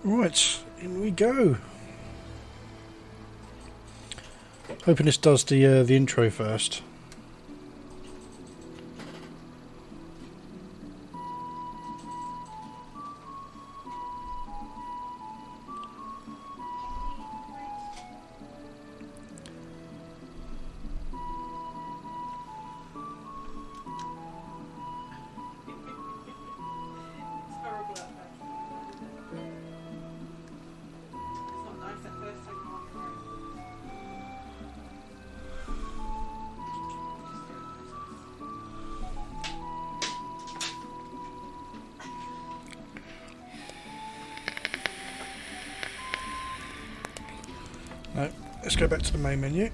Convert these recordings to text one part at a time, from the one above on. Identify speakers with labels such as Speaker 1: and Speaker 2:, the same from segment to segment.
Speaker 1: Right, in we go. Hoping this does the intro first. No, let's go back to the main menu.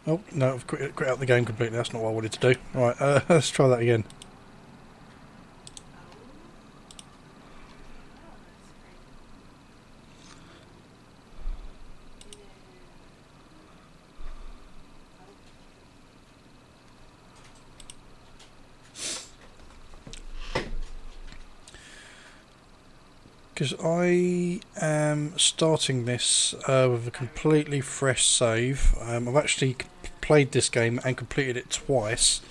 Speaker 1: Oh, no, I've quit out the game completely. That's not what I wanted to do. Right, let's try that again. Because I am starting this with a completely fresh save. I've actually played this game and completed it twice,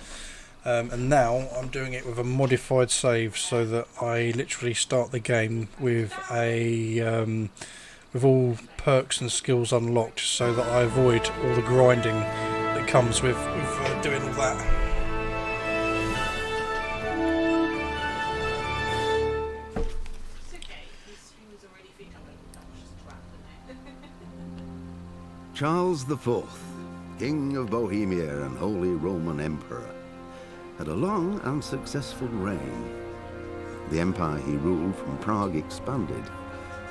Speaker 1: and now I'm doing it with a modified save so that I literally start the game with a with all perks and skills unlocked, so that I avoid all the grinding that comes with doing all that.
Speaker 2: Charles IV, King of Bohemia and Holy Roman Emperor, had a long and successful reign. The empire he ruled from Prague expanded,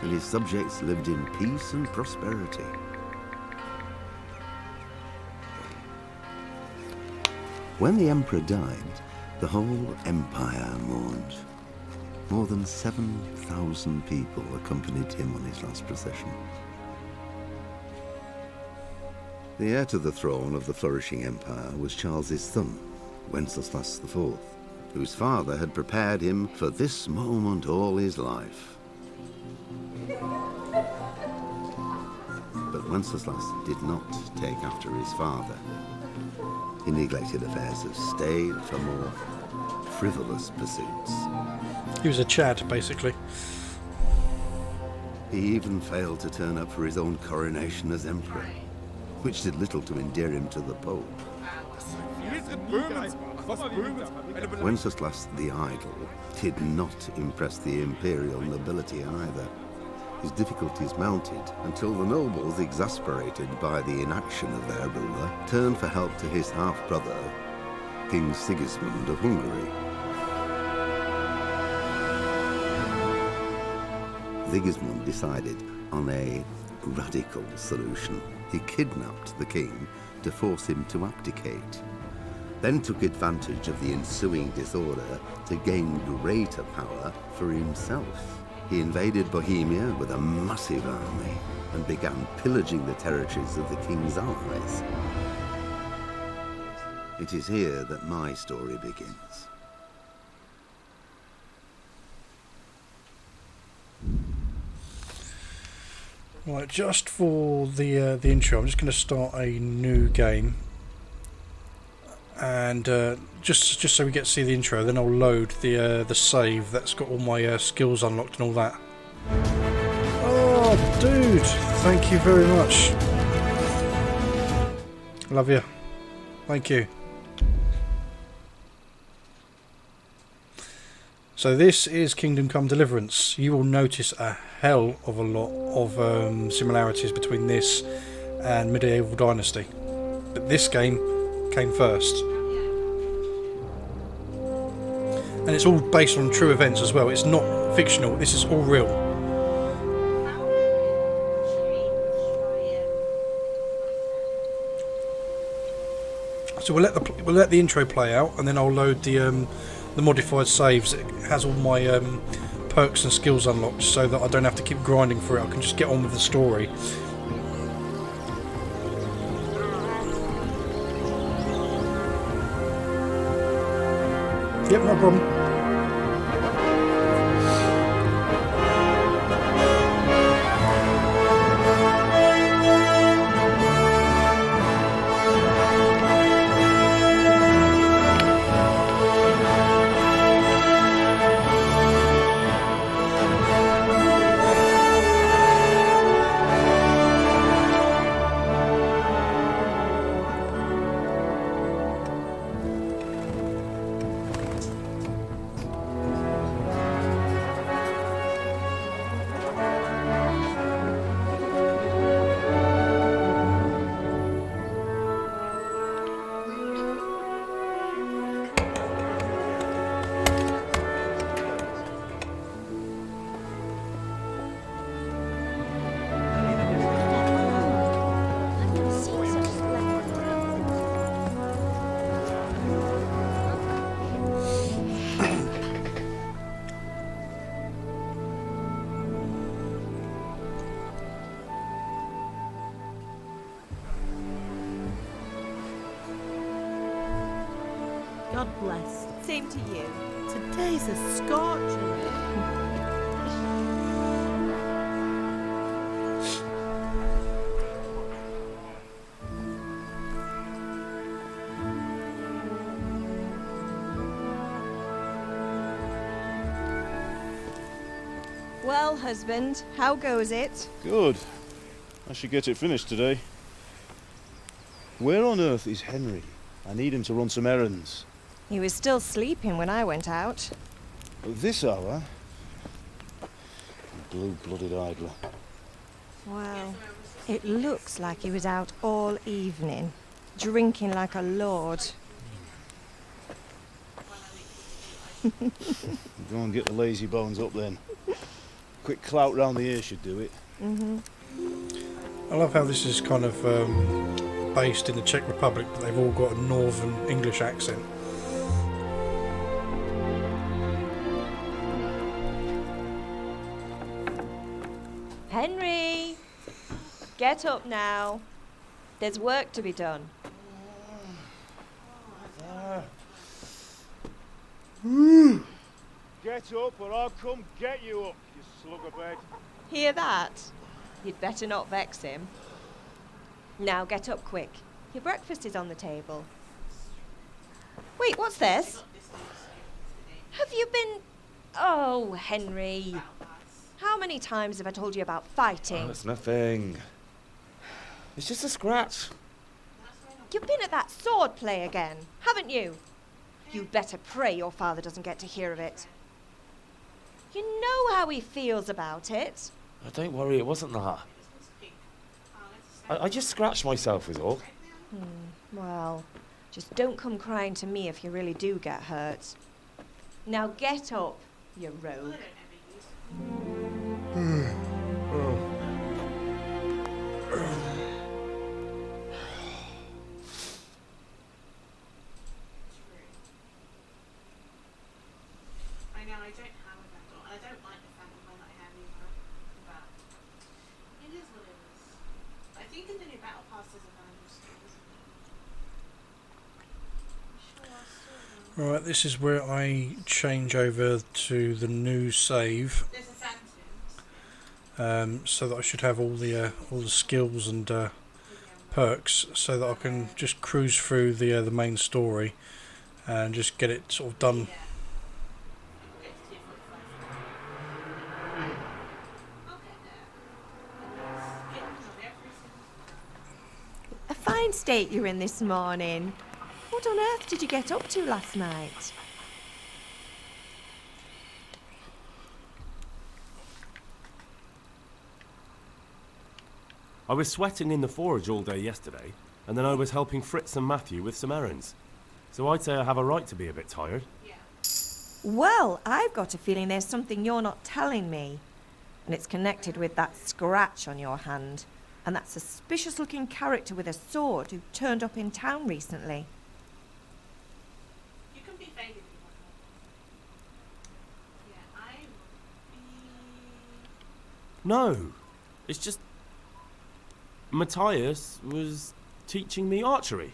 Speaker 2: and his subjects lived in peace and prosperity. When the emperor died, the whole empire mourned. More than 7,000 people accompanied him on his last procession. The heir to the throne of the flourishing empire was Charles's son, Wenceslas IV, whose father had prepared him for this moment all his life. But Wenceslas did not take after his father. He neglected affairs of state for more frivolous pursuits.
Speaker 1: He was a Chad, basically.
Speaker 2: He even failed to turn up for his own coronation as emperor, which did little to endear him to the Pope. Wenceslas the Idle did not impress the imperial nobility either. His difficulties mounted until the nobles, exasperated by the inaction of their ruler, turned for help to his half-brother, King Sigismund of Hungary. Sigismund decided on a radical solution. He kidnapped the king to force him to abdicate, then took advantage of the ensuing disorder to gain greater power for himself. He invaded Bohemia with a massive army and began pillaging the territories of the king's allies. It is here that my story begins.
Speaker 1: Right, just for the intro, I'm just going to start a new game, and just so we get to see the intro, then I'll load the save that's got all my skills unlocked and all that. Oh, dude! Thank you very much. Love you. Thank you. So this is Kingdom Come Deliverance. You will notice a hell of a lot of similarities between this and Medieval Dynasty. But this game came first. And it's all based on true events as well. It's not fictional, this is all real. So we'll let the intro play out, and then I'll load the modified saves. It has all my perks and skills unlocked, so that I don't have to keep grinding for it. I can just get on with the story. Yep, no problem.
Speaker 3: God bless.
Speaker 4: Same to you.
Speaker 3: Today's a scorcher.
Speaker 4: Well, husband, how goes it?
Speaker 5: Good. I should get it finished today. Where on earth is Henry? I need him to run some errands.
Speaker 4: He was still sleeping when I went out.
Speaker 5: At this hour? Blue-blooded idler.
Speaker 4: Well, it looks like he was out all evening, drinking like a lord.
Speaker 5: Go and get the lazy bones up then. Quick clout round the ear should do it.
Speaker 1: I love how this is kind of based in the Czech Republic, but they've all got a northern English accent.
Speaker 4: Henry! Get up now. There's work to be done.
Speaker 5: Get up or I'll come get you up, you slug of bed.
Speaker 4: Hear that? You'd better not vex him. Now get up quick. Your breakfast is on the table. Wait, what's this? Have you been... Oh, Henry. How many times have I told you about fighting?
Speaker 6: Oh, it's nothing. It's just a scratch.
Speaker 4: You've been at that sword play again, haven't you? You'd better pray your father doesn't get to hear of it. You know how he feels about it.
Speaker 6: Oh, don't worry, it wasn't that. I just scratched myself is all.
Speaker 4: Well, just don't come crying to me if you really do get hurt. Now get up, you rogue.
Speaker 3: I know, I don't have a vendor, and I don't like the fact when I have either. But it is what it is. I think in the new battle pass there's a vendor still, isn't
Speaker 1: Right, this is where I change over to the new save,
Speaker 3: There's a fountain.
Speaker 1: so that I should have all the skills and perks, so that I can just cruise through the main story and just get it sort of done.
Speaker 3: Yeah. It's 2:45. Okay, there. Getting on everything.
Speaker 4: A fine state you're in this morning. What on earth did you get up to last night?
Speaker 7: I was sweating in the forge all day yesterday, and then I was helping Fritz and Matthew with some errands. So I'd say I have a right to be a bit tired.
Speaker 3: Yeah.
Speaker 4: Well, I've got a feeling there's something you're not telling me. And it's connected with that scratch on your hand. And that suspicious-looking character with a sword who turned up in town recently.
Speaker 3: You can be faded if you want. Yeah, I would be.
Speaker 7: No, it's just... Matthias was teaching me archery.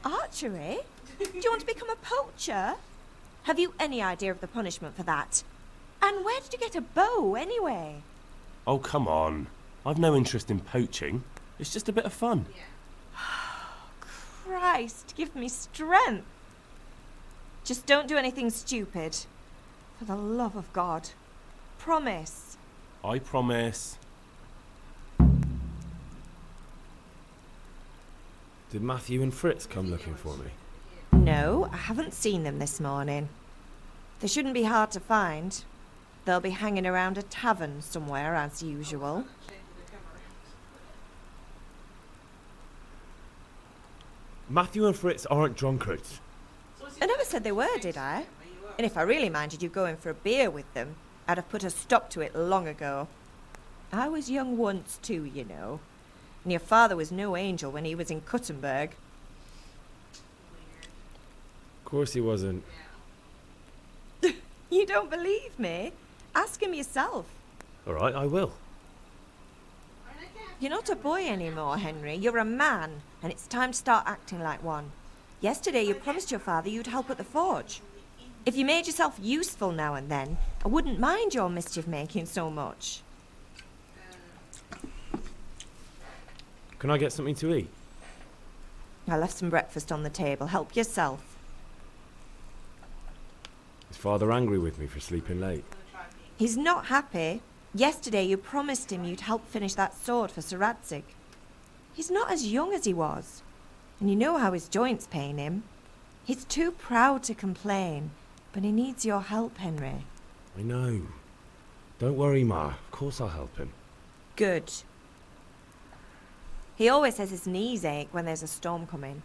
Speaker 4: Archery? Do you want to become a poacher? Have you any idea of the punishment for that? And where did you get a bow, anyway?
Speaker 7: Oh, come on. I've no interest in poaching. It's just a bit of fun.
Speaker 3: Yeah.
Speaker 4: Christ, give me strength. Just don't do anything stupid. For the love of God. Promise.
Speaker 7: I promise.
Speaker 6: Did Matthew and Fritz come looking for me?
Speaker 4: No, I haven't seen them this morning. They shouldn't be hard to find. They'll be hanging around a tavern somewhere, as usual.
Speaker 6: Matthew and Fritz aren't drunkards.
Speaker 4: I never said they were, did I? And if I really minded you going for a beer with them, I'd have put a stop to it long ago. I was young once too, you know. And your father was no angel when he was in Cuttenberg.
Speaker 6: Of course he wasn't.
Speaker 4: You don't believe me? Ask him yourself.
Speaker 6: All right, I will.
Speaker 4: You're not a boy anymore, Henry. You're a man, and it's time to start acting like one. Yesterday you promised your father you'd help at the forge. If you made yourself useful now and then, I wouldn't mind your mischief-making so much.
Speaker 6: Can I get something to eat?
Speaker 4: I left some breakfast on the table. Help yourself.
Speaker 6: Is Father angry with me for sleeping late?
Speaker 4: He's not happy. Yesterday you promised him you'd help finish that sword for Sir Radzig. He's not as young as he was. And you know how his joints pain him. He's too proud to complain, but he needs your help, Henry.
Speaker 6: I know. Don't worry, Ma. Of course I'll help him.
Speaker 4: Good. He always says his knees ache when there's a storm coming.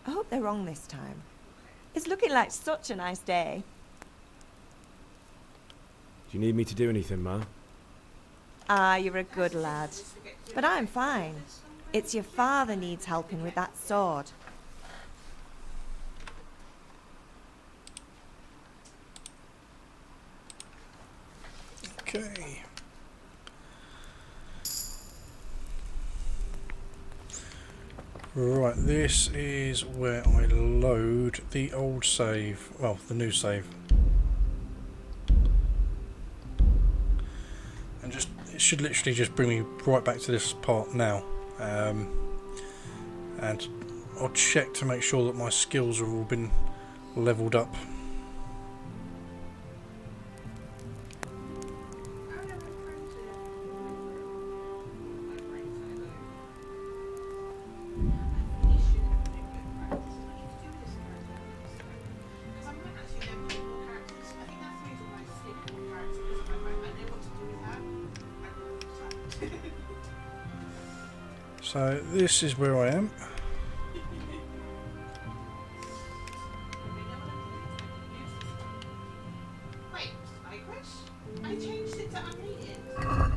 Speaker 4: I hope they're wrong this time. It's looking like such a nice day.
Speaker 6: Do you need me to do anything, Ma?
Speaker 4: Ah, you're a good lad. But I'm fine. It's your father needs helping with that sword.
Speaker 1: Okay. Right, this is where I load the old save, well, the new save. And just, it should literally just bring me right back to this part now. And I'll check to make sure that my skills have all been leveled up. So this is where I am.
Speaker 3: Wait, I changed it to unrated.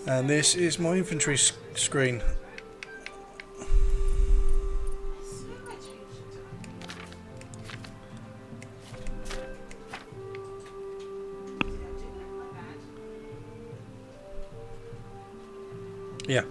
Speaker 1: And this is my infantry screen.
Speaker 3: I swear I changed it to unrated.
Speaker 1: Yeah.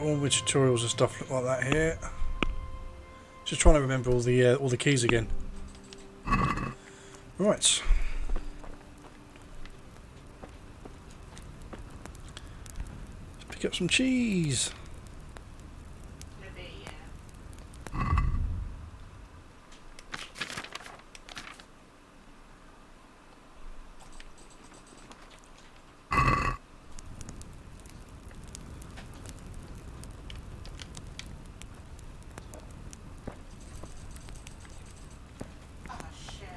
Speaker 1: all my tutorials and stuff look like that here. Just trying to remember all the keys again. Right. Let's pick up some cheese.
Speaker 3: Gonna be, oh shit.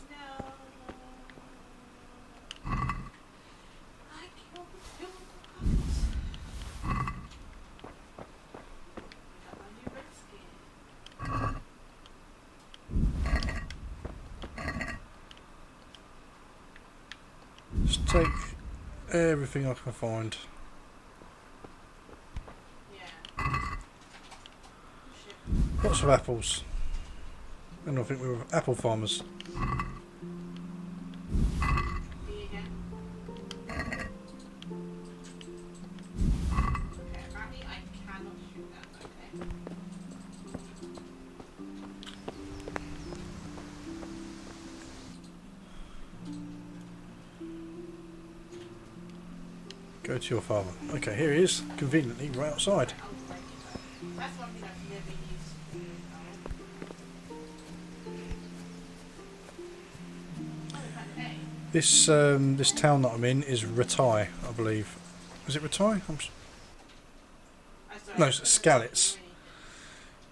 Speaker 3: No. I killed the two puppets. Got my new red skin.
Speaker 1: Just take everything I can find.
Speaker 3: Yeah. Shit.
Speaker 1: Lots of apples. And I think we were apple farmers.
Speaker 3: Me again. Okay, apparently I cannot shoot that, okay?
Speaker 1: Go to your father. Okay, here he is, conveniently right outside.
Speaker 3: I'll break it. That's one thing I've never used to do. Okay.
Speaker 1: This town that I'm in is Ratai, I believe. Is it Ratai? No, it's Skalitz.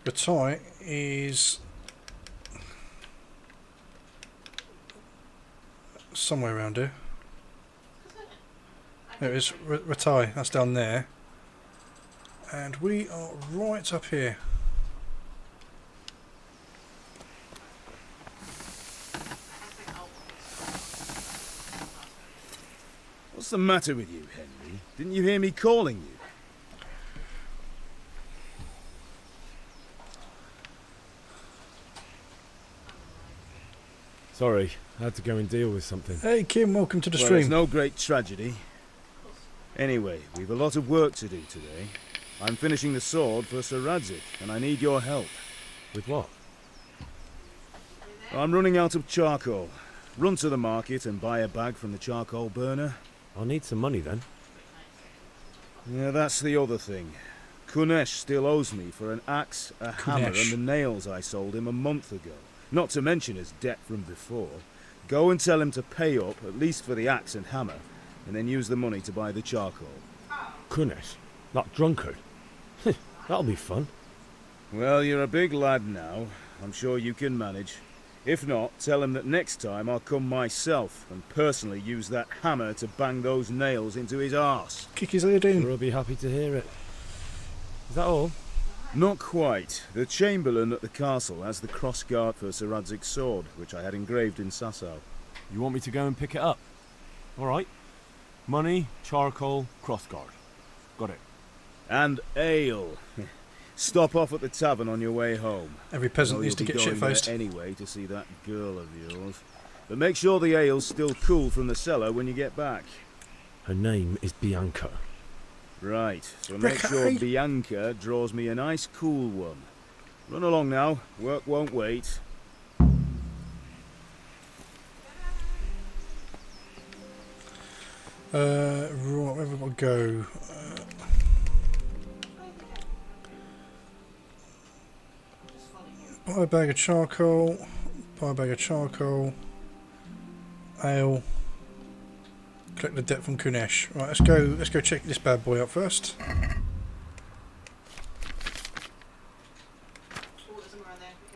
Speaker 1: Ratai is somewhere around here. There it is, Ratai. That's down there. And we are right up here.
Speaker 5: What's the matter with you, Henry? Didn't you hear me calling you?
Speaker 7: Sorry, I had to go and deal with something.
Speaker 1: Hey Kim, welcome to the
Speaker 5: Well,
Speaker 1: stream.
Speaker 5: it's no great tragedy. Anyway, we've a lot of work to do today. I'm finishing the sword for Sir Radzik, and I need your help.
Speaker 7: With what?
Speaker 5: I'm running out of charcoal. Run to the market and buy a bag from the charcoal burner.
Speaker 7: I'll need some money then.
Speaker 5: Yeah, that's the other thing. Kunesh still owes me for an axe, a hammer,
Speaker 1: Kunesh.
Speaker 5: and the nails I sold him a month ago. Not to mention his debt from before. Go and tell him to pay up, at least for the axe and hammer, and then use the money to buy the charcoal.
Speaker 7: Kunesh? That drunkard? That'll be fun.
Speaker 5: Well, you're a big lad now. I'm sure you can manage. If not, tell him that next time I'll come myself and personally use that hammer to bang those nails into his arse.
Speaker 1: Kick his head in.
Speaker 7: Sure, I'll be happy to hear it. Is that all?
Speaker 5: Not quite. The Chamberlain at the castle has the crossguard for Sir Radzik's sword, which I had engraved in Sasau.
Speaker 7: You want me to go and pick it up? Alright. Money, charcoal, crossguard. Got it.
Speaker 5: And ale. Stop off at the tavern on your way home.
Speaker 1: Every peasant
Speaker 5: Know
Speaker 1: needs to
Speaker 5: you'll be
Speaker 1: get
Speaker 5: going
Speaker 1: shit-faced.
Speaker 5: there anyway to see that girl of yours. But make sure the ale's still cool from the cellar when you get back.
Speaker 7: Her name is Bianca.
Speaker 5: Right, so make sure
Speaker 1: Ricky.
Speaker 5: Bianca draws me a nice cool one. Run along now, work won't wait.
Speaker 1: Right, where have we got to go? Buy a bag of charcoal. Buy a bag of charcoal. Ale. Collect the debt from Kunesh. Right, let's go check this bad boy out first.
Speaker 3: Oh, there's somewhere around there. Be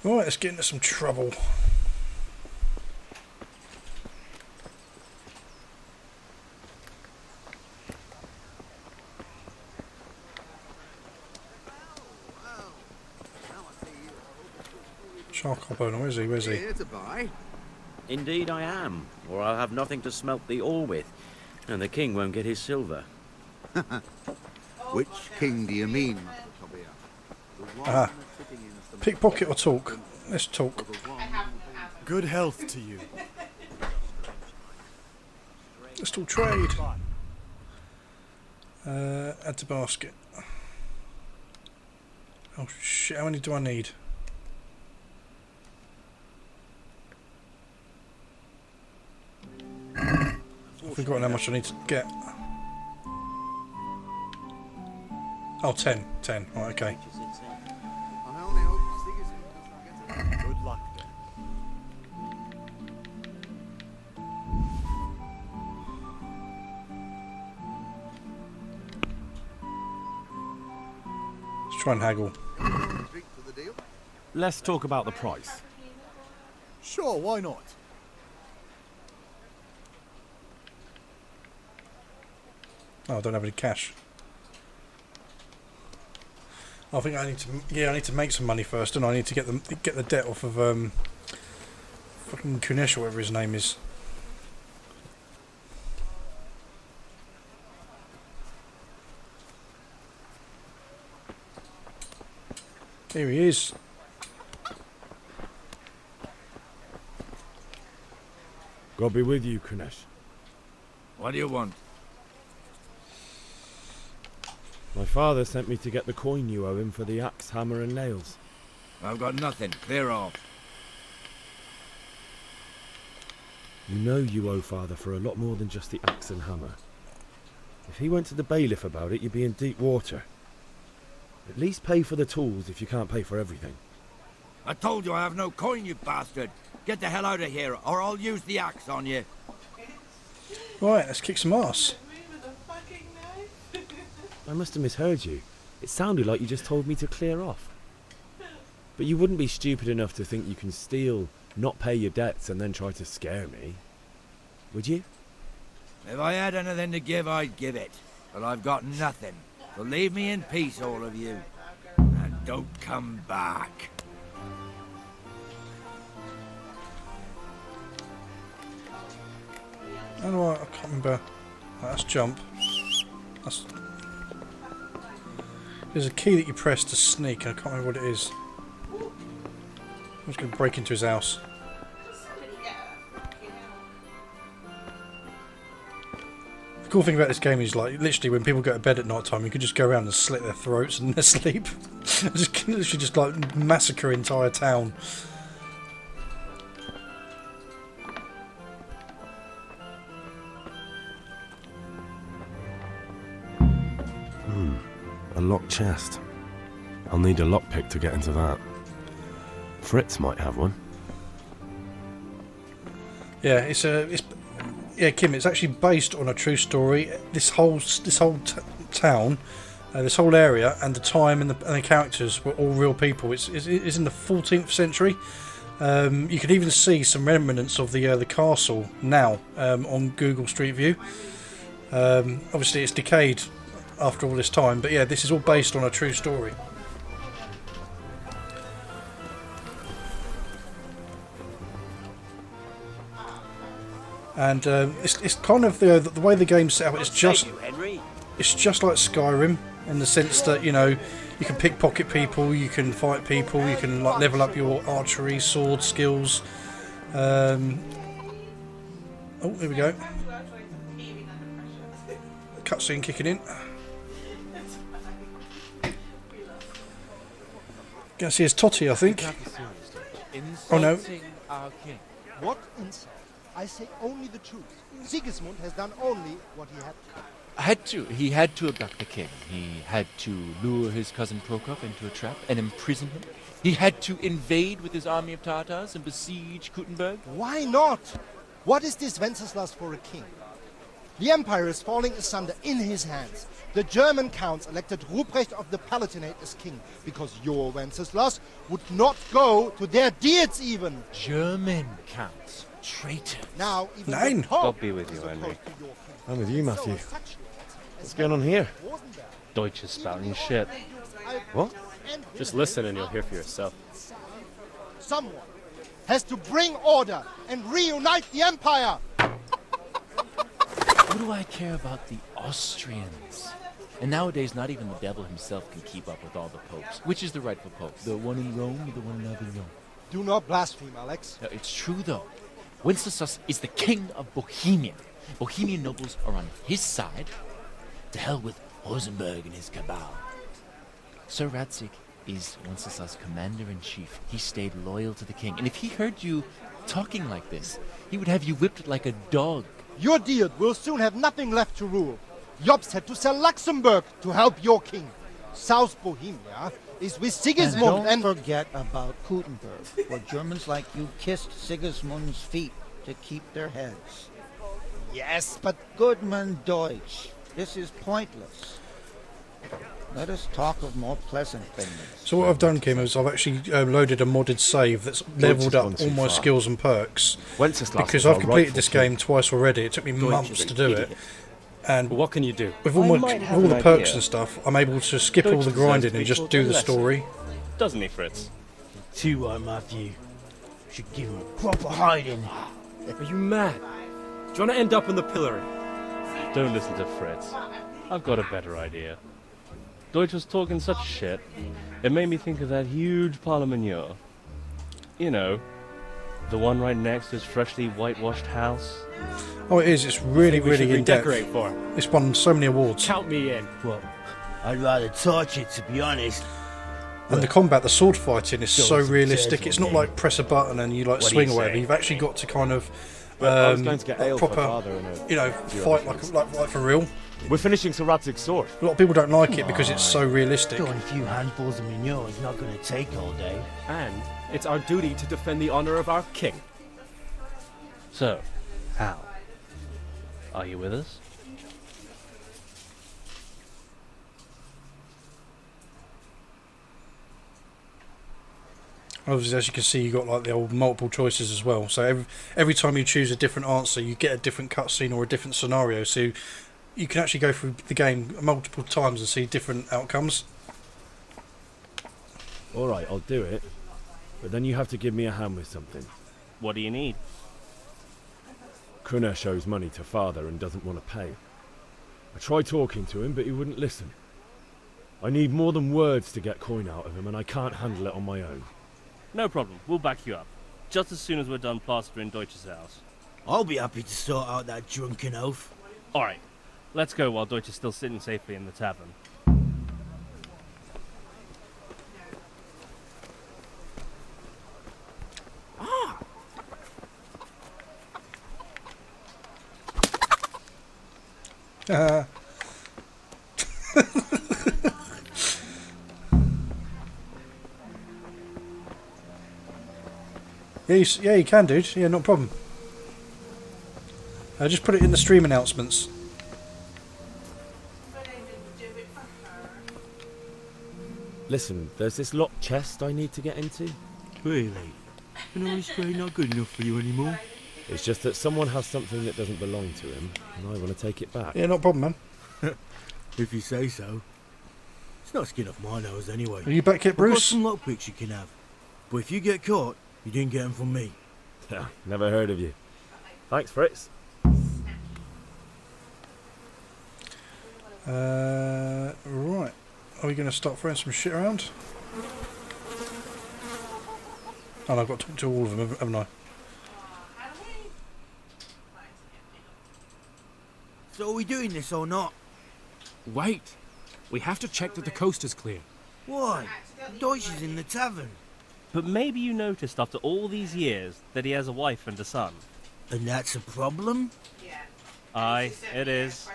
Speaker 3: careful.
Speaker 1: Right, let's get into some trouble. Charcoal burner, where's he? Where's he?
Speaker 2: Here to buy.
Speaker 8: Indeed I am, or I'll have nothing to smelt the ore with, and the king won't get his silver.
Speaker 2: Which king do you mean, Master Tobias? The one
Speaker 1: Ah.
Speaker 2: sitting in some
Speaker 1: Pickpocket or talk? Let's talk.
Speaker 2: or the one
Speaker 9: Good health to you.
Speaker 1: Let's talk trade. Add to basket. Oh shit, how many do I need? I've forgotten how much I need to get. Oh, 10. 10. Right, okay.
Speaker 2: I only hope Sigismund does not get
Speaker 9: Good luck then.
Speaker 1: Let's try and haggle.
Speaker 2: a drink for the deal.
Speaker 7: Let's talk about the price.
Speaker 9: Sure, why not?
Speaker 1: Oh, I don't have any cash. I think I need to. Yeah, I need to make some money first, and I need to get the debt off of fucking Kunesh or whatever his name is. Here he is.
Speaker 7: God be with you, Kunesh.
Speaker 10: What do you want?
Speaker 7: My father sent me to get the coin you owe him for the axe, hammer and nails.
Speaker 10: I've got nothing. Clear off.
Speaker 7: You know you owe father for a lot more than just the axe and hammer. If he went to the bailiff about it, you'd be in deep water. At least pay for the tools if you can't pay for everything.
Speaker 10: I told you I have no coin, you bastard. Get the hell out of here, or I'll use the axe on you.
Speaker 1: Right, let's kick some ass.
Speaker 3: With a fucking knife.
Speaker 7: I must have misheard you. It sounded like you just told me to clear off. But you wouldn't be stupid enough to think you can steal, not pay your debts, and then try to scare me. Would you?
Speaker 10: If I had anything to give, I'd give it. But I've got nothing. So leave me in peace, all of you. And don't come back.
Speaker 1: How do I can't remember. Right, that's jump. That's... There's a key that you press to sneak, and I can't remember what it is. I'm just going to break into his house. The cool thing about this game is, like, literally when people go to bed at night time, you can just go around and slit their throats in their sleep. Just literally just like massacre entire town.
Speaker 7: A locked chest. I'll need a lockpick to get into that. Fritz might have one.
Speaker 1: Yeah, yeah, Kim. It's actually based on a true story. This whole town, this whole area, and the time and the characters were all real people. It's in the 14th century. You can even see some remnants of the castle now on Google Street View. Obviously, it's decayed after all this time, but yeah, this is all based on a true story. And it's kind of the way the game's set up. It's just like Skyrim in the sense that, you know, you can pickpocket people, you can fight people, you can like level up your archery, sword skills. Oh, here we go. Cutscene kicking in. Gonna see his Totty, I think. Oh no.
Speaker 11: Our king. What insult? I say only the truth. Sigismund has done only what he had to.
Speaker 12: He had to abduct the king. He had to lure his cousin Prokop into a trap and imprison him. He had to invade with his army of Tatars and besiege Kuttenberg.
Speaker 11: Why not? What is this Wenceslas for a king? The empire is falling asunder in his hands. The German counts elected Ruprecht of the Palatinate as king because your Wenceslas would not go to their deeds even.
Speaker 12: German counts. Traitor.
Speaker 11: Now, even
Speaker 1: Nein.
Speaker 11: the Pope
Speaker 12: God be with
Speaker 11: is
Speaker 12: you, Henry.
Speaker 11: opposed to your king.
Speaker 7: I'm with you, Matthew.
Speaker 11: So such
Speaker 7: What's going on here?
Speaker 11: wasn't there?
Speaker 12: Deutsche spouting shit.
Speaker 7: What?
Speaker 11: And
Speaker 12: Just listen and you'll hear for yourself.
Speaker 11: someone has to bring order and reunite the Empire.
Speaker 12: What do I care about the Austrians? And nowadays, not even the devil himself can keep up with all the popes. Which is the rightful pope? The one in Rome or the one in Avignon?
Speaker 11: Do not blaspheme, Alex.
Speaker 12: No, it's true, though. Wenceslas is the king of Bohemia. Bohemian nobles are on his side. To hell with Rosenberg and his cabal. Sir Radzig is Wenceslas' commander-in-chief. He stayed loyal to the king. And if he heard you talking like this, he would have you whipped like a dog.
Speaker 11: Your Diet will soon have nothing left to rule. Jobst had to sell Luxembourg to help your king. South Bohemia is with Sigismund
Speaker 13: and don't forget about Gutenberg, where Germans like you kissed Sigismund's feet to keep their heads.
Speaker 11: Yes, but
Speaker 13: Goodman Deutsch, this is pointless. Let us talk of more pleasant things.
Speaker 1: So what I've done, Kim, is I've actually loaded a modded save that's leveled up all my skills and perks. Because I've completed this game twice already. It took me months to do it. And
Speaker 14: what can you do?
Speaker 1: With all the perks and stuff, I'm able to skip all the grinding and just do the story.
Speaker 14: Doesn't he, Fritz?
Speaker 10: Too right, Matthew. Should give him a proper hiding.
Speaker 14: Are you mad? Do you want to end up in the pillory? Don't listen to Fritz. I've got a better idea. Deutsch was talking such shit, it made me think of that huge pile of manure. You know, the one right next to his freshly whitewashed house.
Speaker 1: Oh, it is. It's really, really in depth.
Speaker 14: Decorate for.
Speaker 1: It's won so many awards.
Speaker 14: Count me in.
Speaker 10: Well, I'd rather torch it, to be honest.
Speaker 1: And the combat, the sword fighting is so realistic. It's not like press a button and you like swing or whatever. You've actually got to kind of proper, you know, fight like for real.
Speaker 14: We're finishing Sir Radzig's sword.
Speaker 1: A lot of people don't like it because it's so realistic.
Speaker 10: Throwing a few handfuls of manure is not going to take all day.
Speaker 14: And it's our duty to defend the honor of our king. So, Hal, are you with us?
Speaker 1: Obviously, as you can see, you got like the old multiple choices as well. So every time you choose a different answer, you get a different cutscene or a different scenario. So you can actually go through the game multiple times and see different outcomes.
Speaker 7: Alright, I'll do it. But then you have to give me a hand with something.
Speaker 14: What do you need?
Speaker 7: Krunner shows money to father and doesn't want to pay. I tried talking to him, but he wouldn't listen. I need more than words to get coin out of him, and I can't handle it on my own.
Speaker 14: No problem, we'll back you up. Just as soon as we're done plastering Deutsch's house.
Speaker 10: I'll be happy to sort out that drunken oaf.
Speaker 14: Alright, let's go while Deutsch is still sitting safely in the tavern.
Speaker 1: Yeah, you can, dude. Yeah, not a problem. Just put it in the stream announcements.
Speaker 7: Listen, there's this locked chest I need to get into.
Speaker 10: Really? And all this way not good enough for you anymore?
Speaker 7: It's just that someone has something that doesn't belong to him, and I want to take it back.
Speaker 1: Yeah, not a problem, man.
Speaker 10: If you say so. It's not skin off my nose anyway.
Speaker 1: Are you back yet,
Speaker 10: I've got
Speaker 1: Bruce?
Speaker 10: some lockpicks you can have. But if you get caught, you didn't get them from me.
Speaker 7: Yeah, never heard of you. Thanks, Fritz.
Speaker 1: Right. Are we going to start throwing some shit around? Oh, no, I've got to talk to all of them, haven't I?
Speaker 10: So are we doing this or not?
Speaker 15: Wait. We have to check that the coast is clear.
Speaker 10: Why? Deutsch is in the tavern.
Speaker 14: But maybe you noticed after all these years that he has a wife and a son.
Speaker 10: And that's a problem?
Speaker 14: Aye, it is.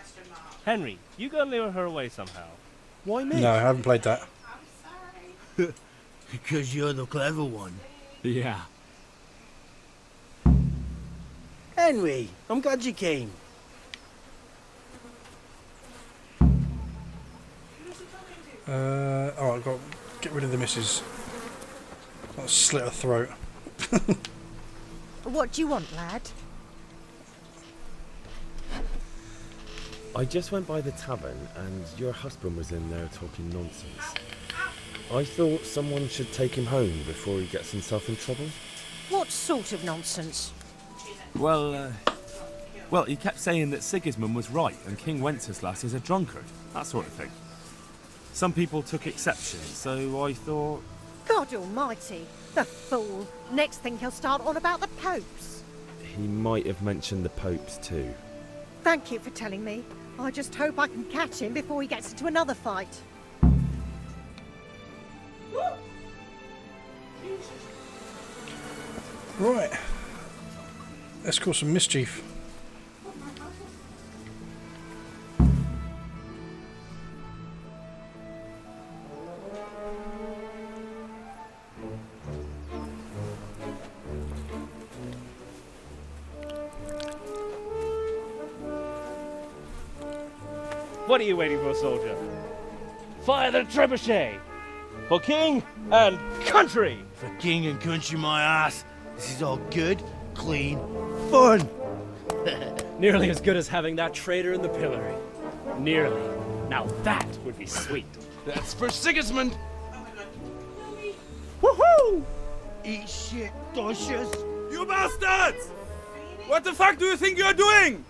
Speaker 14: Henry, you go and lure her away somehow.
Speaker 10: Why me?
Speaker 1: No, I haven't played that.
Speaker 10: Because you're the clever one.
Speaker 15: Yeah.
Speaker 10: Henry, I'm glad you came.
Speaker 1: Alright, I've got to get rid of the missus. I'll slit her throat.
Speaker 4: What do you want, lad?
Speaker 7: I just went by the tavern, and your husband was in there talking nonsense. I thought someone should take him home before he gets himself in trouble.
Speaker 16: What sort of nonsense?
Speaker 17: Well, he kept saying that Sigismund was right and King Wenceslas is a drunkard, that sort of thing. Some people took exception, so I thought...
Speaker 16: God almighty, the fool. Next thing he'll start on about the popes.
Speaker 7: He might have mentioned the popes too.
Speaker 16: Thank you for telling me. I just hope I can catch him before he gets into another fight.
Speaker 1: Right. Let's cause some mischief.
Speaker 14: What are you waiting for, soldier? Fire the trebuchet! For king and country!
Speaker 10: For king and country, my ass. This is all good, clean, fun.
Speaker 14: Nearly as good as having that traitor in the pillory. Nearly. Now that would be sweet.
Speaker 10: That's for Sigismund.
Speaker 14: Woohoo!
Speaker 10: Eat shit, doshes.
Speaker 5: You bastards! What the fuck do you think you're doing?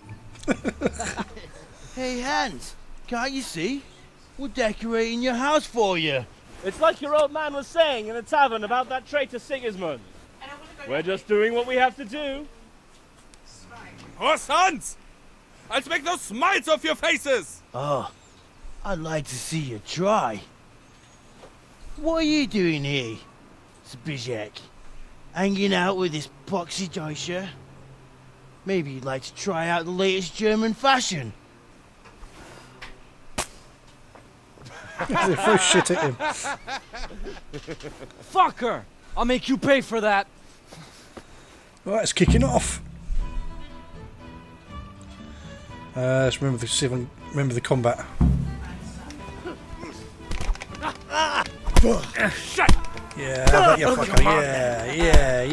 Speaker 10: Hey, Hans, can't you see? We're decorating your house for you.
Speaker 14: It's like your old man was saying in the tavern about that traitor Sigismund. We're just doing what we have to do.
Speaker 5: Oh, sons! I'll make those smiles off your faces!
Speaker 10: Oh, I'd like to see you try. What are you doing here, Zbyszek? Hanging out with this poxy Deutscher? Maybe you'd like to try out the latest German fashion.
Speaker 1: They throw shit at him.
Speaker 18: Fucker! I'll make you pay for that.
Speaker 1: Right, it's kicking off. Let's remember the combat.
Speaker 14: Shut!
Speaker 1: Yeah, how about you, fucker? Yeah.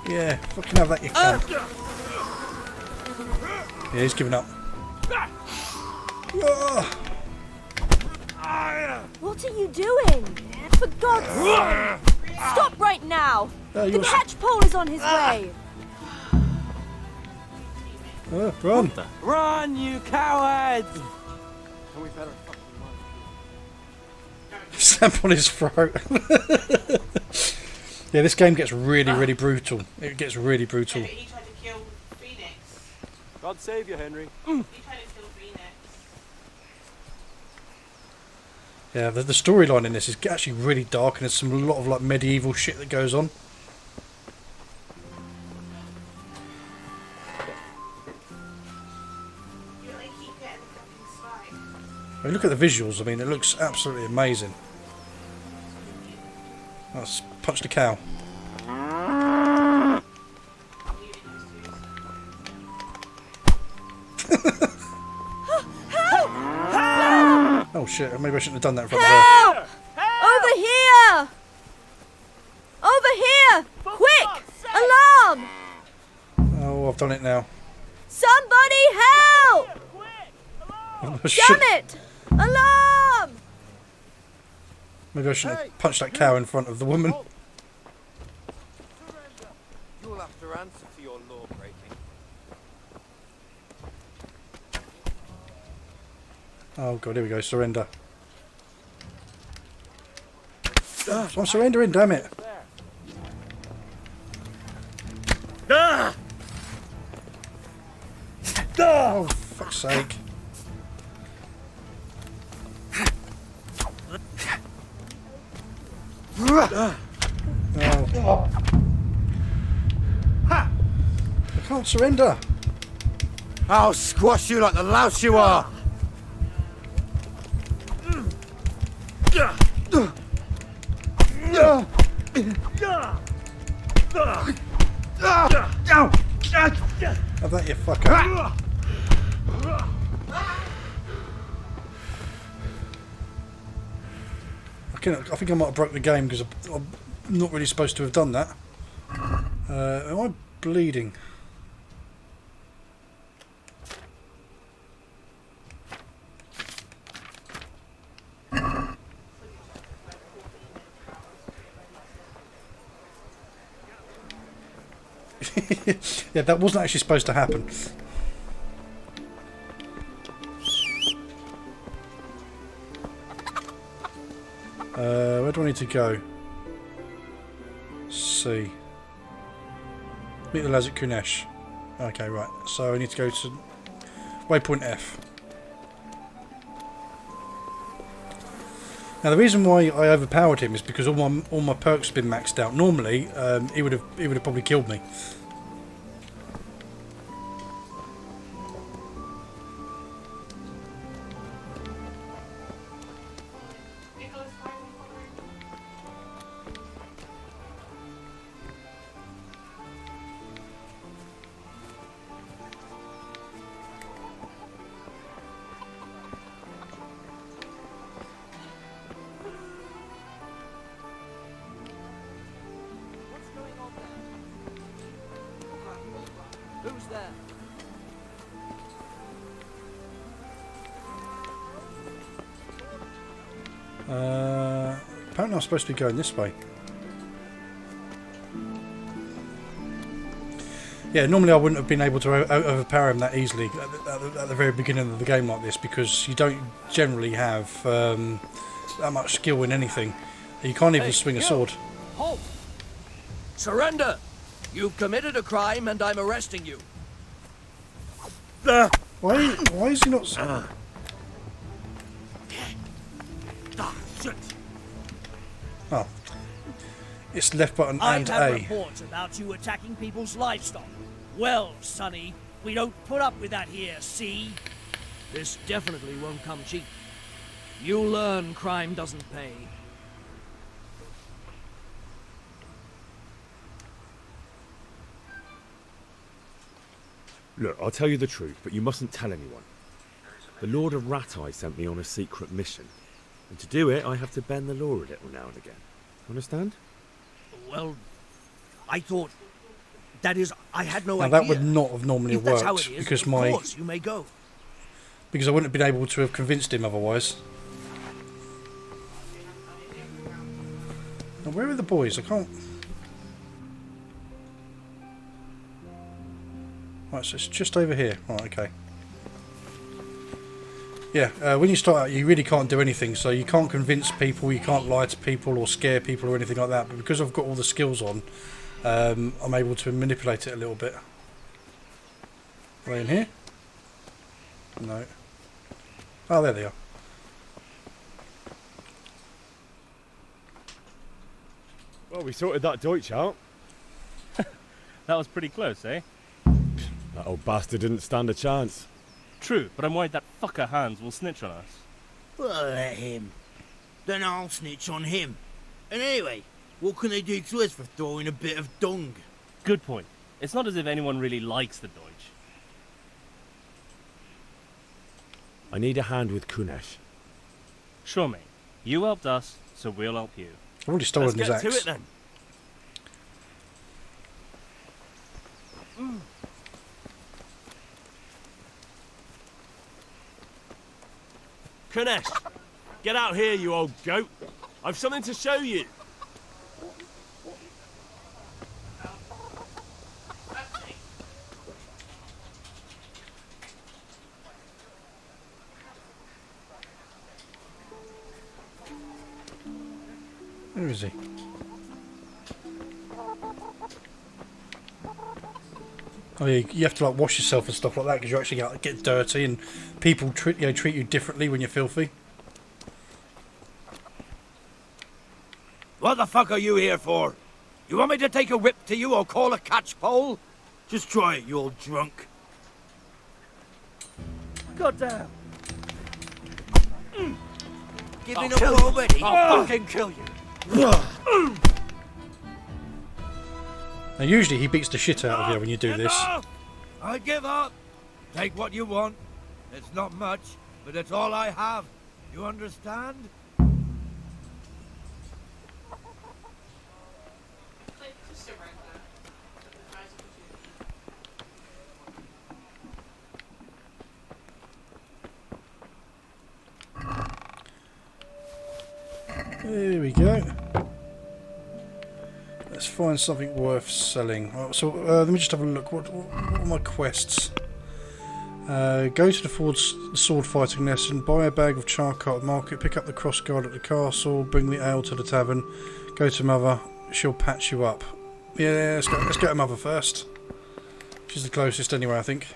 Speaker 1: Yeah, fucking have that, you cunt. Yeah, he's giving up.
Speaker 19: What are you doing? For God's sake! Stop right now! The catchpole is on his way!
Speaker 1: Run!
Speaker 18: Run, you cowards!
Speaker 6: We better
Speaker 1: Stamp on his throat. Yeah, this game gets really brutal. It gets really brutal.
Speaker 3: Yeah, he tried to kill Phoenix.
Speaker 14: God save you, Henry.
Speaker 3: He tried to kill Phoenix.
Speaker 1: Yeah, the storyline in this is actually really dark, and there's a lot of like medieval shit that goes on. I mean, look at the visuals. I mean, it looks absolutely amazing. Let's punch the cow. Oh shit, maybe I shouldn't have done that in front of her.
Speaker 19: Help! Over here! Over here! Quick! Alarm!
Speaker 1: Oh, I've done it now.
Speaker 19: Somebody help!
Speaker 1: Shit.
Speaker 19: Damn it! Alarm!
Speaker 1: Maybe I shouldn't have punched that cow in front of the woman.
Speaker 6: You'll have to answer for your law breaking.
Speaker 1: Oh god, here we go, surrender. I'm surrendering, damn it. Oh, fuck's sake. Oh. I can't surrender.
Speaker 10: I'll squash you like the louse you are.
Speaker 1: How about you, fucker? I think I might have broke the game because I'm not really supposed to have done that. Am I bleeding? Yeah, that wasn't actually supposed to happen. Where do I need to go? C. Meet the lads at Kunesh. Okay, right. So I need to go to waypoint F. Now the reason why I overpowered him is because all my perks have been maxed out. Normally, he would have probably killed me.
Speaker 18: Who's there?
Speaker 1: Apparently I'm supposed to be going this way. Yeah, normally I wouldn't have been able to overpower him that easily at the very beginning of the game like this, because you don't generally have that much skill in anything. You can't even swing a sword.
Speaker 20: Halt! Surrender! You've committed a crime and I'm arresting you.
Speaker 1: Why is he not...
Speaker 20: Shit.
Speaker 1: Oh. It's left button and
Speaker 21: I have
Speaker 1: A.
Speaker 21: reports about you attacking people's livestock. Well, Sonny, we don't put up with that here, see?
Speaker 20: This definitely won't come cheap. You'll learn crime doesn't pay.
Speaker 7: Look, I'll tell you the truth, but you mustn't tell anyone. The Lord of Ratai sent me on a secret mission. And to do it, I have to bend the law a little now and again. Understand?
Speaker 21: Well, I thought... That is, I had no
Speaker 1: Now
Speaker 21: idea.
Speaker 1: that would not have normally
Speaker 21: If that's how
Speaker 1: worked
Speaker 21: it is,
Speaker 1: because
Speaker 21: of
Speaker 1: my...
Speaker 21: course, you may go.
Speaker 1: Because I wouldn't have been able to have convinced him otherwise. Now where are the boys? I can't... Right, so it's just over here. Right, okay. Yeah, when you start out you really can't do anything, so you can't convince people, you can't lie to people or scare people or anything like that, but because I've got all the skills on, I'm able to manipulate it a little bit. Are they in here? No. Oh, there they are.
Speaker 7: Well, we sorted that Deutsch out.
Speaker 14: That was pretty close, eh?
Speaker 7: That old bastard didn't stand a chance.
Speaker 14: True, but I'm worried that fucker Hans will snitch on us.
Speaker 10: Well, let him. Then I'll snitch on him. And anyway, what can they do to us for throwing a bit of dung?
Speaker 14: Good point. It's not as if anyone really likes the Deutsch.
Speaker 7: I need a hand with Kunesh.
Speaker 14: Sure, mate. You helped us, so we'll help you.
Speaker 1: I've already stolen his
Speaker 20: Let's
Speaker 1: axe.
Speaker 20: get to it then. Kunesh, get out here, you old goat. I've something to show you.
Speaker 1: Where is he? Oh yeah, you have to like wash yourself and stuff like that because you actually get dirty and people treat you differently when you're filthy.
Speaker 20: What the fuck are you here for? You want me to take a whip to you or call a catchpole?
Speaker 10: Just try it, you old drunk.
Speaker 20: God damn.
Speaker 10: Giving
Speaker 20: I'll kill
Speaker 10: up
Speaker 20: you.
Speaker 10: already?
Speaker 20: I'll fucking kill you.
Speaker 1: Now usually he beats the shit out of you when you do this.
Speaker 20: Enough! I give up. Take what you want. It's not much, but it's all I have. You understand?
Speaker 1: There we go. Let's find something worth selling. Right, so let me just have a look. What are my quests? Go to the sword fighting lesson, buy a bag of charcoal at the market, pick up the cross guard at the castle, bring the ale to the tavern, go to Mother, she'll patch you up. Yeah, let's go to Mother first. She's the closest anyway, I think.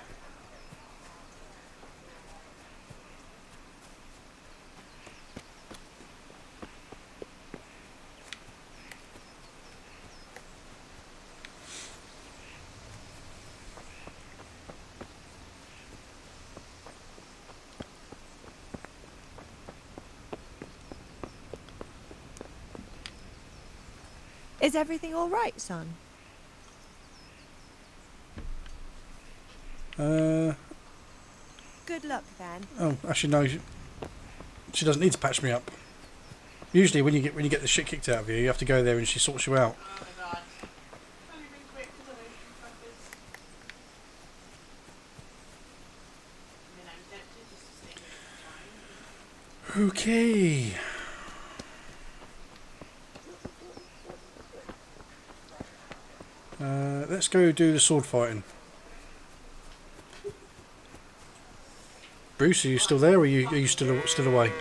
Speaker 4: Is everything all right, son? Good luck, then.
Speaker 1: Oh, actually no. She doesn't need to patch me up. Usually, when you get the shit kicked out of you, you have to go there and she sorts you out. Okay. Let's go do the sword fighting. Bruce, are you still there, or are you still away?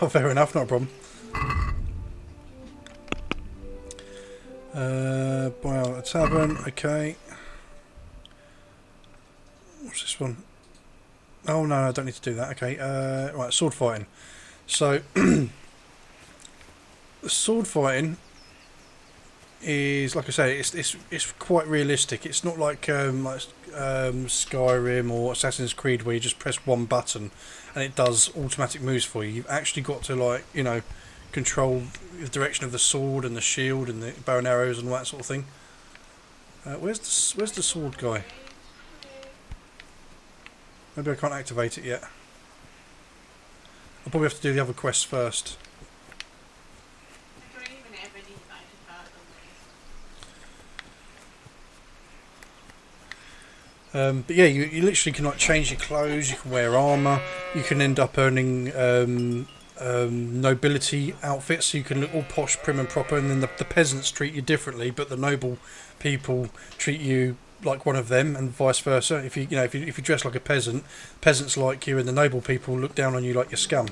Speaker 1: Oh, fair enough, not a problem. Buy out a tavern, okay. What's this one? Oh no, I don't need to do that, okay. Right, sword fighting. So, the sword fighting is, like I say, it's quite realistic. It's not like Skyrim or Assassin's Creed where you just press one button and it does automatic moves for you. You've actually got to, like, you know, control the direction of the sword and the shield and the bow and arrows and all that sort of thing. Where's the sword guy? Maybe I can't activate it yet. I'll probably have to do the other quests first. But yeah, you literally can, like, change your clothes, you can wear armour, you can end up earning nobility outfits, so you can look all posh, prim and proper, and then the peasants treat you differently, but the noble people treat you like one of them, and vice versa. If you dress like a peasant, peasants like you, and the noble people look down on you like you're scum.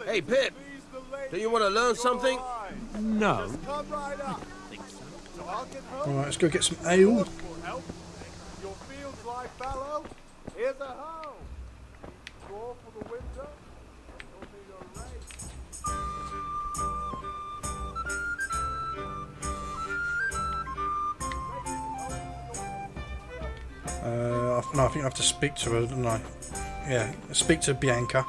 Speaker 20: Hey, Pip, do you want to learn something?
Speaker 17: No.
Speaker 1: Alright, let's go get some ale. No, I think I have to speak to her, don't I? Yeah, speak to Bianca.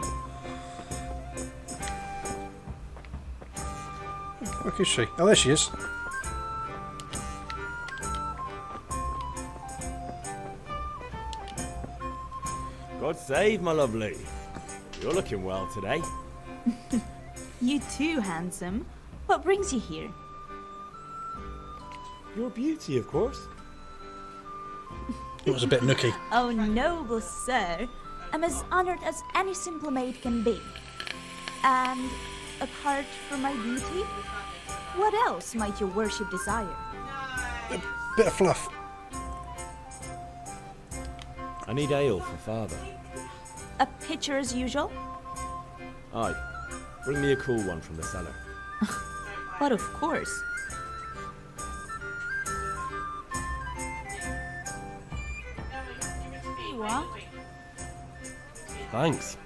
Speaker 1: Where is she? Oh, there she is.
Speaker 7: God save, my lovely. You're looking well today.
Speaker 8: You too, handsome. What brings you here?
Speaker 7: Your beauty, of course.
Speaker 1: It was a bit nooky.
Speaker 8: Oh, noble sir. I'm as honored as any simple maid can be. And apart from my beauty, what else might your worship desire?
Speaker 1: A bit of fluff.
Speaker 7: I need ale for father.
Speaker 8: A pitcher as usual?
Speaker 7: Aye. Bring me a cool one from the cellar.
Speaker 8: But of course. Here you are.
Speaker 14: Thanks.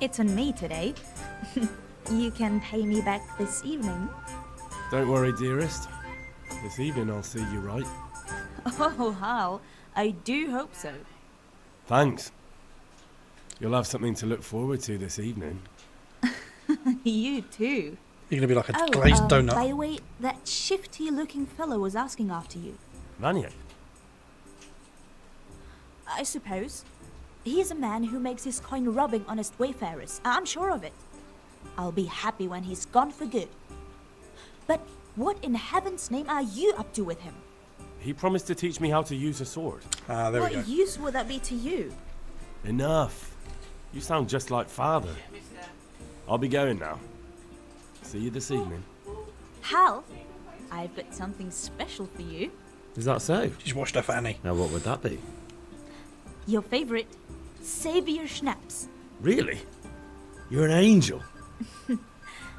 Speaker 8: It's on me today. You can pay me back this evening.
Speaker 14: Don't worry, dearest. This evening I'll see you right.
Speaker 8: Oh, Hal. I do hope so.
Speaker 14: Thanks. You'll have something to look forward to this evening.
Speaker 8: You too.
Speaker 1: You're going to be like a glazed donut.
Speaker 8: By the way, that shifty-looking fellow was asking after you.
Speaker 14: Vanya?
Speaker 8: I suppose. He is a man who makes his coin robbing honest wayfarers. I'm sure of it. I'll be happy when he's gone for good. But what in heaven's name are you up to with him?
Speaker 17: He promised to teach me how to use a sword.
Speaker 1: Ah, there we go.
Speaker 8: What use would that be to you?
Speaker 17: Enough. You sound just like father. I'll be going now. See you this evening.
Speaker 8: Hal, I've got something special for you.
Speaker 7: Is that so?
Speaker 1: She's washed her fanny.
Speaker 7: Now what would that be?
Speaker 8: Your favorite, Savior Schnapps.
Speaker 7: Really? You're an angel.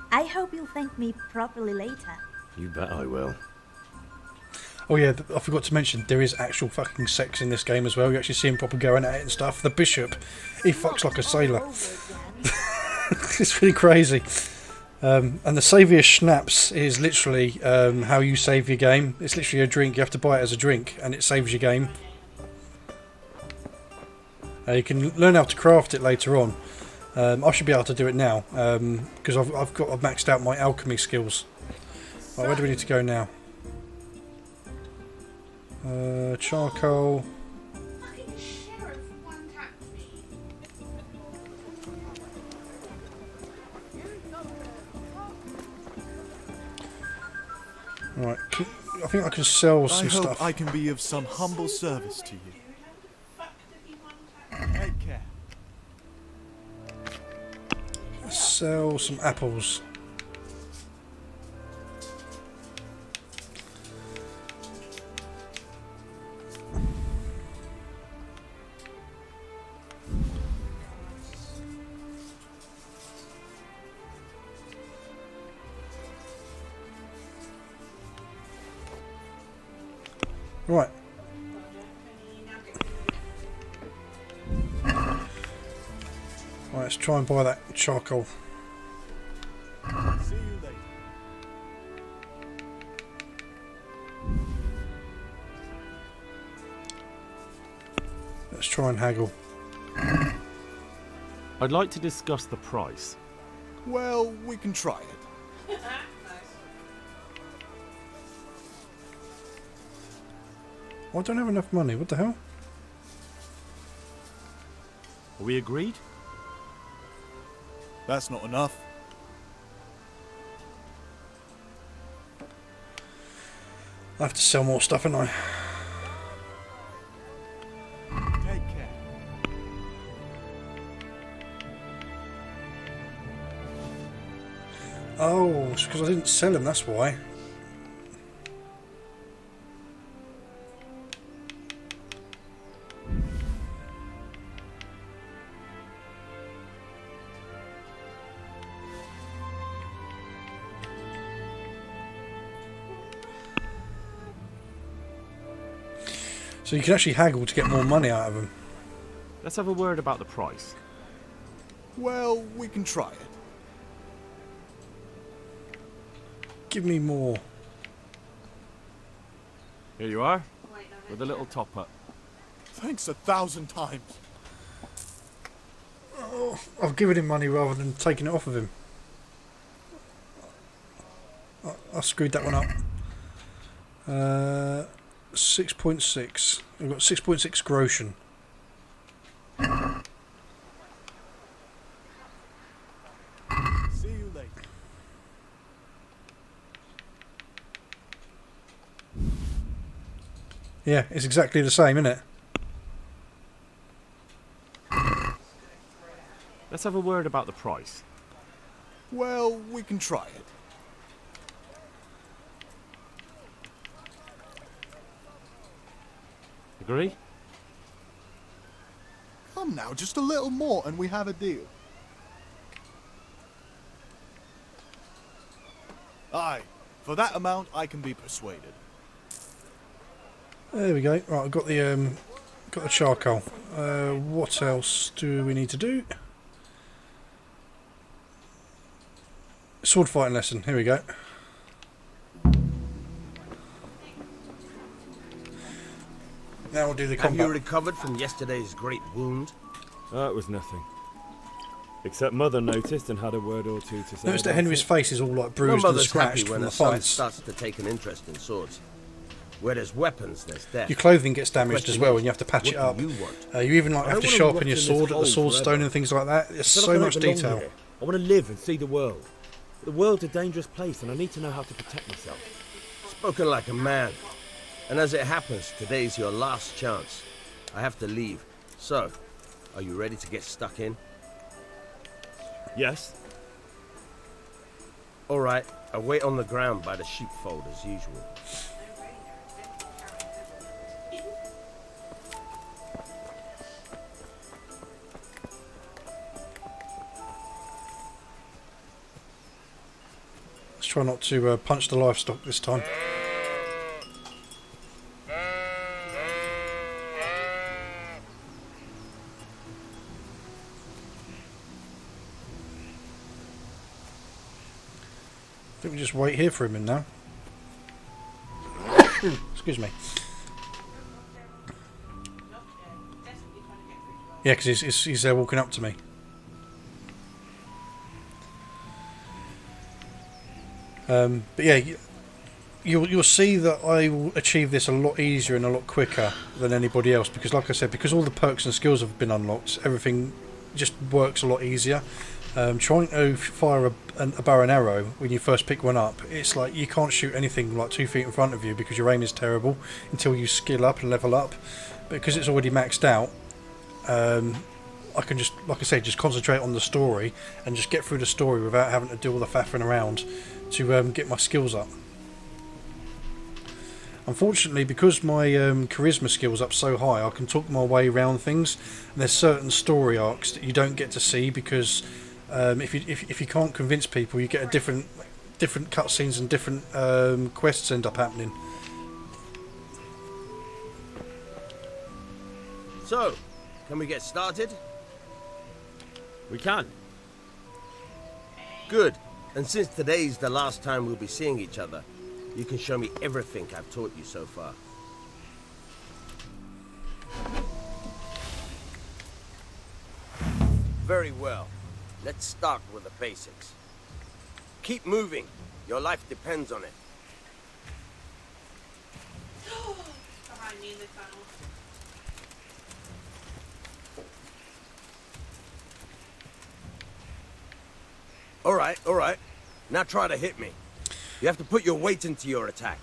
Speaker 8: I hope you'll thank me properly later.
Speaker 7: You bet I will.
Speaker 1: Oh yeah, I forgot to mention, there is actual fucking sex in this game as well. You actually see him proper going at it and stuff. The bishop, he fucks like a sailor. It's really crazy. And the Saviour Schnapps is literally how you save your game. It's literally a drink. You have to buy it as a drink, and it saves your game. You can learn how to craft it later on. I should be able to do it now because I've maxed out my alchemy skills. Right, where do we need to go now? Charcoal. Right, I think I can sell some stuff.
Speaker 9: I hope I can be of some humble service to you. Take care.
Speaker 1: Sell some apples. Right. Right, let's try and buy that charcoal.
Speaker 9: See you later.
Speaker 1: Let's try and haggle.
Speaker 17: I'd like to discuss the price.
Speaker 9: Well, we can try it.
Speaker 1: I don't have enough money. What the hell?
Speaker 17: Are we agreed?
Speaker 9: That's not enough.
Speaker 1: I have to sell more stuff, haven't I?
Speaker 9: Take care.
Speaker 1: Oh, it's because I didn't sell them, that's why. So you can actually haggle to get more money out of them.
Speaker 17: Let's have a word about the price.
Speaker 9: Well, we can try it.
Speaker 1: Give me more.
Speaker 17: Here you are, with a little top up.
Speaker 9: Thanks 1,000 times.
Speaker 1: Oh, I've given him money rather than taking it off of him. I screwed that one up. 6.6. We've got 6.6 groschen.
Speaker 9: See you later.
Speaker 1: Yeah, it's exactly the same, isn't it?
Speaker 17: Let's have a word about the price.
Speaker 9: Well, we can try it.
Speaker 17: Agree?
Speaker 9: Come now, just a little more and we have a deal. Aye, for that amount I can be persuaded.
Speaker 1: There we go. Right, I've got the charcoal. What else do we need to do? Sword fighting lesson. Here we go. Now we'll do the combat.
Speaker 2: Have you recovered from yesterday's great wound?
Speaker 7: That was nothing. Except Mother noticed and had a word or two to say.
Speaker 1: Notice that Henry's face is all like bruised
Speaker 2: My
Speaker 1: and
Speaker 2: mother's
Speaker 1: scratched
Speaker 2: happy when
Speaker 1: from the
Speaker 2: her son
Speaker 1: fights.
Speaker 2: starts to take an interest in swords. Where there's weapons, there's death.
Speaker 1: Your clothing gets damaged
Speaker 2: Question
Speaker 1: as well,
Speaker 2: is,
Speaker 1: and you have to patch it
Speaker 2: what
Speaker 1: up.
Speaker 2: do you want?
Speaker 1: You even like
Speaker 7: I
Speaker 1: have
Speaker 7: don't
Speaker 1: to
Speaker 7: wanna
Speaker 1: sharpen
Speaker 7: rot
Speaker 1: your
Speaker 7: in this
Speaker 1: sword at the
Speaker 7: hole
Speaker 1: sword
Speaker 7: forever.
Speaker 1: stone and things like that. There's
Speaker 7: I feel
Speaker 1: so
Speaker 7: like I
Speaker 1: much
Speaker 7: don't belong
Speaker 1: detail.
Speaker 7: here. I want to live and see the world. But the world's a dangerous place, and I need to know how to protect myself.
Speaker 2: Spoken like a man. And as it happens, today's your last chance. I have to leave. So, are you ready to get stuck in?
Speaker 7: Yes.
Speaker 2: All right, I'll wait on the ground by the sheepfold as usual.
Speaker 1: Let's try not to punch the livestock this time. I think we just wait here for him now. Excuse me. Yeah, because he's walking up to me. But yeah, you'll see that I will achieve this a lot easier and a lot quicker than anybody else, because like I said, because all the perks and skills have been unlocked, everything just works a lot easier. Trying to fire a bow and arrow when you first pick one up, it's like you can't shoot anything like 2 feet in front of you because your aim is terrible until you skill up and level up. Because it's already maxed out, I can just, like I said, just concentrate on the story and just get through the story without having to do all the faffing around to get my skills up. Unfortunately, because my charisma skill's up so high, I can talk my way around things, and there's certain story arcs that you don't get to see because if you can't convince people, you get a different cutscenes and different quests end up happening.
Speaker 2: So, can we get started?
Speaker 7: We can.
Speaker 2: Good. And since today's the last time we'll be seeing each other, you can show me everything I've taught you so far. Very well. Let's start with the basics. Keep moving. Your life depends on it.
Speaker 3: Behind me in the tunnel.
Speaker 2: All right. Now try to hit me. You have to put your weight into your attack.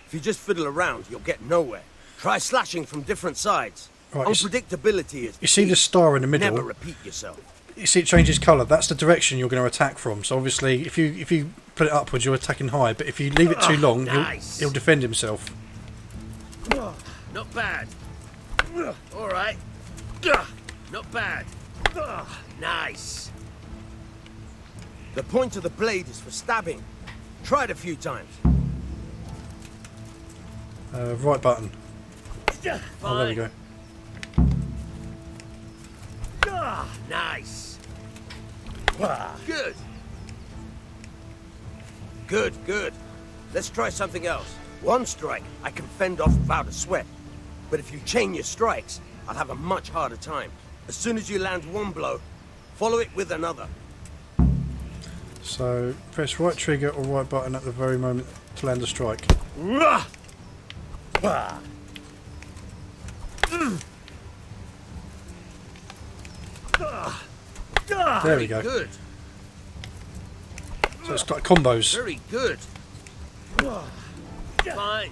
Speaker 2: If you just fiddle around, you'll get nowhere. Try slashing from different sides.
Speaker 1: Right,
Speaker 2: Unpredictability is
Speaker 1: you see the star in the middle?
Speaker 2: Never repeat yourself.
Speaker 1: You see it changes colour. That's the direction you're going to attack from. So obviously, if you put it upwards, you're attacking high. But if you leave it too long,
Speaker 2: nice.
Speaker 1: he'll defend himself.
Speaker 2: Not bad. All right. Not bad. Nice. The point of the blade is for stabbing. Try it a few times.
Speaker 1: Right button. Oh, there we go.
Speaker 2: Nice. Good. Good. Let's try something else. One strike, I can fend off without a sweat. But if you chain your strikes, I'll have a much harder time. As soon as you land one blow, follow it with another.
Speaker 1: So, press right trigger or right button at the very moment to land a strike. There we go.
Speaker 2: Good.
Speaker 1: So it's like combos.
Speaker 2: Very good. Fine.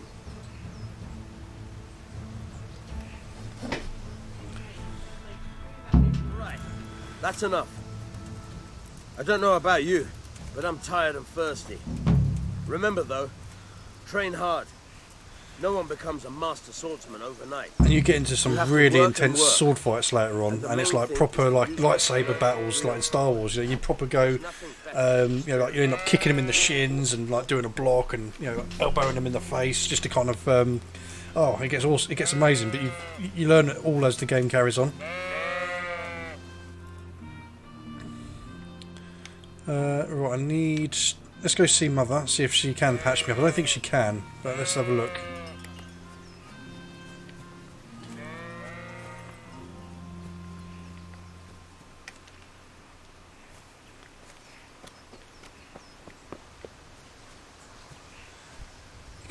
Speaker 2: Right. That's enough. I don't know about you, but I'm tired and thirsty. Remember though, train hard. No one becomes a master swordsman overnight.
Speaker 1: And you get into some really intense
Speaker 2: work.
Speaker 1: sword fights later on, and it's like proper like lightsaber battles, like in Star Wars. You know, you proper go, you know, like you end up kicking them in the shins and like doing a block, and you know, like, elbowing them in the face, just to kind of, oh, it gets awesome, it gets amazing. But you learn it all as the game carries on. Right, I need. Let's go see Mother, see if she can patch me up. I don't think she can, but let's have a look.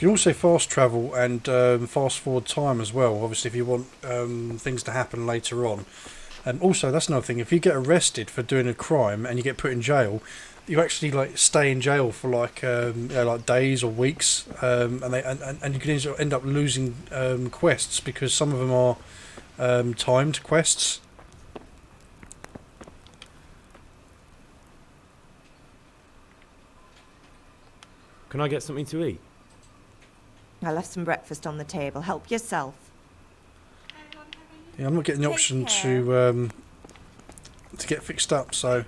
Speaker 1: can also fast travel and fast forward time as well, obviously if you want things to happen later on. And also, that's another thing, if you get arrested for doing a crime and you get put in jail, you actually like stay in jail for like like days or weeks, and you can end up losing quests because some of them are timed quests.
Speaker 7: Can I get something to eat?
Speaker 4: I left some breakfast on the table. Help yourself.
Speaker 1: Yeah, I'm not getting the option to get fixed up, so.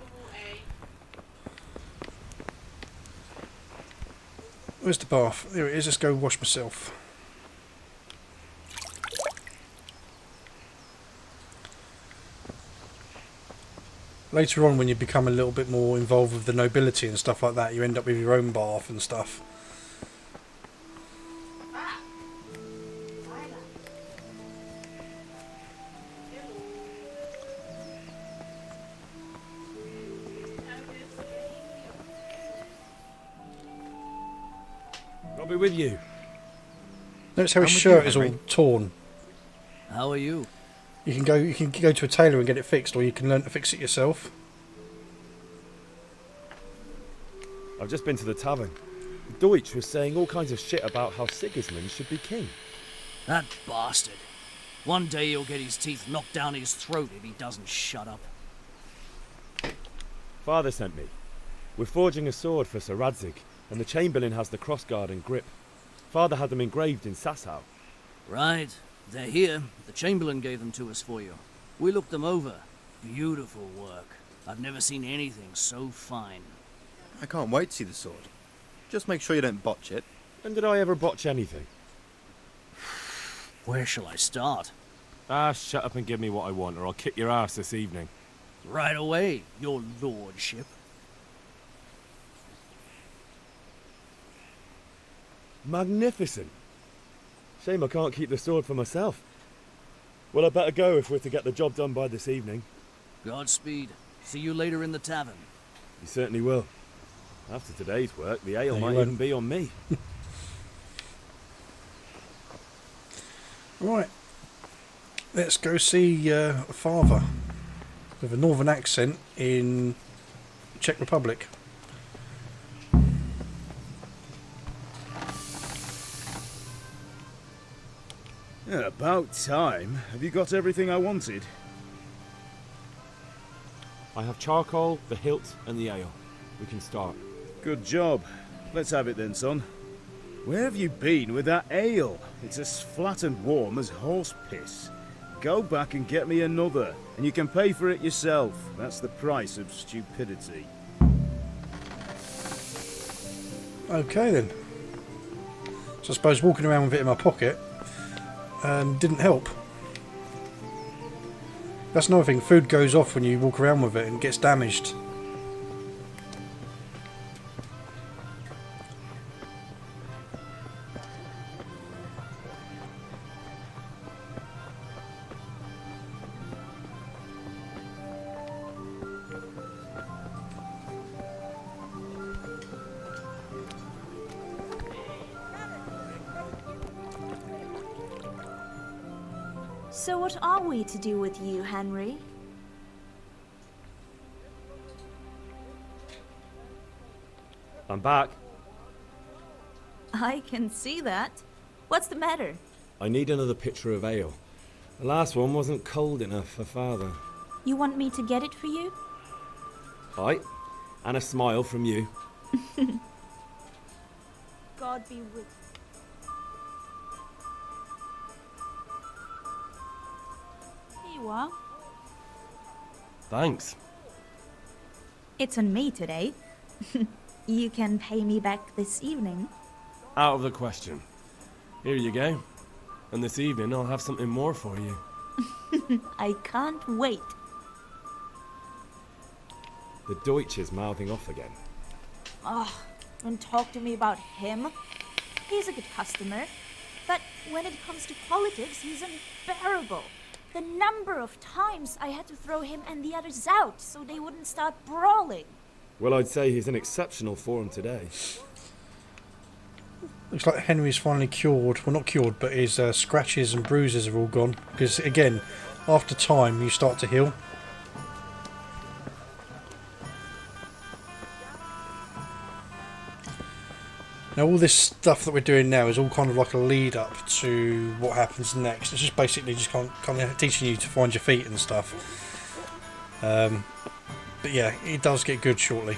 Speaker 1: Where's the bath? There it is. Let's go wash myself. Later on, when you become a little bit more involved with the nobility and stuff like that, you end up with your own bath and stuff.
Speaker 7: I'll be with you.
Speaker 1: Notice how his shirt is all torn.
Speaker 21: How are you?
Speaker 1: You can go to a tailor and get it fixed, or you can learn to fix it yourself.
Speaker 7: I've just been to the tavern. Deutsch was saying all kinds of shit about how Sigismund should be king.
Speaker 21: That bastard. One day he'll get his teeth knocked down his throat if he doesn't shut up.
Speaker 7: Father sent me. We're forging a sword for Sir Radzig, and the Chamberlain has the crossguard and grip. Father had them engraved in Sasau.
Speaker 21: Right. They're here. The Chamberlain gave them to us for you. We looked them over. Beautiful work. I've never seen anything so fine.
Speaker 9: I can't wait to see the sword. Just make sure you don't botch it.
Speaker 7: When did I ever botch anything?
Speaker 21: Where shall I start?
Speaker 7: Ah, shut up and give me what I want, or I'll kick your ass this evening.
Speaker 21: Right away, your lordship.
Speaker 7: Magnificent. Shame I can't keep the sword for myself. Well, I better go if we're to get the job done by this evening.
Speaker 21: Godspeed. See you later in the tavern.
Speaker 7: You certainly will. After today's work, the ale
Speaker 1: No,
Speaker 7: might even be on me.
Speaker 1: Right. Let's go see Father with a northern accent in Czech Republic.
Speaker 5: Yeah, about time. Have you got everything I wanted?
Speaker 7: I have charcoal, the hilt, and the ale. We can start.
Speaker 5: Good job. Let's have it then, son. Where have you been with that ale? It's as flat and warm as horse piss. Go back and get me another, and you can pay for it yourself. That's the price of stupidity.
Speaker 1: Okay then. So I suppose walking around with it in my pocket didn't help. That's another thing, food goes off when you walk around with it and gets damaged.
Speaker 8: So what are we to do with you, Henry?
Speaker 7: I'm back.
Speaker 8: I can see that. What's the matter?
Speaker 7: I need another pitcher of ale. The last one wasn't cold enough for Father.
Speaker 8: You want me to get it for you?
Speaker 7: Aye, and a smile from you.
Speaker 8: God be with you. Here you are.
Speaker 14: Thanks.
Speaker 8: It's on me today. You can pay me back this evening.
Speaker 14: Out of the question. Here you go. And this evening I'll have something more for you.
Speaker 8: I can't wait.
Speaker 7: The Deutsch is mouthing off again.
Speaker 8: Oh, don't talk to me about him. He's a good customer. But when it comes to politics, he's unbearable. The number of times I had to throw him and the others out so they wouldn't start brawling.
Speaker 7: Well, I'd say he's in exceptional form today.
Speaker 1: Looks like Henry's finally cured. Well, not cured, but his scratches and bruises are all gone. Because, again, after time, you start to heal. Now, all this stuff that we're doing now is all kind of like a lead up to what happens next. It's just basically just kind of teaching you to find your feet and stuff. But yeah, it does get good shortly.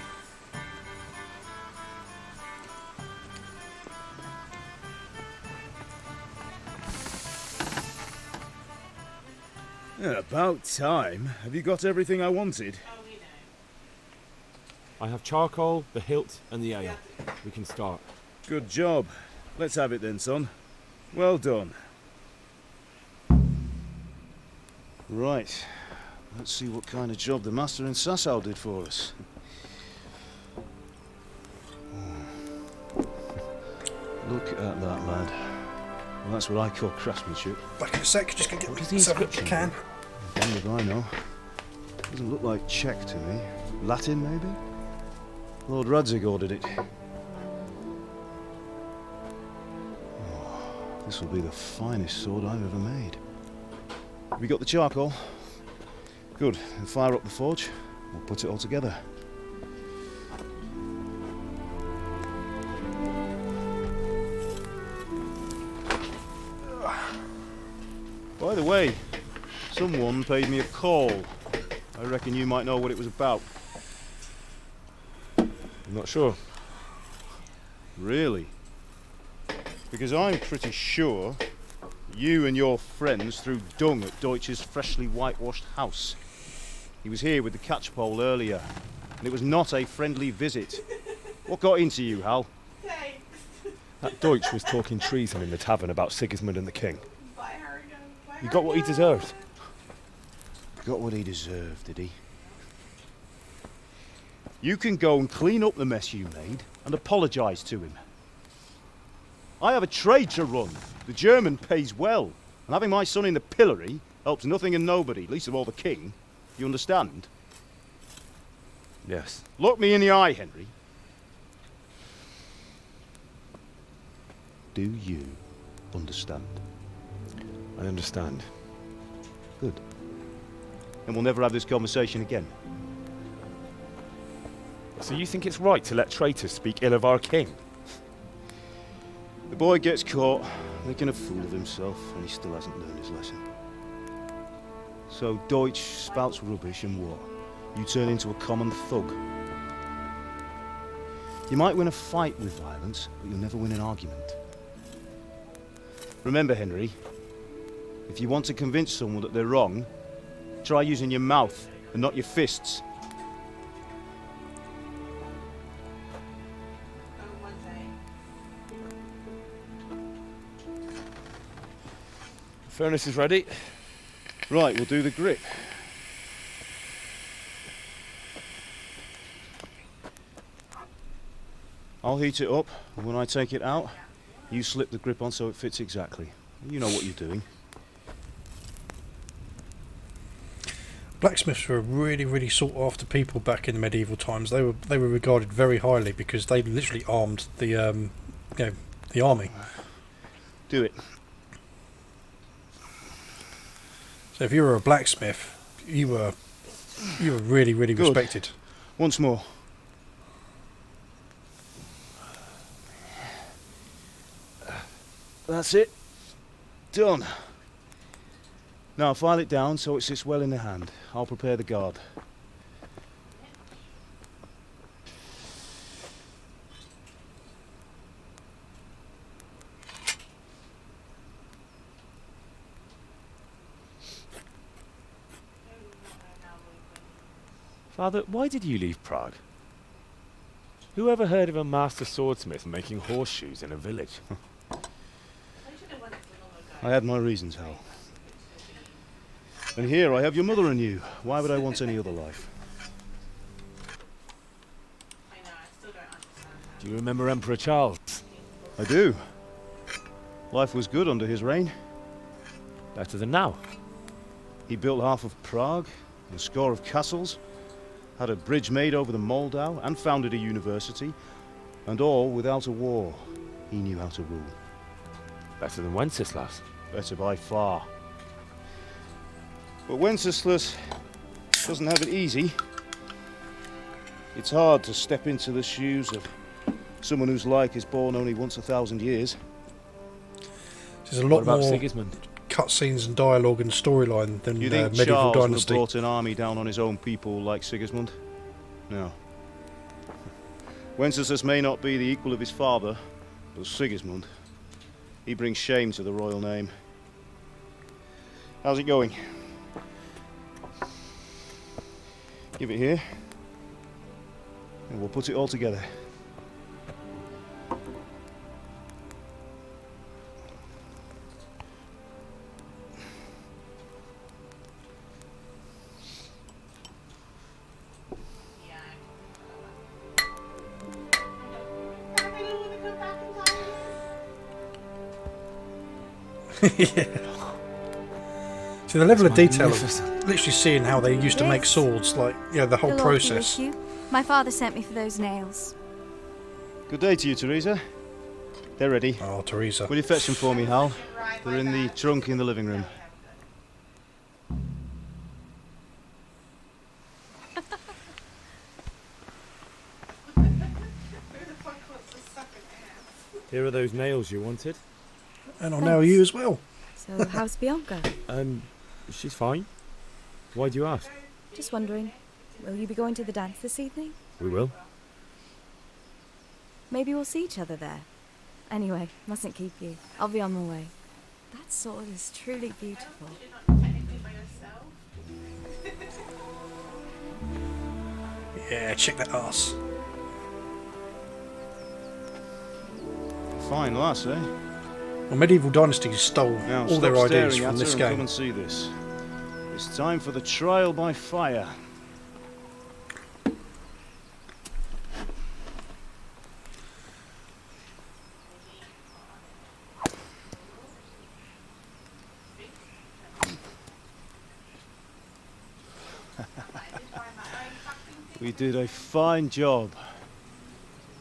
Speaker 5: Yeah, about time. Have you got everything I wanted?
Speaker 7: I have charcoal, the hilt, and the ale. We can start.
Speaker 5: Good job. Let's have it then, son. Well done. Right. Let's see what kind of job the master in Sasau did for us. Look at that, lad. Well, that's what I call craftsmanship.
Speaker 1: Back in a sec, just gonna get myself a can.
Speaker 5: Damned if I know. Doesn't look like Czech to me. Latin, maybe? Lord Radzig ordered it. This will be the finest sword I've ever made. Have you got the charcoal? Good. Then fire up the forge. We'll put it all together. By the way, someone paid me a call. I reckon you might know what it was about.
Speaker 7: I'm not sure.
Speaker 5: Really? Because I'm pretty sure you and your friends threw dung at Deutsch's freshly whitewashed house. He was here with the catchpole earlier, and it was not a friendly visit. What got into you, Hal?
Speaker 7: That Deutsch was talking treason in the tavern about Sigismund and the king. He got what he deserved.
Speaker 5: Got what he deserved, did he? You can go and clean up the mess you made and apologise to him. I have a trade to run. The German pays well, and having my son in the pillory helps nothing and nobody, least of all the king. You understand?
Speaker 7: Yes.
Speaker 5: Look me in the eye, Henry. Do you understand?
Speaker 7: I understand.
Speaker 5: Good. And we'll never have this conversation again.
Speaker 7: So you think it's right to let traitors speak ill of our king?
Speaker 5: The boy gets caught, making a fool of himself, and he still hasn't learned his lesson. So Deutsch spouts rubbish, and what? You turn into a common thug. You might win a fight with violence, but you'll never win an argument. Remember, Henry, if you want to convince someone that they're wrong, try using your mouth and not your fists.
Speaker 7: Furnace is ready.
Speaker 5: Right, we'll do the grip. I'll heat it up, and when I take it out, you slip the grip on so it fits exactly. You know what you're doing.
Speaker 1: Blacksmiths were really, really sought after people back in the medieval times. They were regarded very highly because they literally armed the the army.
Speaker 5: Do it.
Speaker 1: So if you were a blacksmith, you were really, really
Speaker 5: Good.
Speaker 1: respected.
Speaker 5: Once more. That's it. Done. Now file it down so it sits well in the hand. I'll prepare the guard.
Speaker 7: Father, why did you leave Prague? Who ever heard of a master swordsmith making horseshoes in a village?
Speaker 5: I had my reasons, Hal. And here I have your mother and you. Why would I want any other life?
Speaker 7: Do you remember Emperor Charles?
Speaker 5: I do. Life was good under his reign.
Speaker 7: Better than now.
Speaker 5: He built half of Prague, a score of castles, had a bridge made over the Moldau, and founded a university, and all without a war. he knew how to rule.
Speaker 7: Better than Wenceslas.
Speaker 5: Better by far. But Wenceslas doesn't have it easy. It's hard to step into the shoes of someone whose like is born only once 1,000 years.
Speaker 1: There's a lot
Speaker 7: about
Speaker 1: more
Speaker 7: Sigismund?
Speaker 1: cutscenes and dialogue and storyline than
Speaker 5: You think
Speaker 1: Medieval
Speaker 5: Charles would have
Speaker 1: Dynasty.
Speaker 5: brought an army down on his own people like Sigismund? No. Wenceslas may not be the equal of his father, but Sigismund, he brings shame to the royal name. How's it going? Give it here, and we'll put it all together.
Speaker 1: Yeah. See, the level of detail of literally seeing how they used to make swords, like, you know, the whole
Speaker 12: The Lord be
Speaker 1: process.
Speaker 12: with you. My father sent me for those nails.
Speaker 5: Good day to you, Teresa. They're ready.
Speaker 1: Oh, Teresa.
Speaker 5: Will you fetch them for me, Hal? They're in the trunk in the living room.
Speaker 7: Here are those nails you wanted.
Speaker 1: And I'll nail you as well.
Speaker 12: So, how's Bianca?
Speaker 7: She's fine. Why do you ask?
Speaker 12: Just wondering, will you be going to the dance this evening?
Speaker 7: We will.
Speaker 12: Maybe we'll see each other there. Anyway, mustn't keep you. I'll be on my way. That sword is truly beautiful.
Speaker 1: Yeah, check that ass.
Speaker 5: Fine lass, eh?
Speaker 1: Well, Medieval Dynasty stole
Speaker 5: Now,
Speaker 1: all their
Speaker 5: stop
Speaker 1: ideas
Speaker 5: staring
Speaker 1: from
Speaker 5: at
Speaker 1: this
Speaker 5: her and
Speaker 1: game.
Speaker 5: come and see this. It's time for the trial by fire. We did a fine job.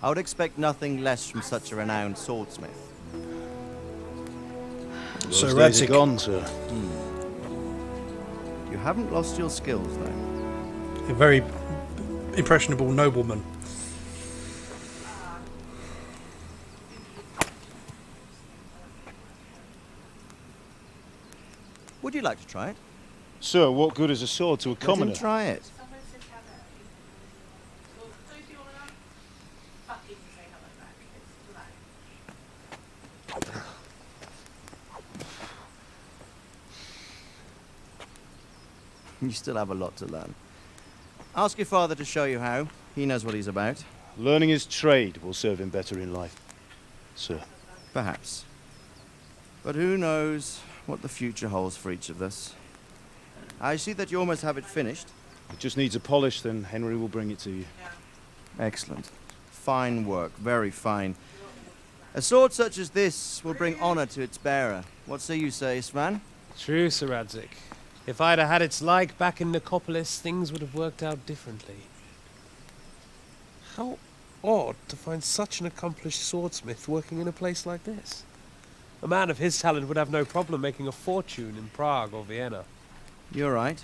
Speaker 6: I would expect nothing less from such a renowned swordsmith.
Speaker 5: Those
Speaker 1: So
Speaker 5: days are
Speaker 1: Radzik.
Speaker 5: gone, sir.
Speaker 6: You haven't lost your skills, though.
Speaker 1: A very impressionable nobleman.
Speaker 6: Would you like to try it?
Speaker 5: Sir, what good is a sword to a
Speaker 6: Let him
Speaker 5: commoner?
Speaker 6: try it. You still have a lot to learn. Ask your father to show you how. He knows what he's about.
Speaker 5: Learning his trade will serve him better in life, sir.
Speaker 6: Perhaps. But who knows what the future holds for each of us. I see that you almost have it finished.
Speaker 5: It just needs a polish, then Henry will bring it to you.
Speaker 6: Excellent. Fine work, very fine. A sword such as this will bring honor to its bearer. What say you, Svan?
Speaker 22: True, Sir Radzik. If I'd have had its like back in Nicopolis, things would have worked out differently. How odd to find such an accomplished swordsmith working in a place like this. A man of his talent would have no problem making a fortune in Prague or Vienna.
Speaker 6: You're right.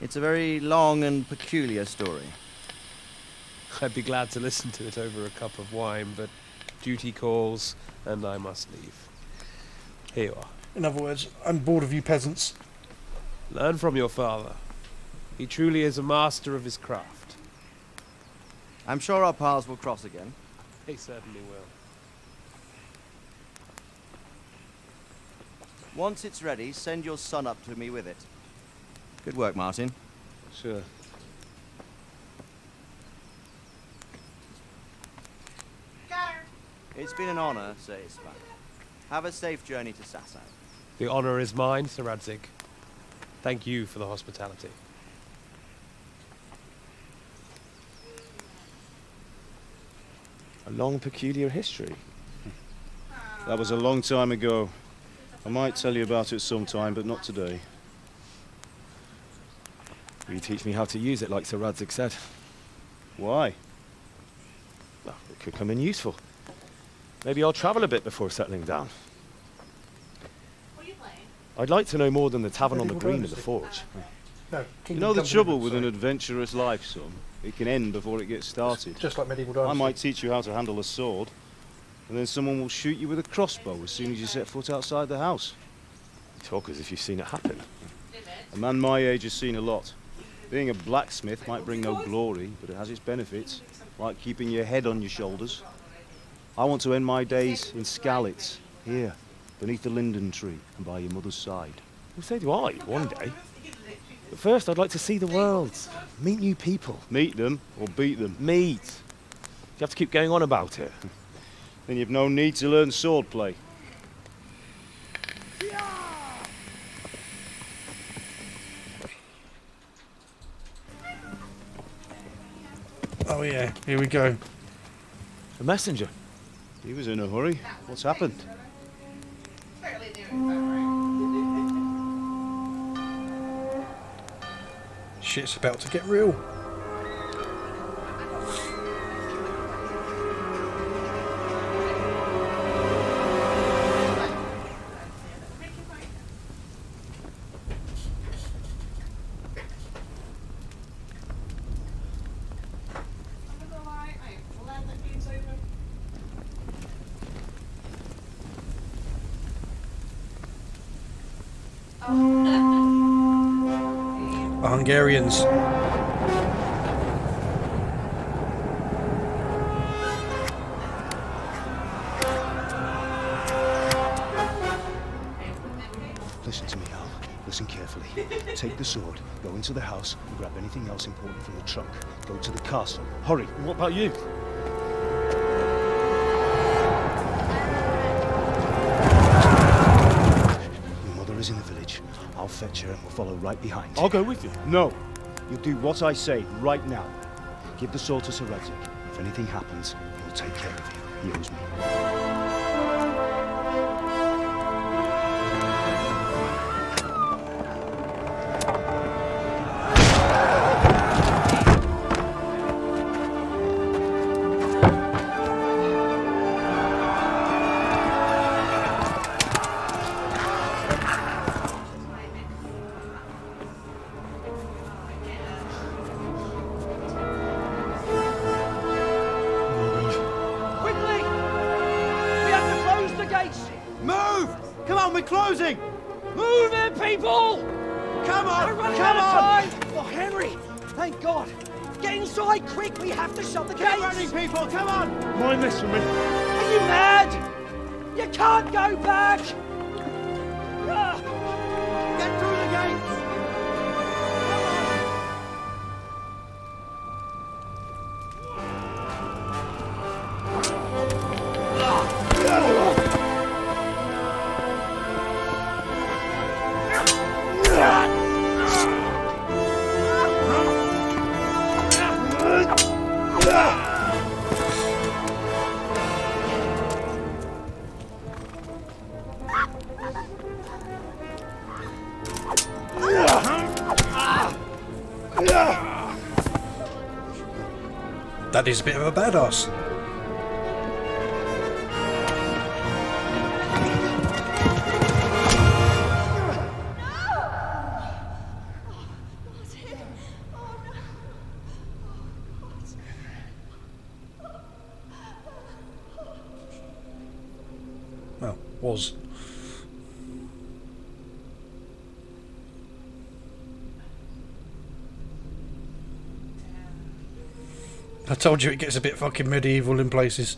Speaker 6: It's a very long and peculiar story.
Speaker 22: I'd be glad to listen to it over a cup of wine, but duty calls, and I must leave. Here you are.
Speaker 1: In other words, I'm bored of you peasants.
Speaker 22: Learn from your father. He truly is a master of his craft.
Speaker 6: I'm sure our paths will cross again.
Speaker 22: He certainly will.
Speaker 6: Once it's ready, send your son up to me with it. Good work, Martin.
Speaker 5: Sure.
Speaker 6: It's been an honor, Sir Isvan. Have a safe journey to Sasau.
Speaker 22: The honor is mine, Sir Radzik. Thank you for the hospitality.
Speaker 7: A long, peculiar history.
Speaker 5: That was a long time ago. I might tell you about it sometime, but not today.
Speaker 7: Will you teach me how to use it like Sir Radzik said?
Speaker 5: Why?
Speaker 7: Well, it could come in useful. Maybe I'll travel a bit before settling down.
Speaker 3: What are you playing?
Speaker 7: I'd like to know more than the tavern on the green and the forge.
Speaker 1: No,
Speaker 5: You know the trouble with an adventurous life, son? It can end before it gets started.
Speaker 1: Just like medieval
Speaker 5: I
Speaker 1: dynasty.
Speaker 5: might teach you how to handle a sword, and then someone will shoot you with a crossbow as soon as you set foot outside the house.
Speaker 7: You talk as if you've seen it happen.
Speaker 5: A man my age has seen a lot. Being a blacksmith might bring no glory, but it has its benefits, like keeping your head on your shoulders. I want to end my days in Skalitz, here, beneath the linden tree and by your mother's side.
Speaker 7: Well, so do I, one day. But first, I'd like to see the world, meet new people.
Speaker 5: Meet them or beat them?
Speaker 7: Meet. You have to keep going on about it.
Speaker 5: Then you've no need to learn swordplay.
Speaker 1: Oh yeah, here we go.
Speaker 7: A messenger.
Speaker 5: He was in a hurry. What's happened?
Speaker 1: Shit's about to get real. The Hungarians.
Speaker 5: Listen to me, Al. Listen carefully. Take the sword, go into the house, and grab anything else important from the trunk. Go to the castle. Hurry.
Speaker 7: And what about you?
Speaker 5: Your mother is in the village. I'll fetch her and we'll follow right behind.
Speaker 7: I'll go with you.
Speaker 5: No. You'll do what I say right now. Give the sword to Sir Radzik. If anything happens, he'll take care of you. He owes me.
Speaker 10: Closing!
Speaker 21: Move in, people!
Speaker 10: Come on!
Speaker 21: We're running
Speaker 10: Come
Speaker 21: out of
Speaker 10: on!
Speaker 21: time! Oh, Henry! Thank God! Get inside, quick! We have to shut the
Speaker 10: Keep
Speaker 21: gates!
Speaker 10: running, people! Come on!
Speaker 7: Mind this for me.
Speaker 21: Are you mad? You can't go back!
Speaker 10: Get through the gates!
Speaker 1: That is a bit of a badass. Well, was. I told you it gets a bit fucking medieval in places.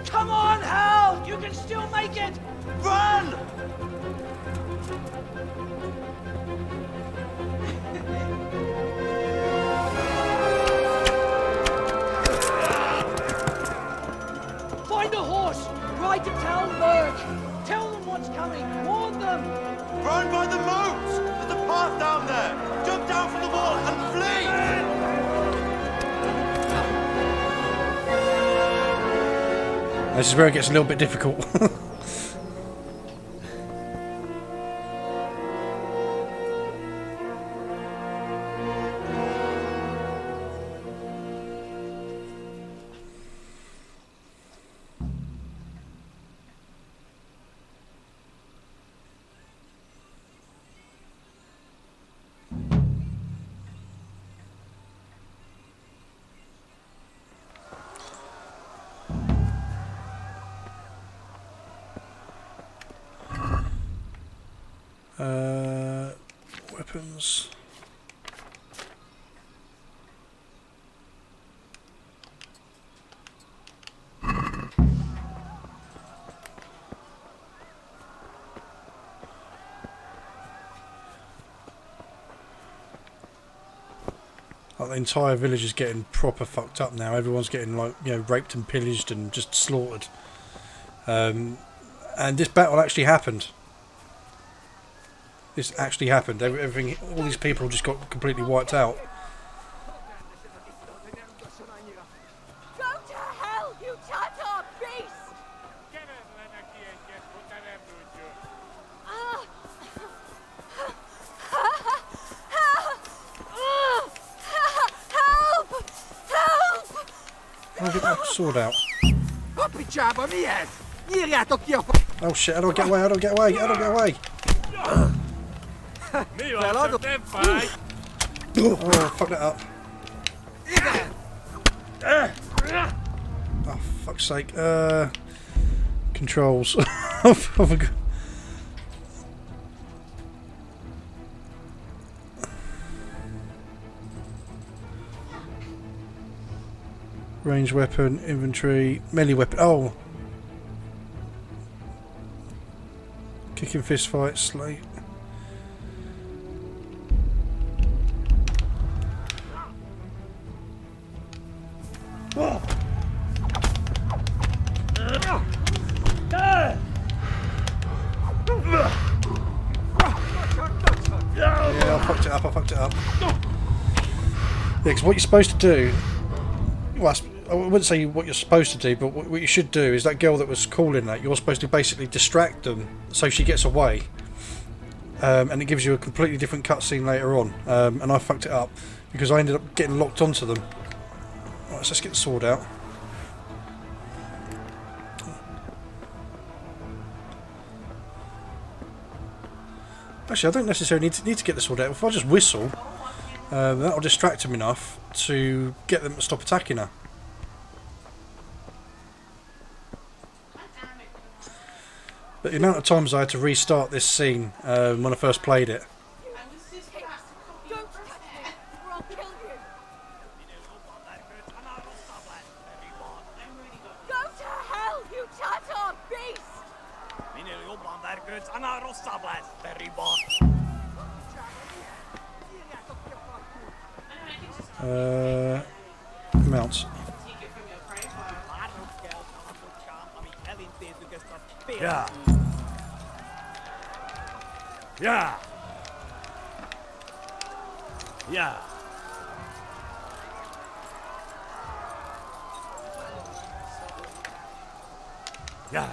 Speaker 21: Come on, Hal! You can still make it!
Speaker 10: Run!
Speaker 21: Find a horse! Ride to Talmberg! Tell them what's coming! Warn them!
Speaker 10: Run by the moat! There's a path down there! Jump down from the wall and flee!
Speaker 1: This is where it gets a little bit difficult. Weapons. Like the entire village is getting proper fucked up now. Everyone's getting, like, you know, raped and pillaged and just slaughtered. And this battle actually happened. This actually happened. Everything, all these people just got completely wiped out.
Speaker 19: Go to hell, you Tatar beast! Help! Help!
Speaker 1: I'll get that sword out. Oh shit, how do I get away? How do I get away? How do I get away? Oh, fuck that up. Oh, fuck's sake. Controls. Oh, for God. Range weapon, inventory, melee weapon. Oh! Kicking fist fight, slate. Yeah, I fucked it up. Yeah, because what you're supposed to do, well, I wouldn't say what you're supposed to do, but what you should do is that girl that was calling that, you're supposed to basically distract them so she gets away. And it gives you a completely different cutscene later on. And I fucked it up because I ended up getting locked onto them. Right, so let's get the sword out. Actually, I don't necessarily need to get the sword out. If I just whistle, that'll distract them enough to get them to stop attacking her. But the amount of times I had to restart this scene when I first played it.
Speaker 19: Don't touch me, or I'll kill you! Go to hell, you Tatar beast!
Speaker 1: Mounts.
Speaker 5: Yeah. Yeah. Yeah. Yeah.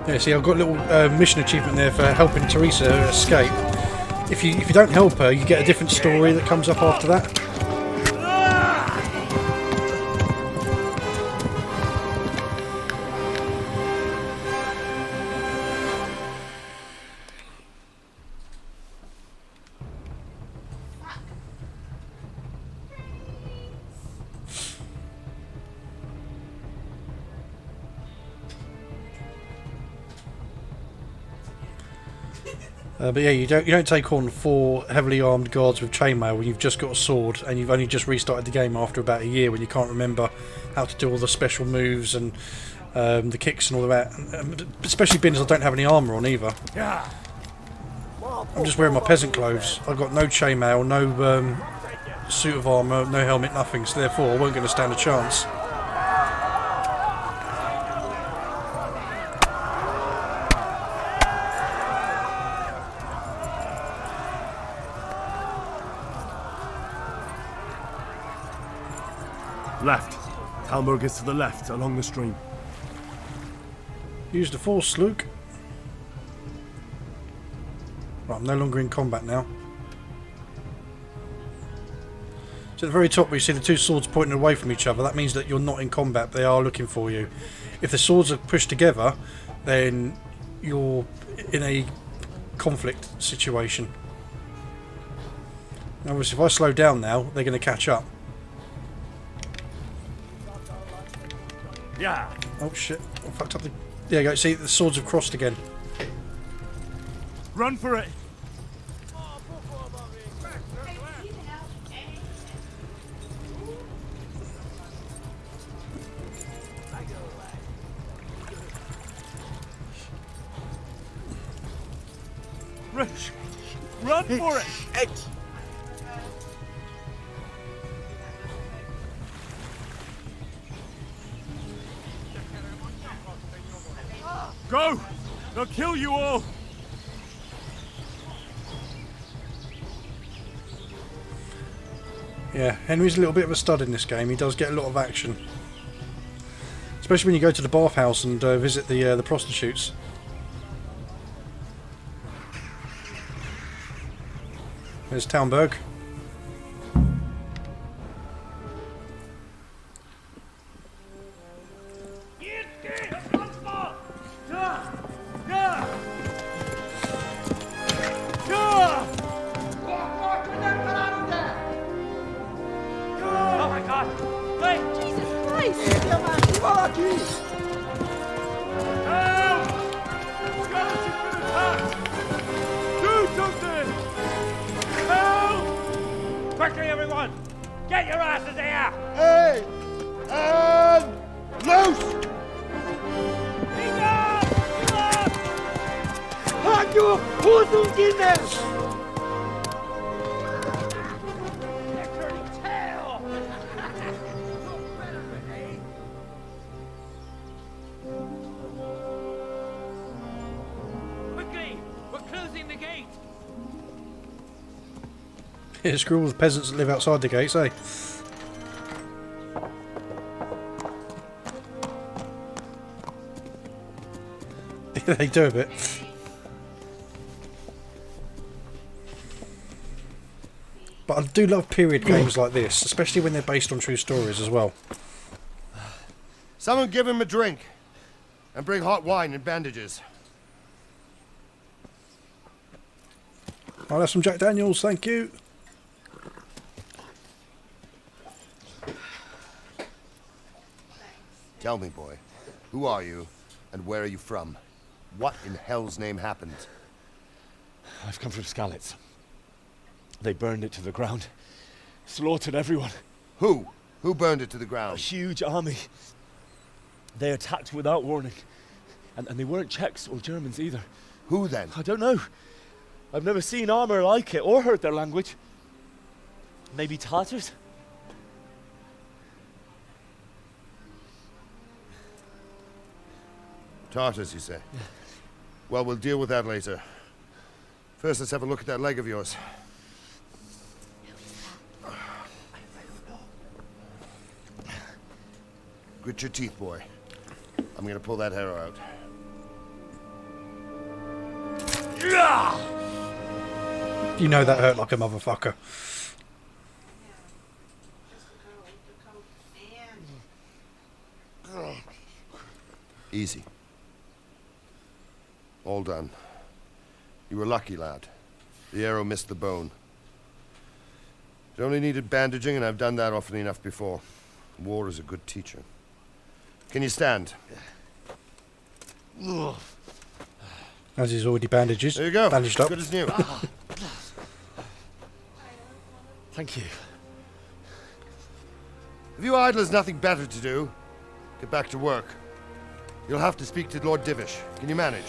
Speaker 1: Yeah, see, I've got a little mission achievement there for helping Teresa escape. If you don't help her, you get a different story that comes up after that. But yeah, you don't take on 4 heavily armed guards with chainmail when you've just got a sword and you've only just restarted the game after about a year when you can't remember how to do all the special moves and the kicks and all of that. Especially being as I don't have any armour on either. I'm just wearing my peasant clothes. I've got no chainmail, no suit of armour, no helmet, nothing. So therefore, I wasn't going to stand a chance.
Speaker 11: Left. Talmberg is to the left, along the stream.
Speaker 1: Use the force, Luke. Right, I'm no longer in combat now. So at the very top where you see the two swords pointing away from each other, that means that you're not in combat, but they are looking for you. If the swords are pushed together, then you're in a conflict situation. Now, obviously if I slow down now, they're going to catch up.
Speaker 11: Yeah.
Speaker 1: Oh shit, I fucked up the... There you go, see, the swords have crossed again.
Speaker 11: Run for it! Rich! Run for it! Go! They'll kill you all!
Speaker 1: Yeah, Henry's a little bit of a stud in this game. He does get a lot of action. Especially when you go to the bathhouse and visit the prostitutes. There's Talmberg.
Speaker 13: Quickly, everyone! Get your asses here!
Speaker 10: Hey! And loose! Halt your Hosen in there!
Speaker 13: Quickly! We're closing the gate!
Speaker 1: Yeah, screw all the peasants that live outside the gates, eh? They do a bit. But I do love period games like this, especially when they're based on true stories as well.
Speaker 23: Someone give him a drink. And bring hot wine and bandages.
Speaker 1: I'll have some Jack Daniels, thank you.
Speaker 23: Tell me, boy, who are you, and where are you from? What in hell's name happened?
Speaker 7: I've come from Skalitz. They burned it to the ground. Slaughtered everyone.
Speaker 23: Who? Who burned it to the ground?
Speaker 7: A huge army. They attacked without warning. And they weren't Czechs or Germans either.
Speaker 23: Who then?
Speaker 7: I don't know. I've never seen armor like it or heard their language. Maybe Tatars?
Speaker 23: Tartars, you say? Well, we'll deal with that later. First, let's have a look at that leg of yours. Grit your teeth, boy. I'm gonna pull that hair out.
Speaker 1: You know that hurt like a motherfucker.
Speaker 23: Easy. All done. You were lucky, lad. The arrow missed the bone. It only needed bandaging, and I've done that often enough before. War is a good teacher. Can you stand?
Speaker 1: As he's already bandages.
Speaker 23: There you go.
Speaker 1: Bandaged up.
Speaker 23: Good as new.
Speaker 7: Thank you.
Speaker 23: If you idlers nothing better to do, get back to work. You'll have to speak to Lord Divish. Can you manage?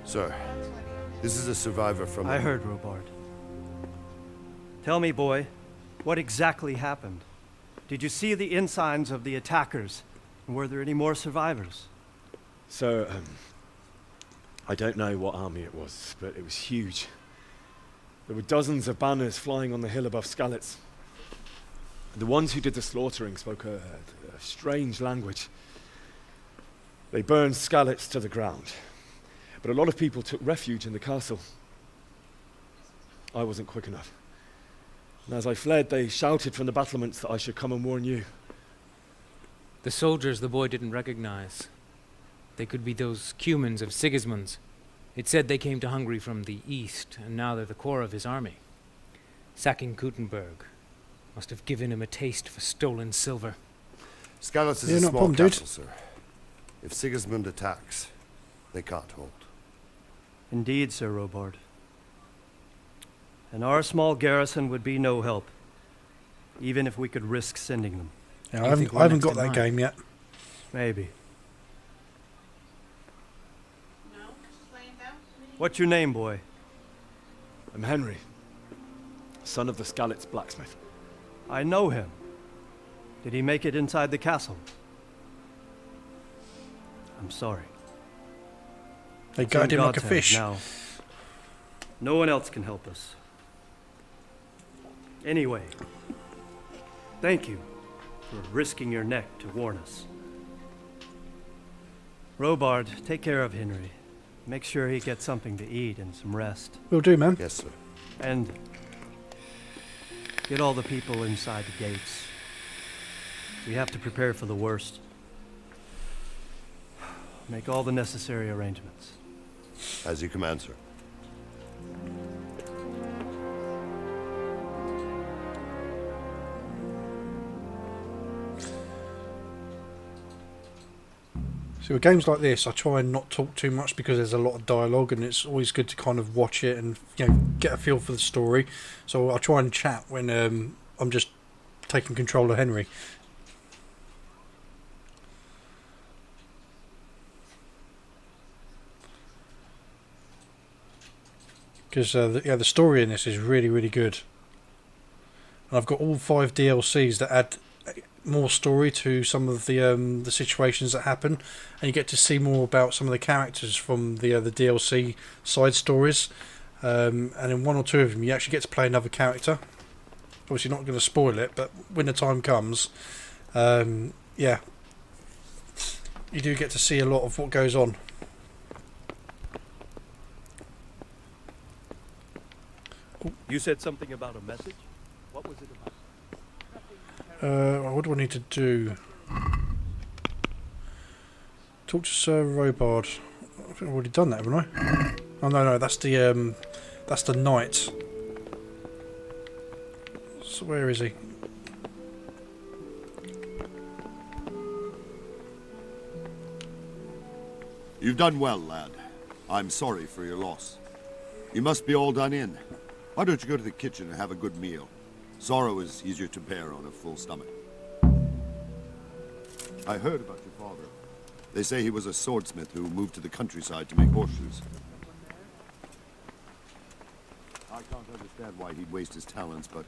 Speaker 23: Sir, this is a survivor from...
Speaker 9: I heard, Robard.
Speaker 15: Tell me, boy, what exactly happened? Did you see the ensigns of the attackers? And were there any more survivors?
Speaker 7: So, I don't know what army it was, but it was huge. There were dozens of banners flying on the hill above Skalitz. The ones who did the slaughtering spoke a strange language. They burned Skalitz to the ground, but a lot of people took refuge in the castle. I wasn't quick enough. And as I fled, they shouted from the battlements that I should come and warn you.
Speaker 16: The soldiers the boy didn't recognize. They could be those Cumans of Sigismund's. It said they came to Hungary from the east, and now they're the core of his army. Sacking Gutenberg must have given him a taste for stolen silver.
Speaker 23: Skalitz is a small castle, sir. If Sigismund attacks, they can't hold.
Speaker 15: Indeed, Sir Robard. And our small garrison would be no help, even if we could risk sending them.
Speaker 1: Yeah, I haven't got that game yet.
Speaker 15: Maybe. What's your name, boy?
Speaker 7: I'm Henry, son of the Skalitz blacksmith.
Speaker 15: I know him. Did he make it inside the castle? I'm sorry.
Speaker 1: They guide him like a fish.
Speaker 15: Now, no one else can help us. Anyway, thank you for risking your neck to warn us. Robard, take care of Henry. Make sure he gets something to eat and some rest.
Speaker 1: Will do, man.
Speaker 23: Yes, sir.
Speaker 15: And get all the people inside the gates. We have to prepare for the worst. Make all the necessary arrangements.
Speaker 23: As you command, sir.
Speaker 1: So with games like this, I try and not talk too much because there's a lot of dialogue, and it's always good to kind of watch it and get a feel for the story. So I try and chat when I'm just taking control of Henry. Because the story in this is really, really good. And I've got all 5 DLCs that add more story to some of the situations that happen, and you get to see more about some of the characters from the DLC side stories. And in 1 or 2 of them, you actually get to play another character. Obviously, not going to spoil it, but when the time comes, yeah, you do get to see a lot of what goes on.
Speaker 15: You said something about a message? What was it about?
Speaker 1: What do I need to do? Talk to Sir Robard. I think I've already done that, haven't I? Oh no, that's the knight. So where is he?
Speaker 18: You've done well, lad. I'm sorry for your loss. You must be all done in. Why don't you go to the kitchen and have a good meal? Sorrow is easier to bear on a full stomach. I heard about your father. They say he was a swordsmith who moved to the countryside to make horseshoes. I can't understand why he'd waste his talents, but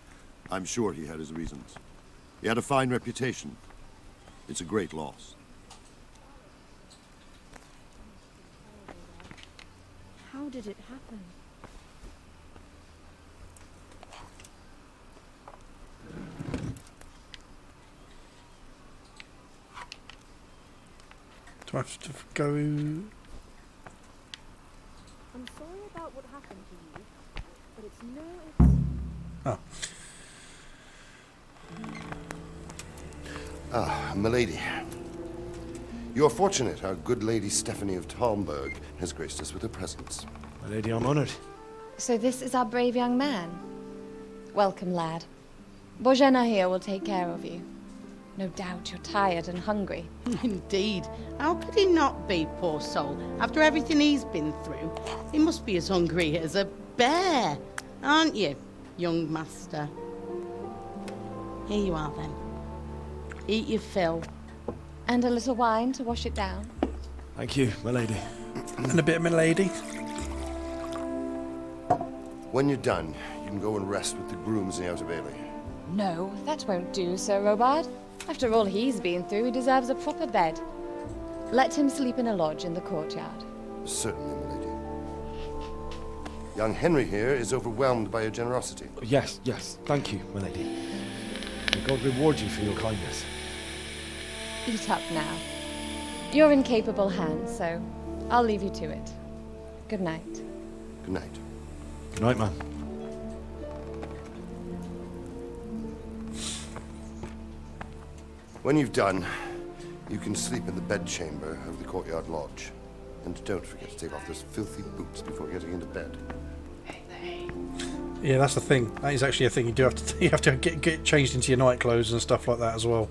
Speaker 18: I'm sure he had his reasons. He had a fine reputation. It's a great loss.
Speaker 12: How did it happen?
Speaker 1: Do I have to go?
Speaker 12: I'm sorry about what happened to you, but it's
Speaker 1: Oh.
Speaker 23: Ah, milady. You're fortunate our good lady Stephanie of Talmberg has graced us with her presence.
Speaker 7: My lady, I'm honored.
Speaker 24: So this is our brave young man. Welcome, lad. Bozhena here will take care of you. No doubt you're tired and hungry.
Speaker 3: Indeed. How could he not be, poor soul? After everything he's been through, he must be as hungry as a bear, aren't you, young master? Here you are, then. Eat your fill.
Speaker 24: And a little wine to wash it down.
Speaker 7: Thank you, my lady.
Speaker 1: And a bit of my lady.
Speaker 23: When you're done, you can go and rest with the grooms in the outer bailey.
Speaker 24: No, that won't do, Sir Robard. After all he's been through, he deserves a proper bed. Let him sleep in a lodge in the courtyard.
Speaker 23: Certainly, my lady. Young Henry here is overwhelmed by your generosity.
Speaker 7: Yes, yes. Thank you, my lady. May God reward you for your kindness.
Speaker 24: Eat up now. You're in capable hands, so I'll leave you to it. Good night.
Speaker 23: Good night.
Speaker 7: Good night, man.
Speaker 23: When you've done, you can sleep in the bedchamber of the courtyard lodge. And don't forget to take off those filthy boots before getting into bed.
Speaker 1: Yeah, that's the thing. That is actually a thing. You do have to get changed into your night clothes and stuff like that as well.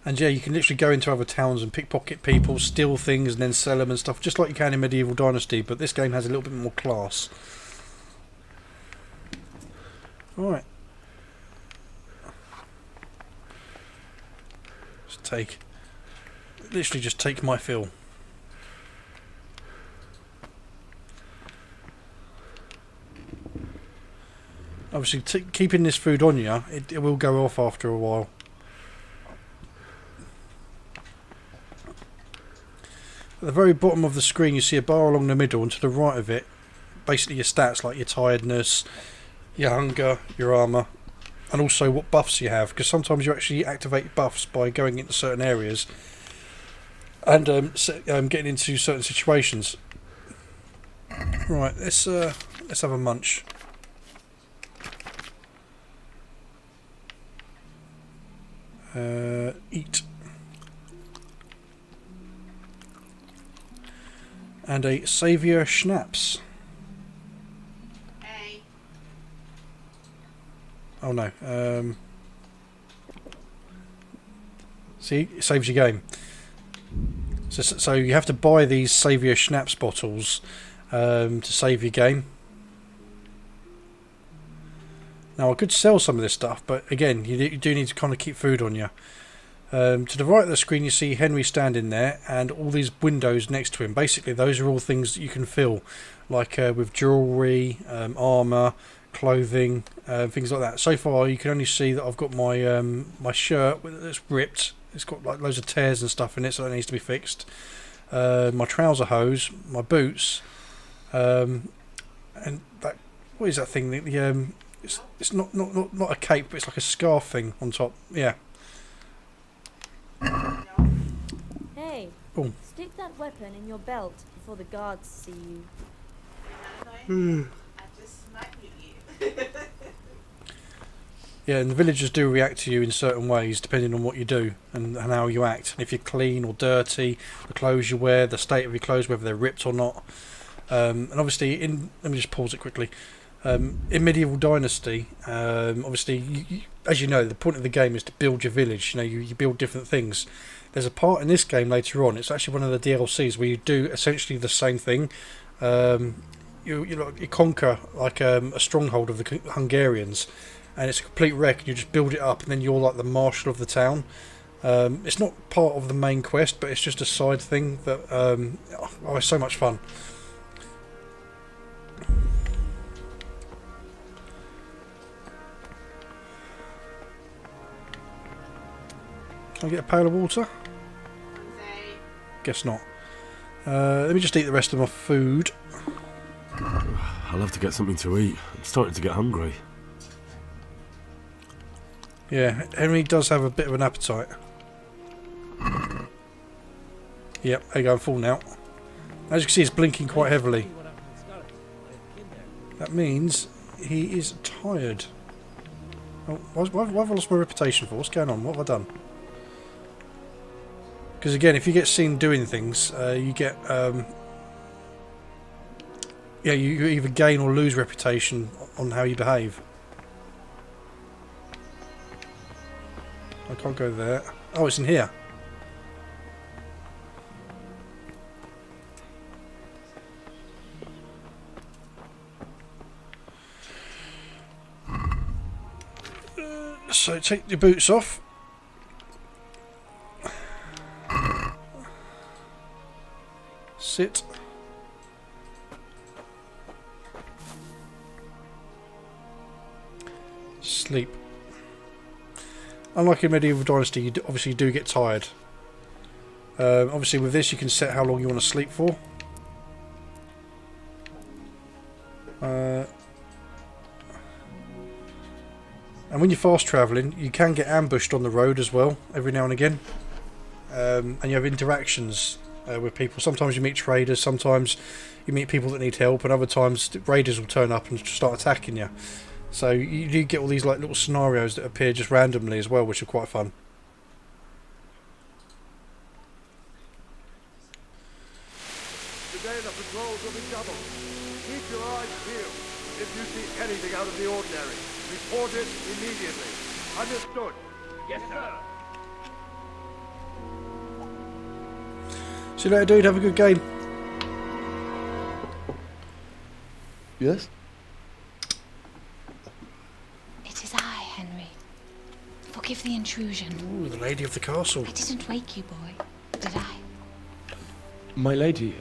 Speaker 1: And yeah, you can literally go into other towns and pickpocket people, steal things, and then sell them and stuff, just like you can in Medieval Dynasty. But this game has a little bit more class. Alright. Literally just take my fill. Obviously, keeping this food on you, it will go off after a while. At the very bottom of the screen, you see a bar along the middle, and to the right of it, basically your stats like your tiredness, your hunger, your armour, and also what buffs you have. Because sometimes you actually activate buffs by going into certain areas and getting into certain situations. Right, let's have a munch. Eat. And a saviour schnapps.
Speaker 3: Hey.
Speaker 1: Oh no. See, it saves your game. So you have to buy these saviour schnapps bottles to save your game. Now I could sell some of this stuff, but again, you do need to kind of keep food on you. To the right of the screen, you see Henry standing there, and all these windows next to him. Basically, those are all things that you can fill, like with jewellery, armour, clothing, things like that. So far, you can only see that I've got my my shirt that's ripped. It's got like loads of tears and stuff in it, so that needs to be fixed. My trouser hose, my boots, and that, what is that thing? It's not a cape, but it's like a scarf thing on top. Yeah.
Speaker 19: Hey,
Speaker 1: Boom.
Speaker 19: stick that weapon in your belt before the guards see you.
Speaker 1: Yeah, and the villagers do react to you in certain ways depending on what you do and how you act. And if you're clean or dirty, the clothes you wear, the state of your clothes, whether they're ripped or not. And obviously, let me just pause it quickly. In Medieval Dynasty, obviously, as you know, the point of the game is to build your village. You know, you build different things. There's a part in this game later on. It's actually one of the DLCs where you do essentially the same thing. You conquer like a stronghold of the Hungarians, and it's a complete wreck. And you just build it up, and then you're like the marshal of the town. It's not part of the main quest, but it's just a side thing that it's so much fun. Can I get a pail of water? Guess not. Let me just eat the rest of my food.
Speaker 7: I'll have to get something to eat. I'm starting to get hungry.
Speaker 1: Yeah, Henry does have a bit of an appetite. Yep, there you go, I'm full now. As you can see, it's blinking quite heavily. That means he is tired. Oh, why have I lost my reputation for? What's going on? What have I done? Because again, if you get seen doing things, you get you either gain or lose reputation on how you behave. I can't go there. Oh, it's in here. So take your boots off. Sit. Sleep. Unlike in Medieval Dynasty, you obviously do get tired. Obviously with this you can set how long you want to sleep for. And when you're fast travelling, you can get ambushed on the road as well, every now and again. And you have interactions with people. Sometimes you meet traders, sometimes you meet people that need help, and other times raiders will turn up and start attacking you. So you do get all these like little scenarios that appear just randomly as well, which are quite fun.
Speaker 23: Today the patrols will be doubled. Keep your eyes peeled. If you see anything out of the ordinary, report it immediately. Understood? Yes, sir.
Speaker 1: See you later, dude. Have a good game.
Speaker 23: Yes?
Speaker 24: It is I, Henry. Forgive the intrusion.
Speaker 1: Ooh, the lady of the castle.
Speaker 24: I didn't wake you, boy, did I?
Speaker 7: My lady...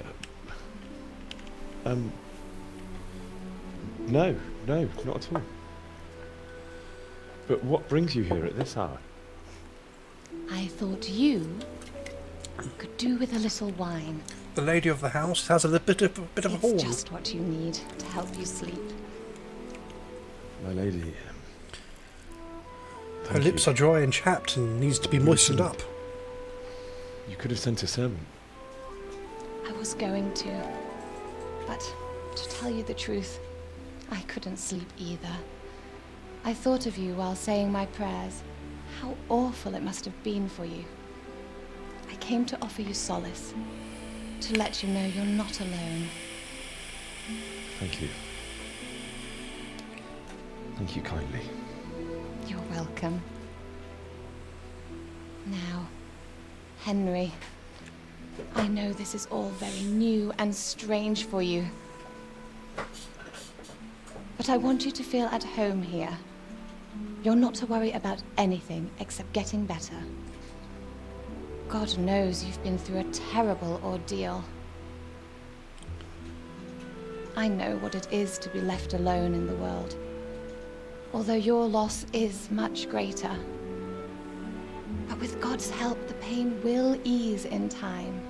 Speaker 7: No, not at all. But what brings you here at this hour?
Speaker 24: I thought you could do with a little wine.
Speaker 1: The lady of the house has a bit of a horn.
Speaker 24: It's just what you need to help you sleep.
Speaker 7: My lady...
Speaker 1: Her lips are dry and chapped and needs to be moistened up.
Speaker 7: You could have sent a servant.
Speaker 24: I was going to. But to tell you the truth, I couldn't sleep either. I thought of you while saying my prayers. How awful it must have been for you. I came to offer you solace. To let you know you're not alone.
Speaker 7: Thank you. Thank you kindly.
Speaker 24: You're welcome. Now, Henry, I know this is all very new and strange for you. But I want you to feel at home here. You're not to worry about anything except getting better. God knows you've been through a terrible ordeal. I know what it is to be left alone in the world. Although your loss is much greater. But with God's help, the pain will ease in time.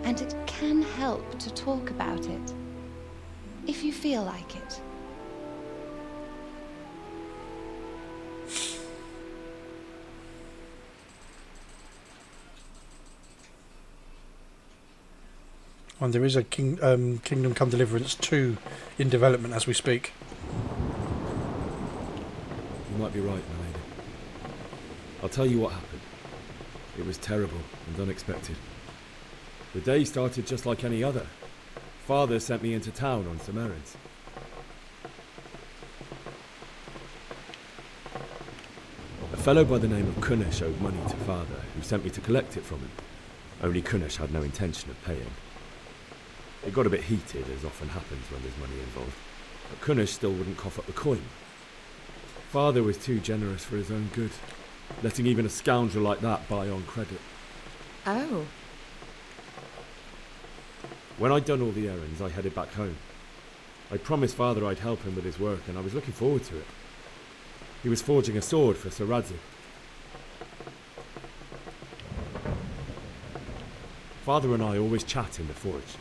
Speaker 24: And it can help to talk about it, if you feel like it.
Speaker 1: And there is a Kingdom Come Deliverance 2 in development as we speak.
Speaker 7: You might be right, my lady. I'll tell you what happened. It was terrible and unexpected. The day started just like any other. Father sent me into town on some errands. A fellow by the name of Kunnish owed money to Father, who sent me to collect it from him. Only Kunnish had no intention of paying. It got a bit heated, as often happens when there's money involved, but Kunnish still wouldn't cough up the coin. Father was too generous for his own good, letting even a scoundrel like that buy on credit.
Speaker 12: Oh.
Speaker 7: When I'd done all the errands, I headed back home. I promised Father I'd help him with his work, and I was looking forward to it. He was forging a sword for Sir Radzik. Father and I always chat in the forge.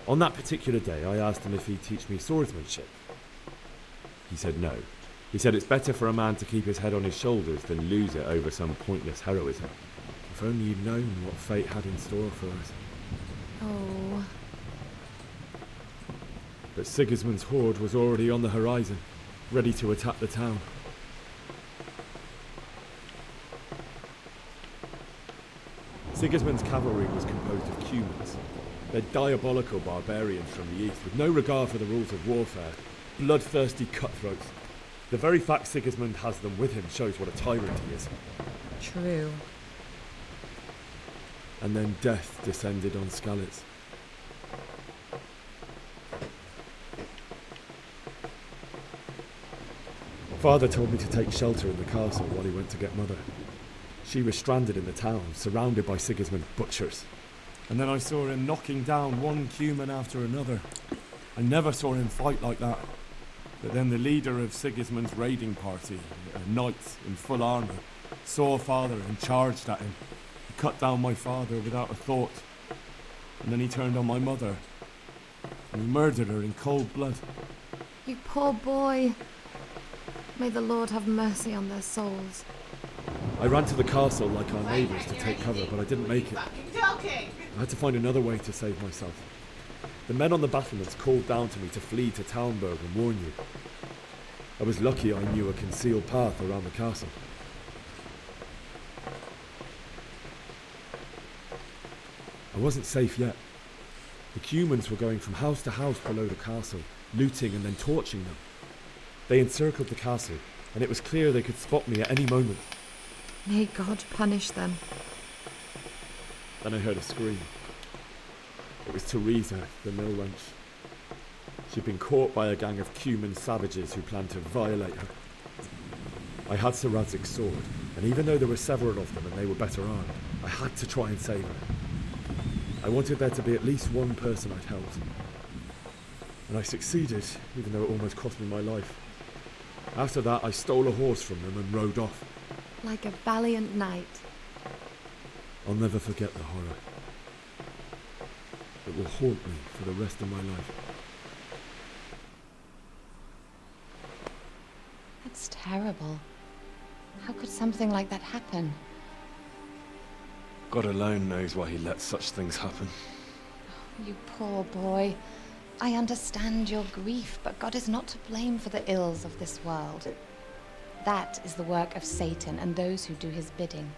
Speaker 7: On that particular day, I asked him if he'd teach me swordsmanship. He said no. He said it's better for a man to keep his head on his shoulders than lose it over some pointless heroism. If only you'd known what fate had in store for us.
Speaker 12: Oh.
Speaker 7: But Sigismund's horde was already on the horizon, ready to attack the town. Sigismund's cavalry was composed of Cumans. They're diabolical barbarians from the east, with no regard for the rules of warfare, bloodthirsty cutthroats. The very fact Sigismund has them with him shows what a tyrant he is.
Speaker 12: True.
Speaker 7: And then death descended on Skalitz. Father told me to take shelter in the castle while he went to get Mother. She was stranded in the town, surrounded by Sigismund's butchers. And then I saw him knocking down one Cuman after another. I never saw him fight like that. But then the leader of Sigismund's raiding party, a knight in full armour, saw Father and charged at him. He cut down my father without a thought. And then he turned on my mother. And he murdered her in cold blood.
Speaker 24: You poor boy. May the Lord have mercy on their souls.
Speaker 7: I ran to the castle like our neighbours to take cover, but I didn't make it. I had to find another way to save myself. The men on the battlements called down to me to flee to Talmberg and warn you. I was lucky I knew a concealed path around the castle. I wasn't safe yet. The Cumans were going from house to house below the castle, looting and then torching them. They encircled the castle, and it was clear they could spot me at any moment.
Speaker 24: May God punish them.
Speaker 7: Then I heard a scream. It was Teresa, the mill wench. She'd been caught by a gang of Cuman savages who planned to violate her. I had Sir Radzig's sword, and even though there were several of them and they were better armed, I had to try and save her. I wanted there to be at least one person I'd helped. And I succeeded, even though it almost cost me my life. After that, I stole a horse from them and rode off.
Speaker 24: Like a valiant knight.
Speaker 7: I'll never forget the horror. It will haunt me for the rest of my life.
Speaker 24: That's terrible. How could something like that happen?
Speaker 7: God alone knows why he lets such things happen.
Speaker 24: You poor boy. I understand your grief, but God is not to blame for the ills of this world. That is the work of Satan and those who do his bidding.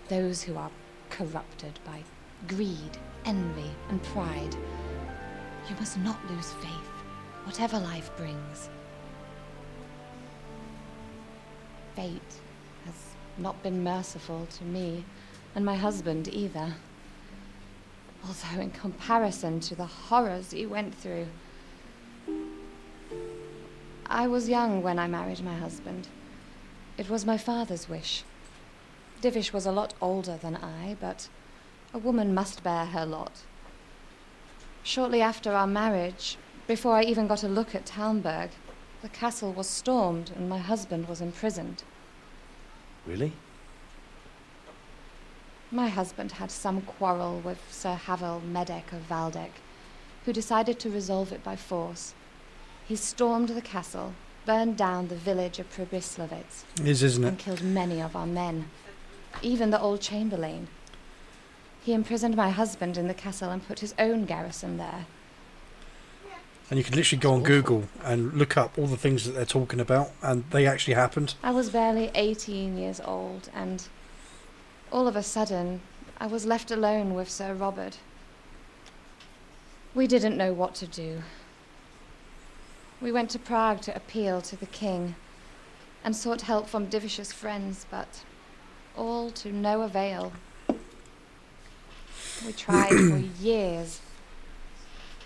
Speaker 24: Those who are corrupted by greed, envy, and pride. You must not lose faith, whatever life brings. Fate has not been merciful to me, and my husband either. Although in comparison to the horrors he went through. I was young when I married my husband. It was my father's wish. Divish was a lot older than I, but a woman must bear her lot. Shortly after our marriage, before I even got a look at Talmberg, the castle was stormed and my husband was imprisoned.
Speaker 7: Really?
Speaker 24: My husband had some quarrel with Sir Havel Medek of Valdek, who decided to resolve it by force. He stormed the castle, burned down the village of Pribyslavitz,
Speaker 1: isn't it?
Speaker 24: And killed many of our men, even the old chamberlain. He imprisoned my husband in the castle and put his own garrison there.
Speaker 1: And you can literally go on Google and look up all the things that they're talking about, and they actually happened.
Speaker 24: I was barely 18 years old, and all of a sudden, I was left alone with Sir Robert. We didn't know what to do. We went to Prague to appeal to the king, and sought help from Divish's friends, but all to no avail. We tried for years,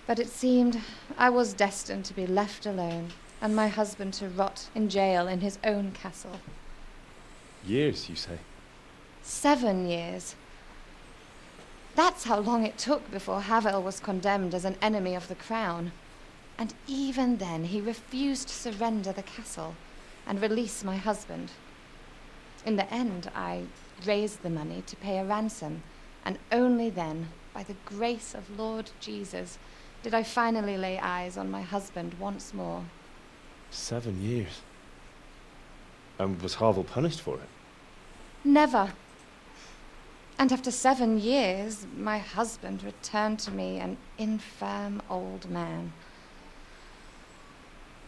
Speaker 24: but it seemed I was destined to be left alone, and my husband to rot in jail in his own castle.
Speaker 7: Years, you say?
Speaker 24: 7 years. That's how long it took before Havel was condemned as an enemy of the crown. And even then, he refused to surrender the castle and release my husband. In the end, I raised the money to pay a ransom, and only then, by the grace of Lord Jesus, did I finally lay eyes on my husband once more.
Speaker 7: 7 years? And was Havel punished for it?
Speaker 24: Never. And after 7 years, my husband returned to me an infirm old man.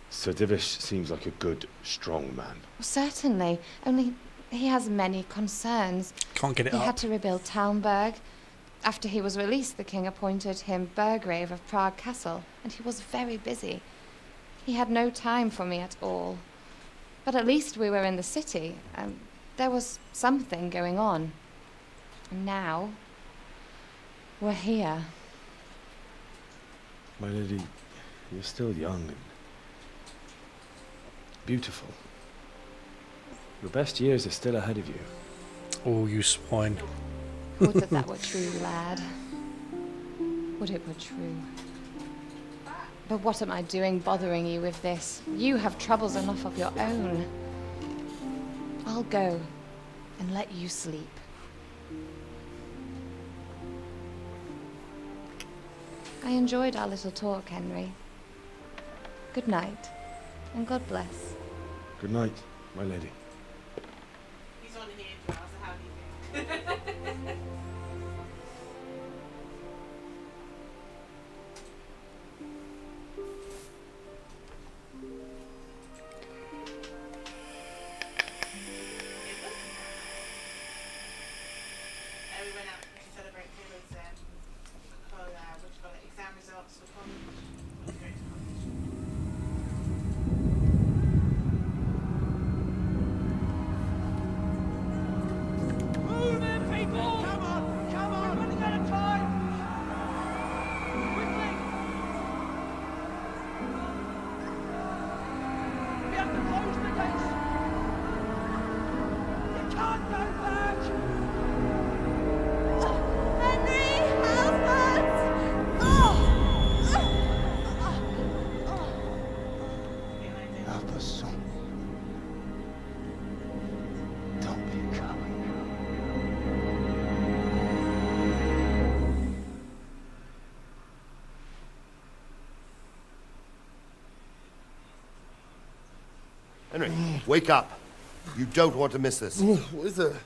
Speaker 7: Sir Divish seems like a good, strong man.
Speaker 24: Certainly, only he has many concerns.
Speaker 1: Can't get it up.
Speaker 24: He had to rebuild Talmberg. After he was released, the king appointed him Burgrave of Prague Castle, and he was very busy. He had no time for me at all. But at least we were in the city, and there was something going on. And now, we're here.
Speaker 7: My lady, you're still young and beautiful. Your best years are still ahead of you.
Speaker 1: Oh, you swine.
Speaker 24: Would that that were true, lad. Would it were true. But what am I doing bothering you with this? You have troubles enough of your own. I'll go and let you sleep. I enjoyed our little talk, Henry. Good night, and God bless.
Speaker 7: Good night, my lady.
Speaker 2: He's on here as well, so how do you think? We went out to celebrate Taylor's exam results for college. He's going to college.
Speaker 13: Move in, people! Come on! Come on! We're running out of time! Quickly! We have to close the gates! You can't go back!
Speaker 19: Henry, help us!
Speaker 10: Help us, son. Don't be a coward.
Speaker 23: Henry, wake up. You don't want to miss this.
Speaker 7: What is it?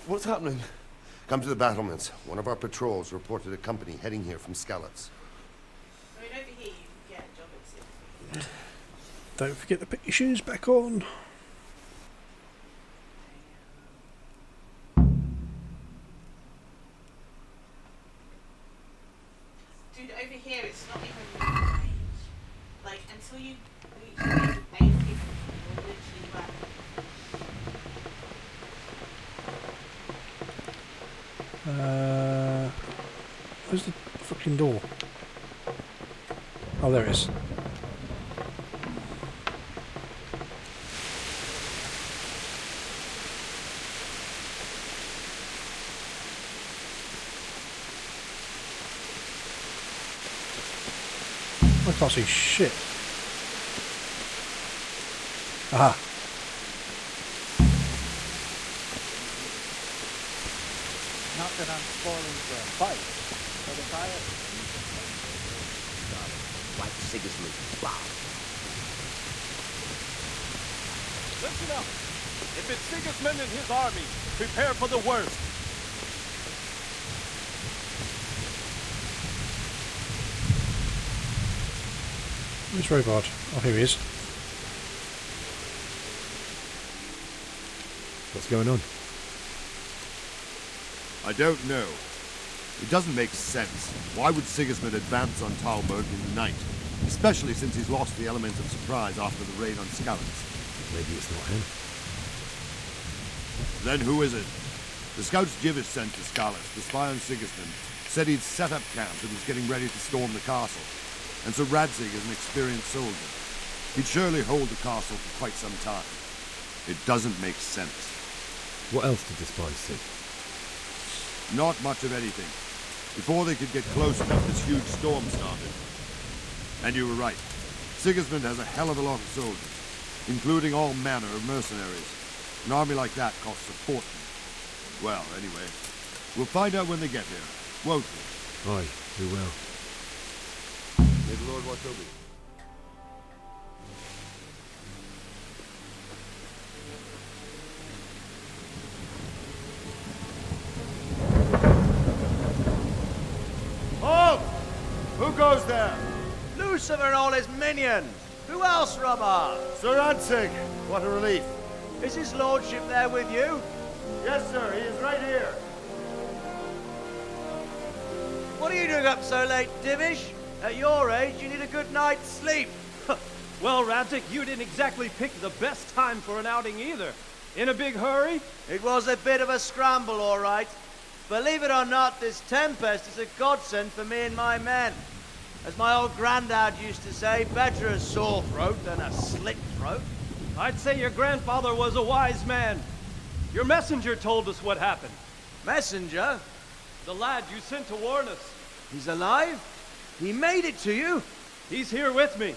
Speaker 7: What's happening?
Speaker 23: Come to the battlements. One of our patrols reported a company heading here from Skalitz.
Speaker 2: I mean, over here you can get a job at 60.
Speaker 1: Don't forget to put your shoes back on.
Speaker 2: Dude, over here it's not even range. Like, until you reach the age of 8, you're literally back.
Speaker 1: Where's the fucking door? Oh, there it is. I can't see shit. Aha.
Speaker 4: Not that I'm spoiling for a fight, but if I had...
Speaker 17: Like Sigismund's plow.
Speaker 11: Listen up. If it's Sigismund and his army, prepare for the worst.
Speaker 1: Where's Robard? Oh, here he is.
Speaker 7: What's going on?
Speaker 18: I don't know. It doesn't make sense. Why would Sigismund advance on Talmberg in the night? Especially since he's lost the element of surprise after the raid on Skalitz.
Speaker 7: Maybe it's not him.
Speaker 18: Then who is it? The scouts Jivish sent to Skalitz to spy on Sigismund said he'd set up camp and was getting ready to storm the castle. And so Radzig is an experienced soldier. He'd surely hold the castle for quite some time. It doesn't make sense.
Speaker 7: What else did the spies see?
Speaker 18: Not much of anything. Before they could get close enough, this huge storm started. And you were right. Sigismund has a hell of a lot of soldiers, including all manner of mercenaries. An army like that costs a fortune. Well, anyway, we'll find out when they get here, won't we?
Speaker 7: Aye, we will.
Speaker 23: May the Lord watch over you.
Speaker 5: Halt! Who goes there?
Speaker 6: Lucifer and all his minions! Who else, Robert?
Speaker 5: Sir Radzig, what a relief.
Speaker 6: Is his lordship there with you?
Speaker 5: Yes, sir, he is right here.
Speaker 6: What are you doing up so late, Divish? At your age, you need a good night's sleep.
Speaker 11: Well, Radzig, you didn't exactly pick the best time for an outing either. In a big hurry?
Speaker 6: It was a bit of a scramble, all right. Believe it or not, this tempest is a godsend for me and my men. As my old granddad used to say, better a sore throat than a slit throat.
Speaker 11: I'd say your grandfather was a wise man. Your messenger told us what happened.
Speaker 6: Messenger?
Speaker 11: The lad you sent to warn us.
Speaker 6: He's alive? He made it to you?
Speaker 11: He's here with me.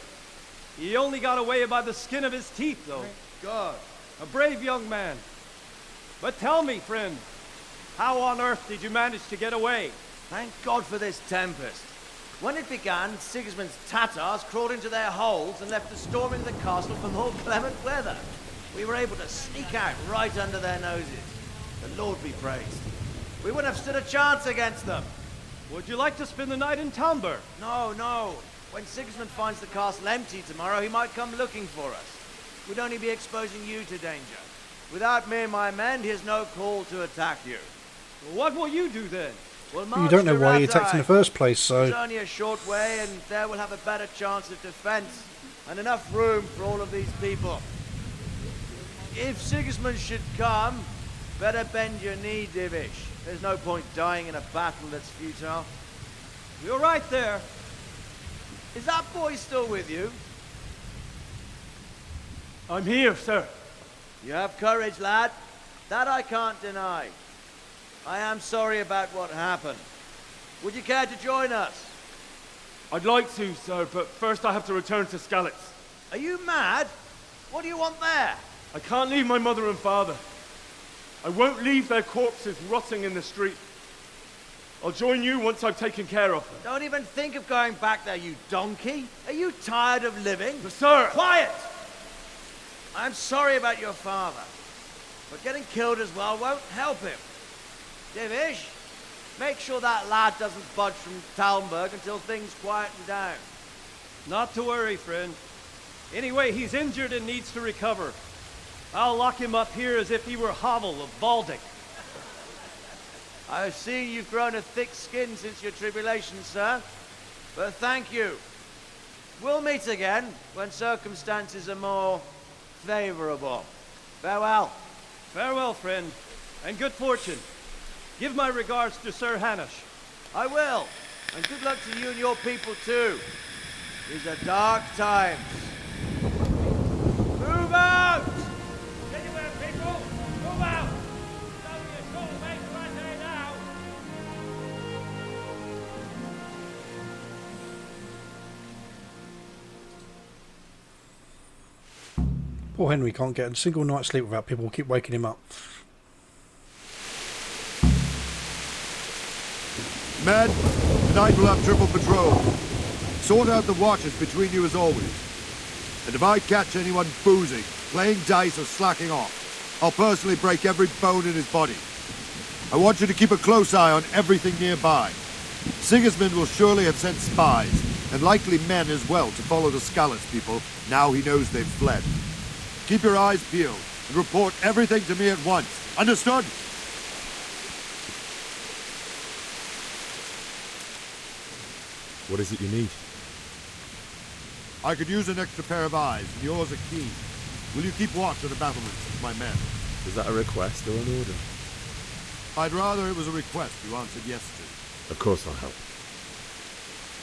Speaker 11: He only got away by the skin of his teeth, though.
Speaker 6: Thank God.
Speaker 11: A brave young man. But tell me, friend, how on earth did you manage to get away?
Speaker 6: Thank God for this tempest. When it began, Sigismund's Tatars crawled into their holes and left us storming the castle for more clement weather. We were able to sneak out right under their noses. The Lord be praised. We wouldn't have stood a chance against them.
Speaker 11: Would you like to spend the night in Talmberg?
Speaker 6: No, no. When Sigismund finds the castle empty tomorrow, he might come looking for us. We'd only be exposing you to danger. Without me and my men, he has no call to attack you.
Speaker 11: What will you do then?
Speaker 6: We'll
Speaker 1: You don't know why he attacked in the first place, so...
Speaker 6: It's only a short way, and there we'll have a better chance of defense, and enough room for all of these people. If Sigismund should come, better bend your knee, Divish. There's no point dying in a battle that's futile.
Speaker 11: You're right there.
Speaker 6: Is that boy still with you?
Speaker 11: I'm here, sir.
Speaker 6: You have courage, lad. That I can't deny. I am sorry about what happened. Would you care to join us?
Speaker 11: I'd like to, sir, but first I have to return to Skalitz.
Speaker 6: Are you mad? What do you want there?
Speaker 11: I can't leave my mother and father. I won't leave their corpses rotting in the street. I'll join you once I've taken care of them.
Speaker 6: Don't even think of going back there, you donkey. Are you tired of living?
Speaker 11: But sir!
Speaker 6: Quiet! I'm sorry about your father, but getting killed as well won't help him. Divish, make sure that lad doesn't budge from Talmberg until things quieten down.
Speaker 11: Not to worry, friend. Anyway, he's injured and needs to recover. I'll lock him up here as if he were Havel of Baldic.
Speaker 6: I've seen you've grown a thick skin since your tribulation, sir. But thank you. We'll meet again when circumstances are more favorable. Farewell.
Speaker 11: Farewell, friend, and good fortune. Give my regards to Sir Hanush.
Speaker 6: I will. And good luck to you and your people, too. These are dark times. Move out!
Speaker 13: Anywhere, people! Move out! It's only a short way to right there now.
Speaker 1: Poor Henry can't get a single night's sleep without people keep waking him up.
Speaker 18: Men, tonight we'll have triple patrol. Sort out the watches between you as always. And if I catch anyone boozing, playing dice or slacking off, I'll personally break every bone in his body. I want you to keep a close eye on everything nearby. Sigismund will surely have sent spies, and likely men as well, to follow the Skalitz people, now he knows they've fled. Keep your eyes peeled, and report everything to me at once. Understood?
Speaker 7: What is it you need?
Speaker 18: I could use an extra pair of eyes, and yours are keen. Will you keep watch of the battlements with my men?
Speaker 7: Is that a request or an order?
Speaker 18: I'd rather it was a request you answered yes to.
Speaker 7: Of course I'll help.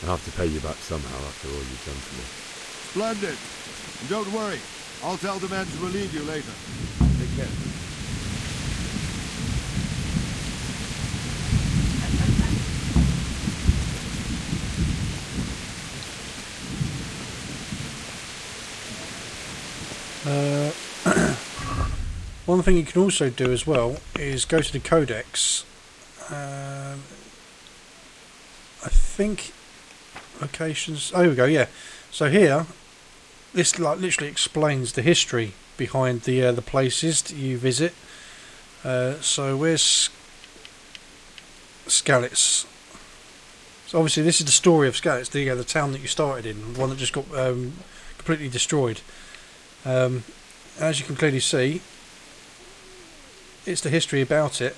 Speaker 7: I'll have to pay you back somehow after all you've done for me.
Speaker 18: Splendid. And don't worry. I'll tell the men to relieve you later. Take care.
Speaker 1: One thing you can also do as well is go to the Codex. I think locations. Oh, here we go. Yeah. So here, this literally explains the history behind the places that you visit. So where's Skalitz? So obviously this is the story of Skalitz, the town that you started in, the one that just got completely destroyed. As you can clearly see, it's the history about it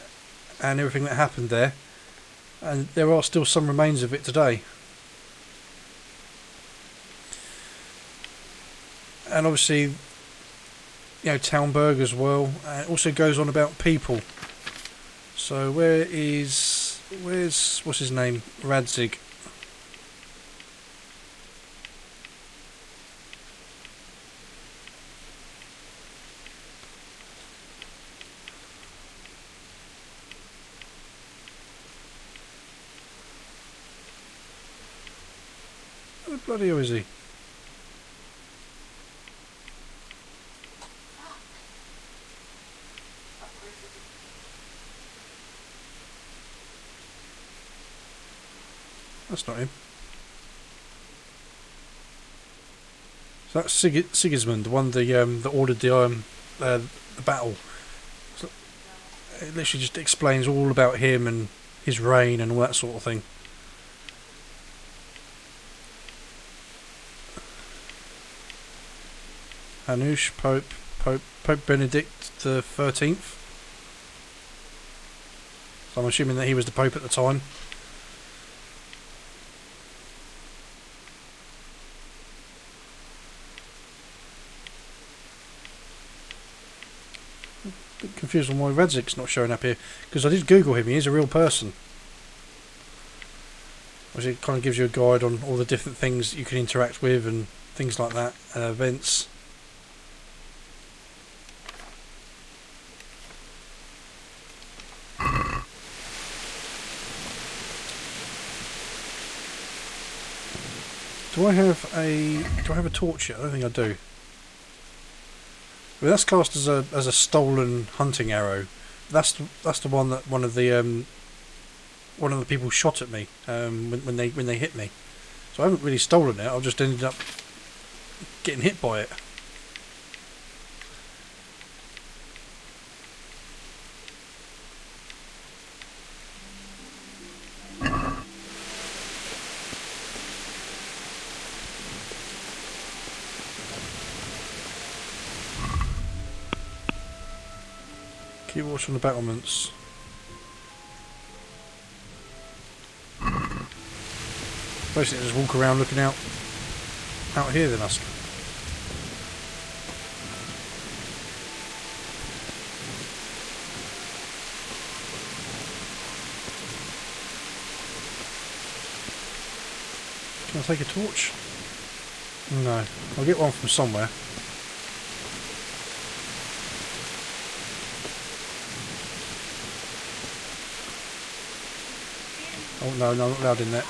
Speaker 1: and everything that happened there, and there are still some remains of it today. And obviously, you know, Talmberg as well. It also goes on about people. So where's what's his name? Radzig. Where the bloody hell is he? That's not him. So that's Sigismund, the one that ordered the battle. So it literally just explains all about him and his reign and all that sort of thing. Hanush, Pope Benedict the 13th. So I'm assuming that he was the Pope at the time. A bit confused on why Radzik's not showing up here, because I did Google him. He is a real person. Which it kind of gives you a guide on all the different things you can interact with and things like that, events. Do I have a torch yet? I don't think I do. Well, that's classed as a stolen hunting arrow. That's the one that one of the people shot at me when they hit me. So I haven't really stolen it. I've just ended up getting hit by it. Keep watching the battlements. Basically just walk around looking out here then, us. Can I take a torch? No. I'll get one from somewhere. Oh no, I'm not allowed in there.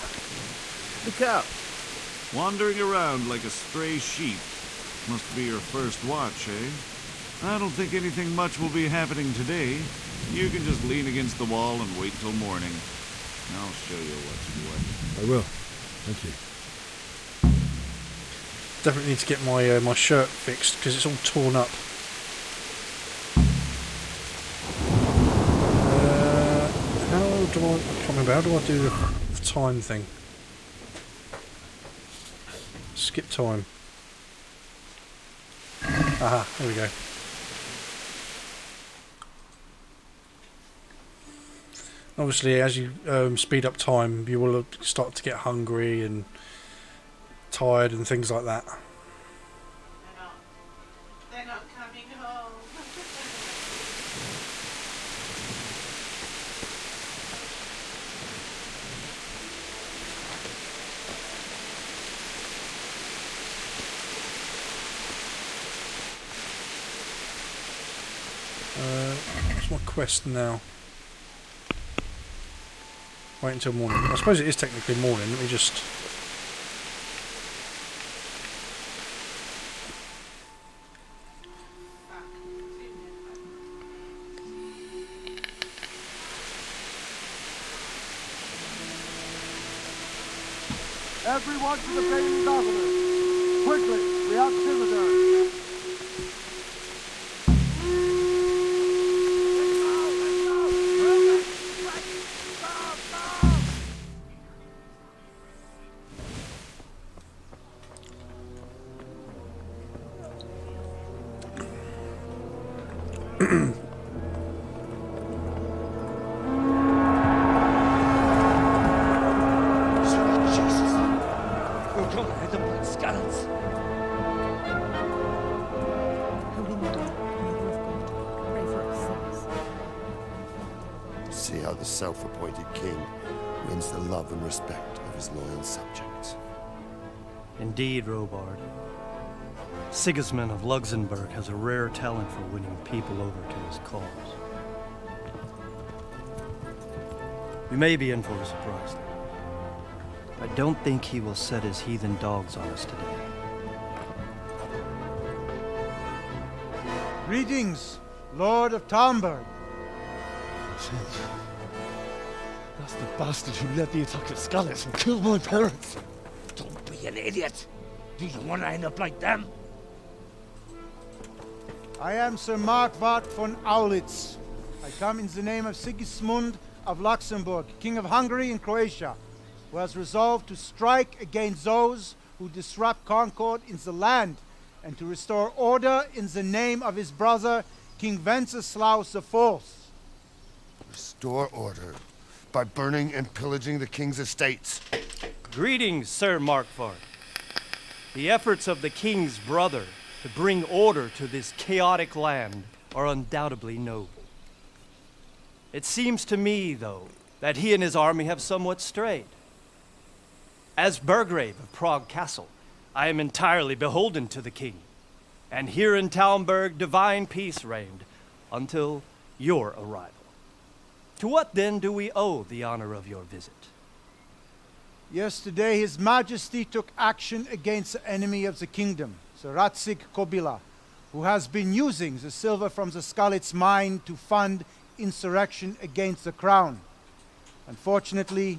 Speaker 8: Look out! Wandering around like a stray sheep. Must be your first watch, eh? I don't think anything much will be happening today. You can just lean against the wall and wait till morning. I'll show you what's what.
Speaker 7: I will. Thank you.
Speaker 1: Definitely need to get my my shirt fixed because it's all torn up. How do I do the time thing? Skip time. Aha, there we go. Obviously, as you speed up time, you will start to get hungry and tired and things like that.
Speaker 2: They're not coming home.
Speaker 1: What's my quest now? Wait until morning. I suppose it is technically morning. Let me just...
Speaker 14: Everyone to the Bailey's office! Quickly, we have visitors!
Speaker 23: See how the self-appointed king wins the love and respect of his loyal subjects.
Speaker 15: Indeed, Robard. Sigismund of Luxembourg has a rare talent for winning people over to his cause. You may be in for a surprise. I don't think he will set his heathen dogs on us today.
Speaker 10: Greetings, Lord of Talmberg.
Speaker 9: That's the bastard who led the attack at Scarlet and killed my parents.
Speaker 13: Don't be an idiot. Do you want to end up like them?
Speaker 10: I am Sir Markwart von Aulitz. I come in the name of Sigismund of Luxembourg, King of Hungary and Croatia, who has resolved to strike against those who disrupt concord in the land and to restore order in the name of his brother, King Wenceslaus IV.
Speaker 23: Restore order by burning and pillaging the king's estates.
Speaker 15: Greetings, Sir Markwart. The efforts of the king's brother to bring order to this chaotic land are undoubtedly noble. It seems to me, though, that he and his army have somewhat strayed. As Burgrave of Prague Castle, I am entirely beholden to the king. And here in Talmberg, divine peace reigned until your arrival. To what then do we owe the honor of your visit?
Speaker 10: Yesterday, His Majesty took action against the enemy of the kingdom, Sir Radzig Kobyla, who has been using the silver from the Skalitz mine to fund insurrection against the crown. Unfortunately,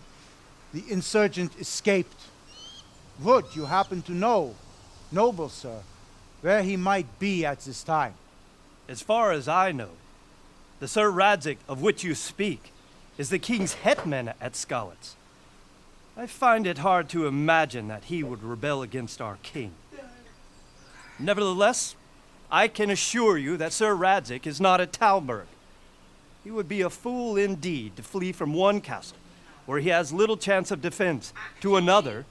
Speaker 10: the insurgent escaped. Would you happen to know, noble sir, where he might be at this time?
Speaker 15: As far as I know, the Sir Radzig of which you speak is the king's hetman at Skalitz. I find it hard to imagine that he would rebel against our king. Nevertheless, I can assure you that Sir Radzig is not at Talmberg. He would be a fool indeed to flee from one castle, where he has little chance of defense, to another,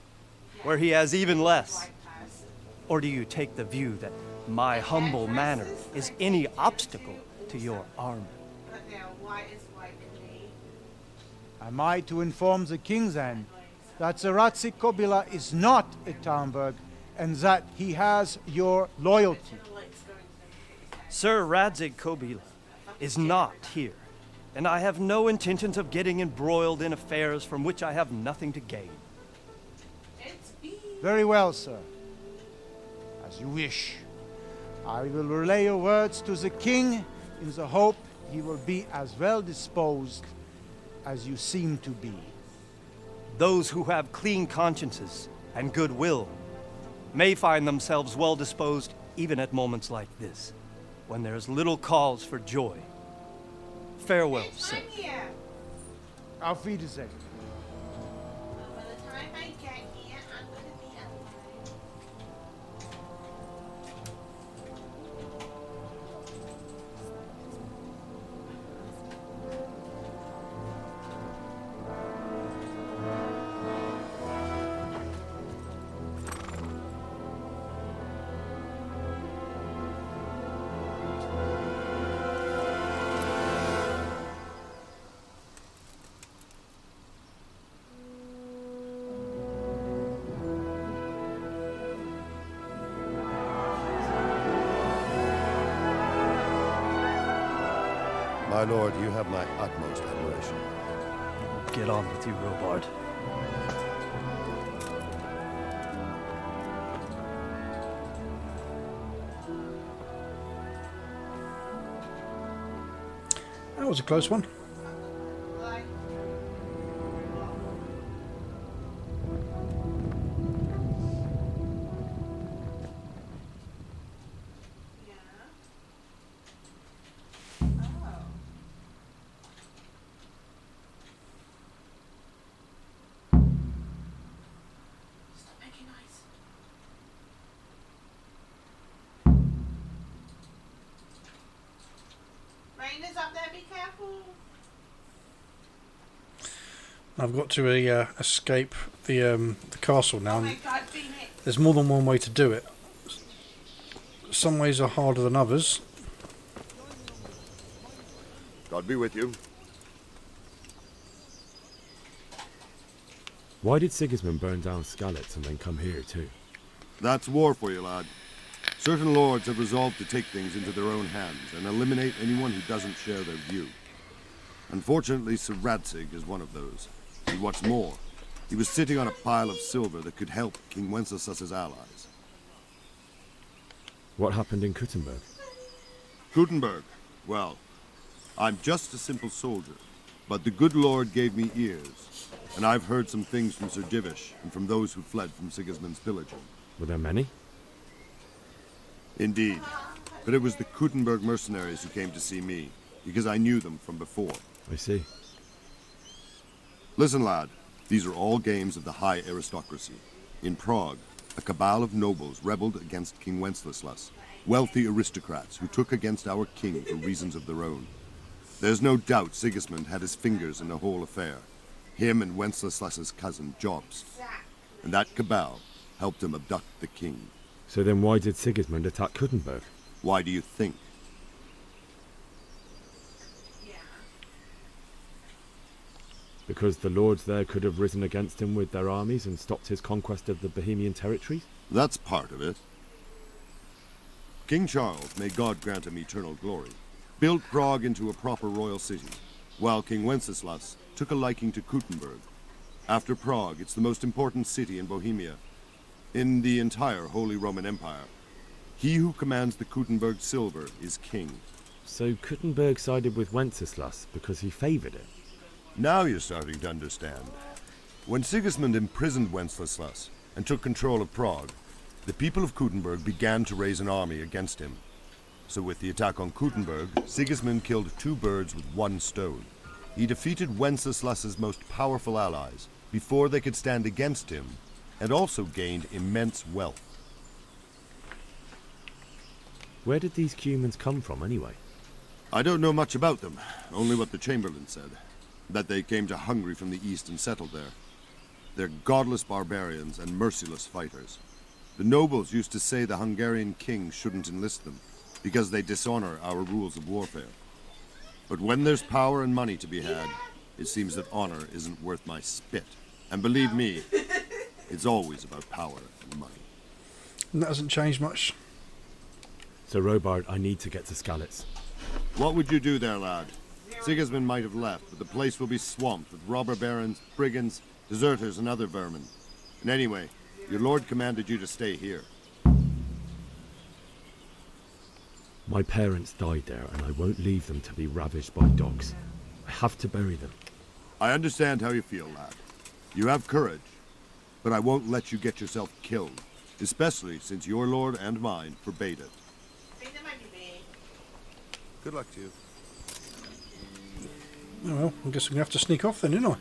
Speaker 15: where he has even less. Or do you take the view that my humble manner is any obstacle to your army?
Speaker 10: Am I to inform the king then that Sir Radzig Kobyla is not at Talmberg and that he has your loyalty?
Speaker 15: Sir Radzig Kobyla is not here, and I have no intentions of getting embroiled in affairs from which I have nothing to gain.
Speaker 10: Very well, sir. As you wish. I will relay your words to the king in the hope he will be as well disposed as you seem to be.
Speaker 15: Those who have clean consciences and goodwill may find themselves well disposed even at moments like this, when there is little cause for joy. Farewell, sir.
Speaker 10: Auf Wiedersehen.
Speaker 23: My lord, you have my utmost admiration.
Speaker 15: Get on with you, Robard.
Speaker 1: That was a close one.
Speaker 2: Raina's up there, be careful.
Speaker 1: I've got to escape the castle now.
Speaker 2: Oh my God, beam it.
Speaker 1: There's more than one way to do it. Some ways are harder than others.
Speaker 18: God be with you.
Speaker 7: Why did Sigismund burn down Skalitz and then come here too?
Speaker 18: That's war for you, lad. Certain lords have resolved to take things into their own hands and eliminate anyone who doesn't share their view. Unfortunately, Sir Radzig is one of those. And what's more, He was sitting on a pile of silver that could help King Wenceslas's allies.
Speaker 7: What happened in Kuttenberg?
Speaker 18: Kuttenberg? Well, I'm just a simple soldier, but the good Lord gave me ears, and I've heard some things from Sir Divish and from those who fled from Sigismund's pillaging.
Speaker 7: Were there many?
Speaker 18: Indeed, but it was the Kuttenberg mercenaries who came to see me, because I knew them from before.
Speaker 7: I see.
Speaker 18: Listen, lad, these are all games of the high aristocracy. In Prague, a cabal of nobles rebelled against King Wenceslas, wealthy aristocrats who took against our king for reasons of their own. There's no doubt Sigismund had his fingers in the whole affair. Him and Wenceslas's cousin, Jobst. And that cabal helped him abduct the king.
Speaker 7: So then why did Sigismund attack Kuttenberg?
Speaker 18: Why do you think?
Speaker 7: Because the lords there could have risen against him with their armies and stopped his conquest of the Bohemian territories?
Speaker 18: That's part of it. King Charles, may God grant him eternal glory, built Prague into a proper royal city, while King Wenceslas took a liking to Kuttenberg. After Prague, it's the most important city in Bohemia, in the entire Holy Roman Empire. He who commands the Kuttenberg silver is king.
Speaker 7: So Kuttenberg sided with Wenceslas because he favoured it?
Speaker 18: Now you're starting to understand. When Sigismund imprisoned Wenceslas and took control of Prague, the people of Kuttenberg began to raise an army against him. So with the attack on Kuttenberg, Sigismund killed two birds with one stone. He defeated Wenceslas's most powerful allies before they could stand against him, and also gained immense wealth.
Speaker 7: Where did these Cumans come from anyway?
Speaker 18: I don't know much about them, only what the Chamberlain said. That they came to Hungary from the east and settled there. They're godless barbarians and merciless fighters. The nobles used to say the Hungarian king shouldn't enlist them, because they dishonor our rules of warfare. But when there's power and money to be had, it seems that honor isn't worth my spit. And believe me, it's always about power and money.
Speaker 1: And that hasn't changed much.
Speaker 7: So Robard, I need to get to Skalitz.
Speaker 18: What would you do there, lad? Sigismund might have left, but the place will be swamped with robber barons, brigands, deserters, and other vermin. And anyway, your lord commanded you to stay here.
Speaker 7: My parents died there, and I won't leave them to be ravaged by dogs. I have to bury them.
Speaker 18: I understand how you feel, lad. You have courage, but I won't let you get yourself killed, especially since your lord and mine forbade it. Good luck to you.
Speaker 1: Oh well, I guess I'm going to have to sneak off then, isn't I?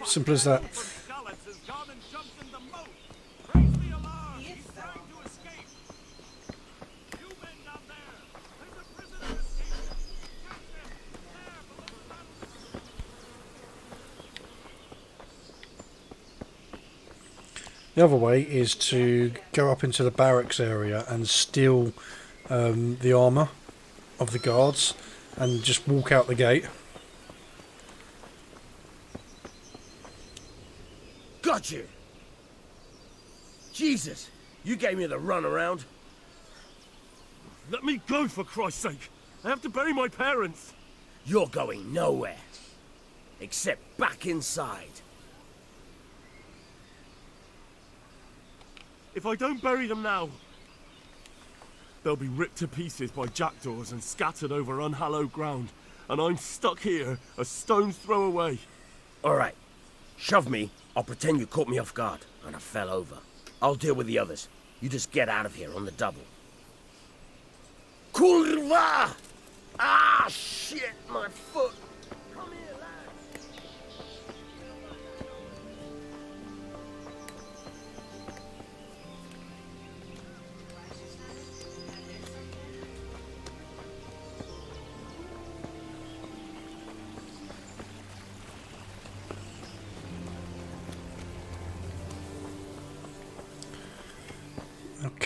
Speaker 1: Simple as that. The other way is to go up into the barracks area and steal the armour of the guards and just walk out the gate.
Speaker 16: Got you! Jesus, you gave me the runaround.
Speaker 9: Let me go, for Christ's sake! I have to bury my parents!
Speaker 16: You're going nowhere. Except back inside.
Speaker 9: If I don't bury them now, they'll be ripped to pieces by jackdaws and scattered over unhallowed ground, and I'm stuck here, a stone's throw away.
Speaker 16: Alright, shove me. I'll pretend you caught me off guard, and I fell over. I'll deal with the others. You just get out of here on the double. Kurva! Ah, shit, my foot! Come here, lads!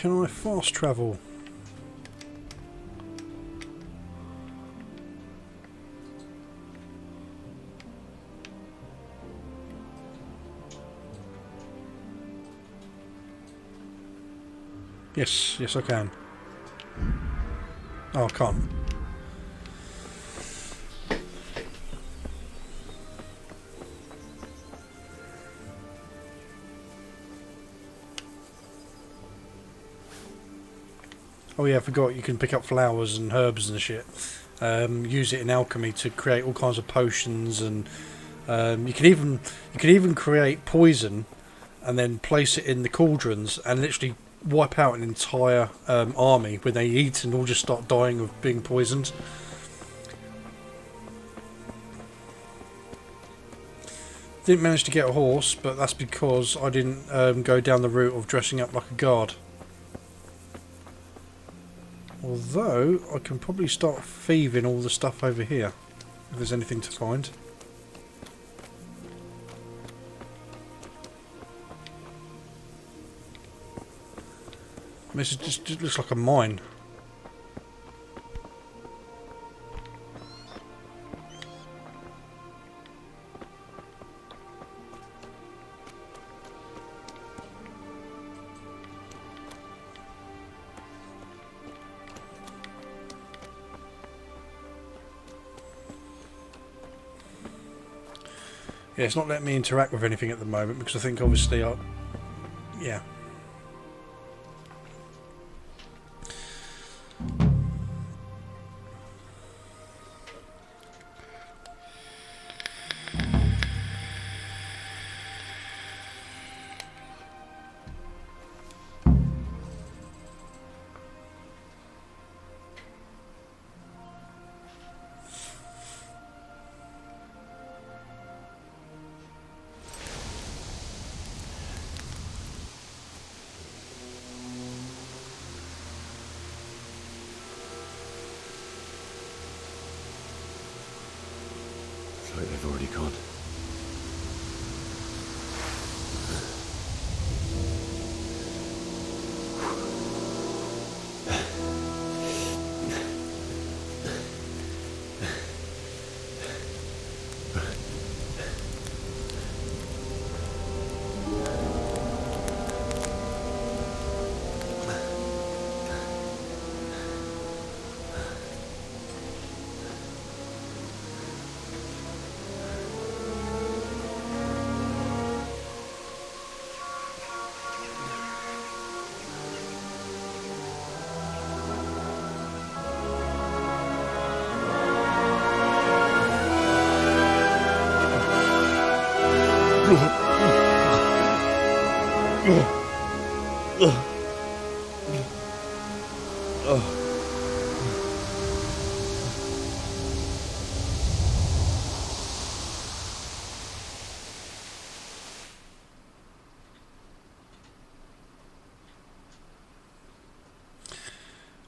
Speaker 1: Can I fast travel? Yes, yes I can. Oh, I can't. Oh yeah, I forgot you can pick up flowers and herbs and shit. Use it in alchemy to create all kinds of potions, and you can even create poison and then place it in the cauldrons and literally wipe out an entire army when they eat and all just start dying of being poisoned. Didn't manage to get a horse, but that's because I didn't go down the route of dressing up like a guard. Although, I can probably start thieving all the stuff over here, if there's anything to find. I mean, this just looks like a mine. Yeah, it's not letting me interact with anything at the moment because I think obviously yeah.
Speaker 7: It's like they've already gone.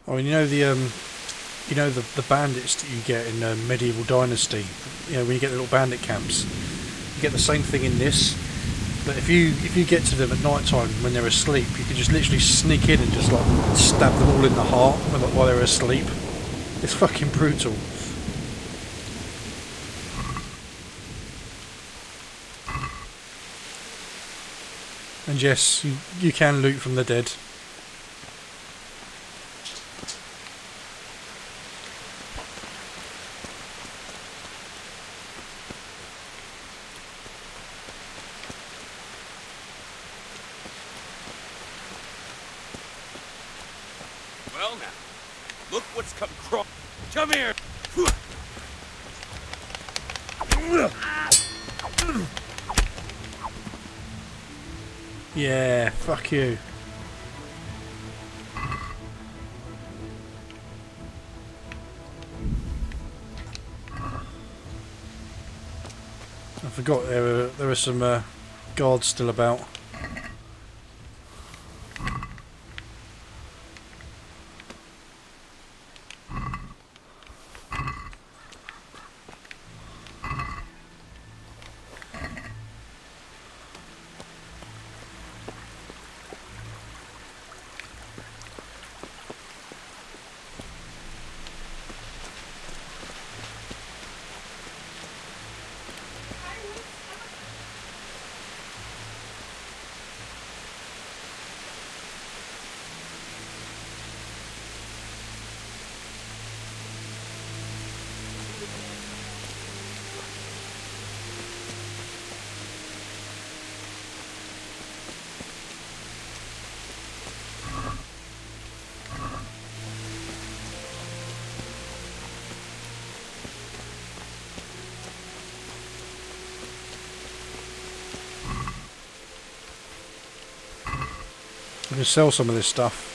Speaker 1: Oh, and you know the bandits that you get in Medieval Dynasty. You know, when you get the little bandit camps, you get the same thing in this. But if you get to them at night time when they're asleep, you can just literally sneak in and just like stab them all in the heart while they're asleep. It's fucking brutal. And yes, you can loot from the dead.
Speaker 16: Well now, look what's come Come here!
Speaker 1: Yeah, fuck you. I forgot there were some guards still about. I can sell some of this stuff.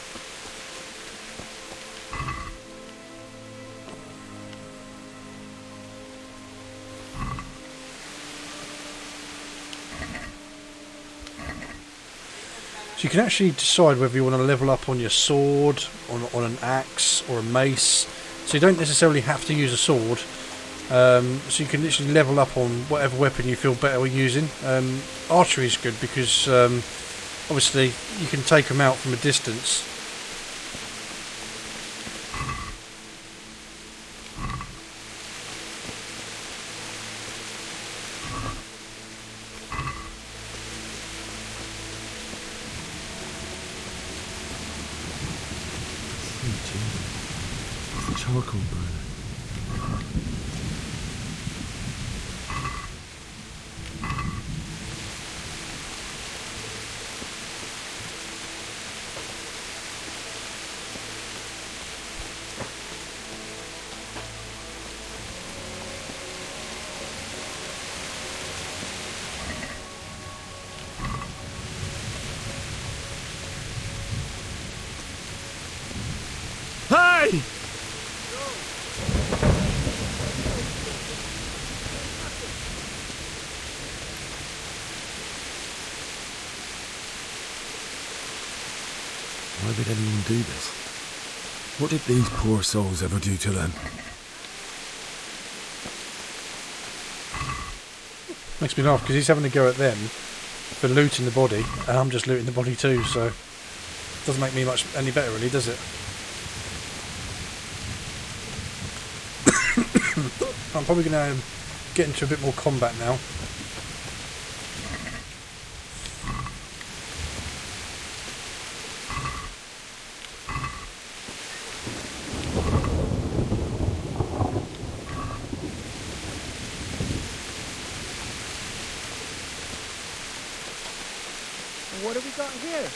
Speaker 1: So you can actually decide whether you want to level up on your sword, on an axe or a mace. So you don't necessarily have to use a sword. So you can literally level up on whatever weapon you feel better with using. Archery is good because obviously you can take them out from a distance.
Speaker 7: Charcoal burner.
Speaker 9: Hey!
Speaker 7: Why would anyone do this? What did these poor souls ever do to them?
Speaker 1: Makes me laugh because he's having a go at them for looting the body, and I'm just looting the body too, so it doesn't make me much any better really, does it? I'm probably going to get into a bit more combat now.
Speaker 4: What have we got here?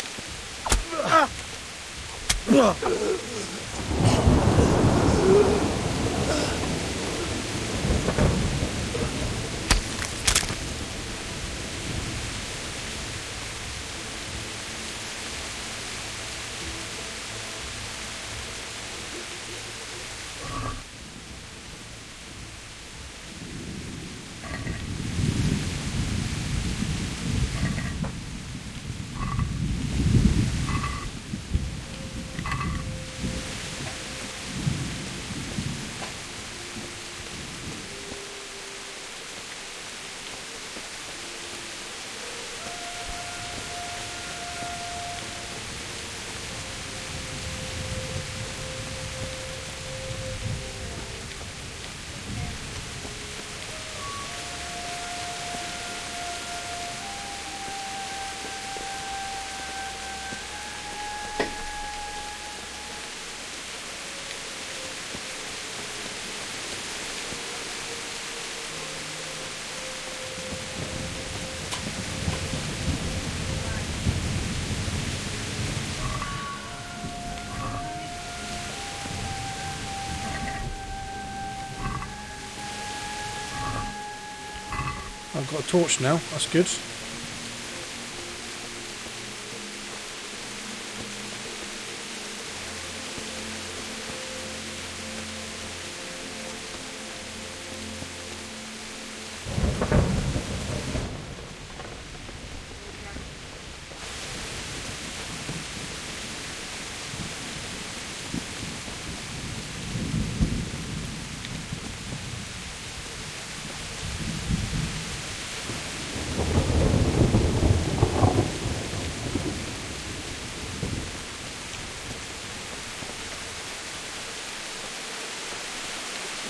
Speaker 1: I've got a torch now, that's good.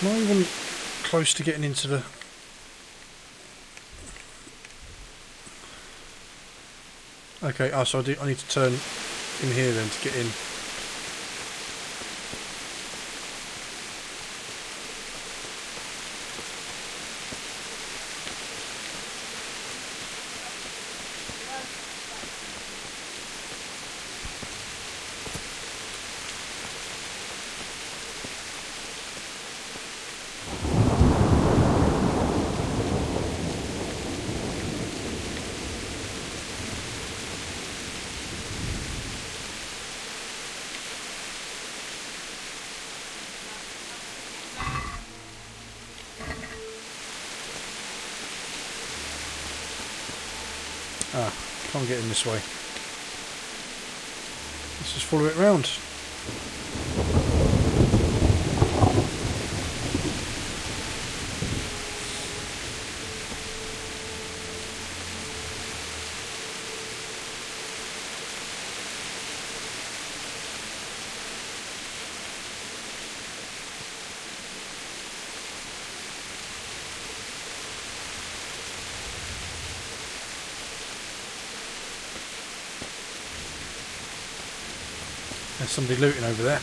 Speaker 1: Not even close to getting into the... Okay, so I need to turn in here then to get in. Can't get in this way. Let's just follow it round. There's somebody looting over there.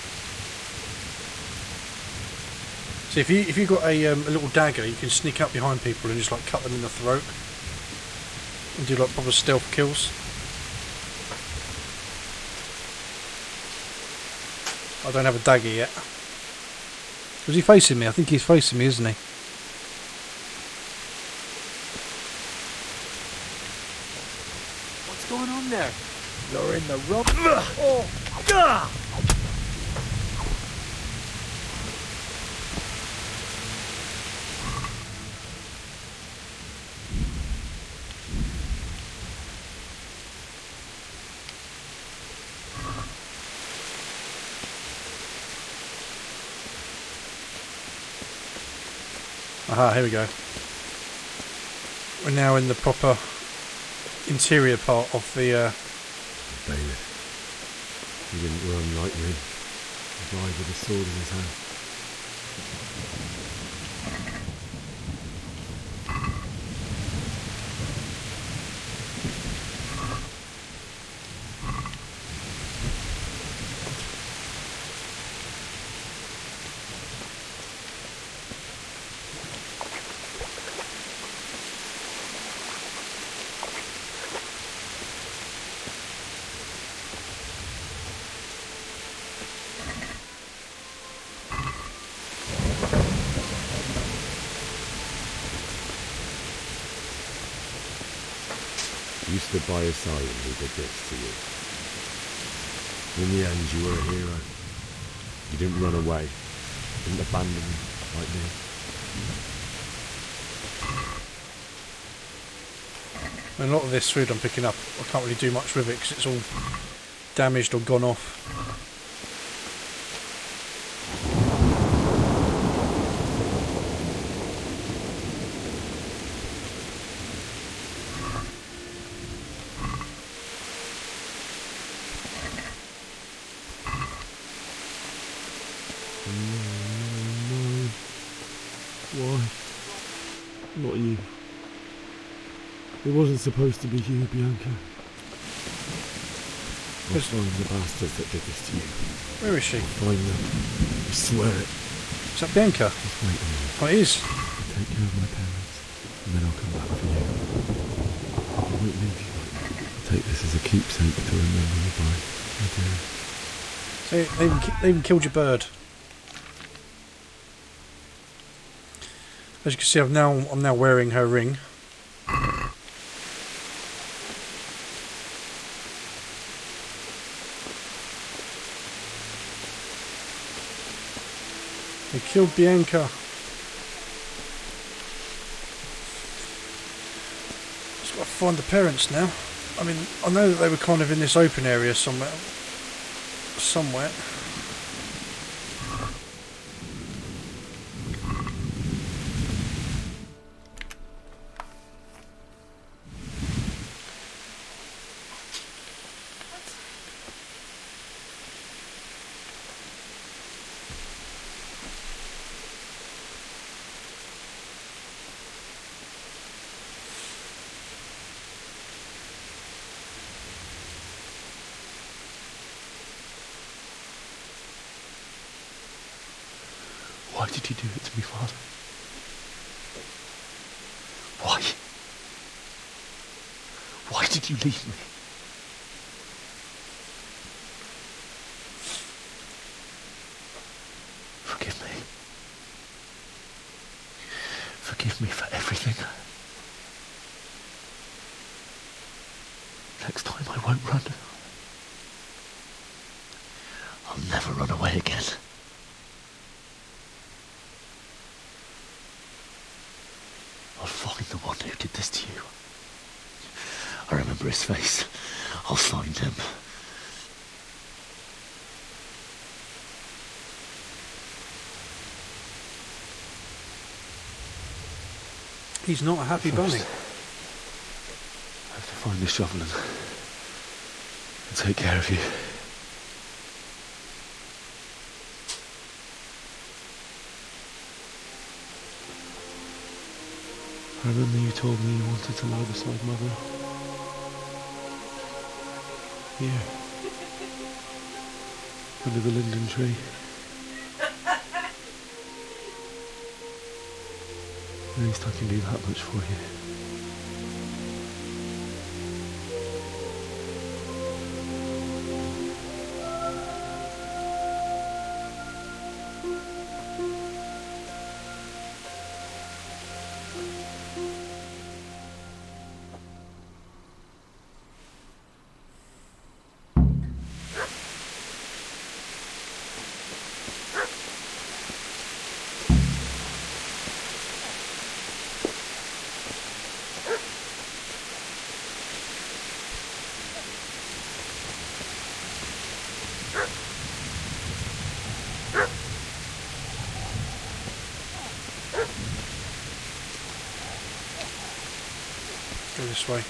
Speaker 1: So if you've got a little dagger, you can sneak up behind people and just like cut them in the throat and do like proper stealth kills. I don't have a dagger yet. Was he facing me? I think he's facing me, isn't he?
Speaker 11: What's going on there? You're in the wrong. Oh, God!
Speaker 1: Aha, here we go. We're now in the proper interior part of the
Speaker 7: bailiff. He didn't run like me. He died with a sword in his hand. You stood by his side when he did this to you. In the end, you were a hero. You didn't run away. You didn't abandon me like me.
Speaker 1: And a lot of this food I'm picking up, I can't really do much with it because it's all damaged or gone off.
Speaker 7: Why? Not you. It wasn't supposed to be you, Bianca. I'll find the bastards that did this to you.
Speaker 1: Where is she?
Speaker 7: I'll find them. I swear it.
Speaker 1: Is that Bianca?
Speaker 7: Just wait a minute.
Speaker 1: Oh, it is.
Speaker 7: I'll take care of my parents, and then I'll come back for you. I won't leave you like that. I'll take this as a keepsake to remember you by. I do.
Speaker 1: So they even killed your bird. As you can see, I'm now wearing her ring. They killed Bianca. Just got to find the parents now. I mean, I know that they were kind of in this open area somewhere.
Speaker 7: Why did you do it to me, Father? Why? Why did you leave me? Forgive me. Forgive me for everything. Next time I won't run. I'll never run away again. I'll find the one who did this to you. I remember his face. I'll find him.
Speaker 1: He's not a happy bunny.
Speaker 7: I have to find the shovel and take care of you. I remember you told me you wanted to lie beside Mother. Here. Under the linden tree. At least I can do that much for you.
Speaker 1: Go this way.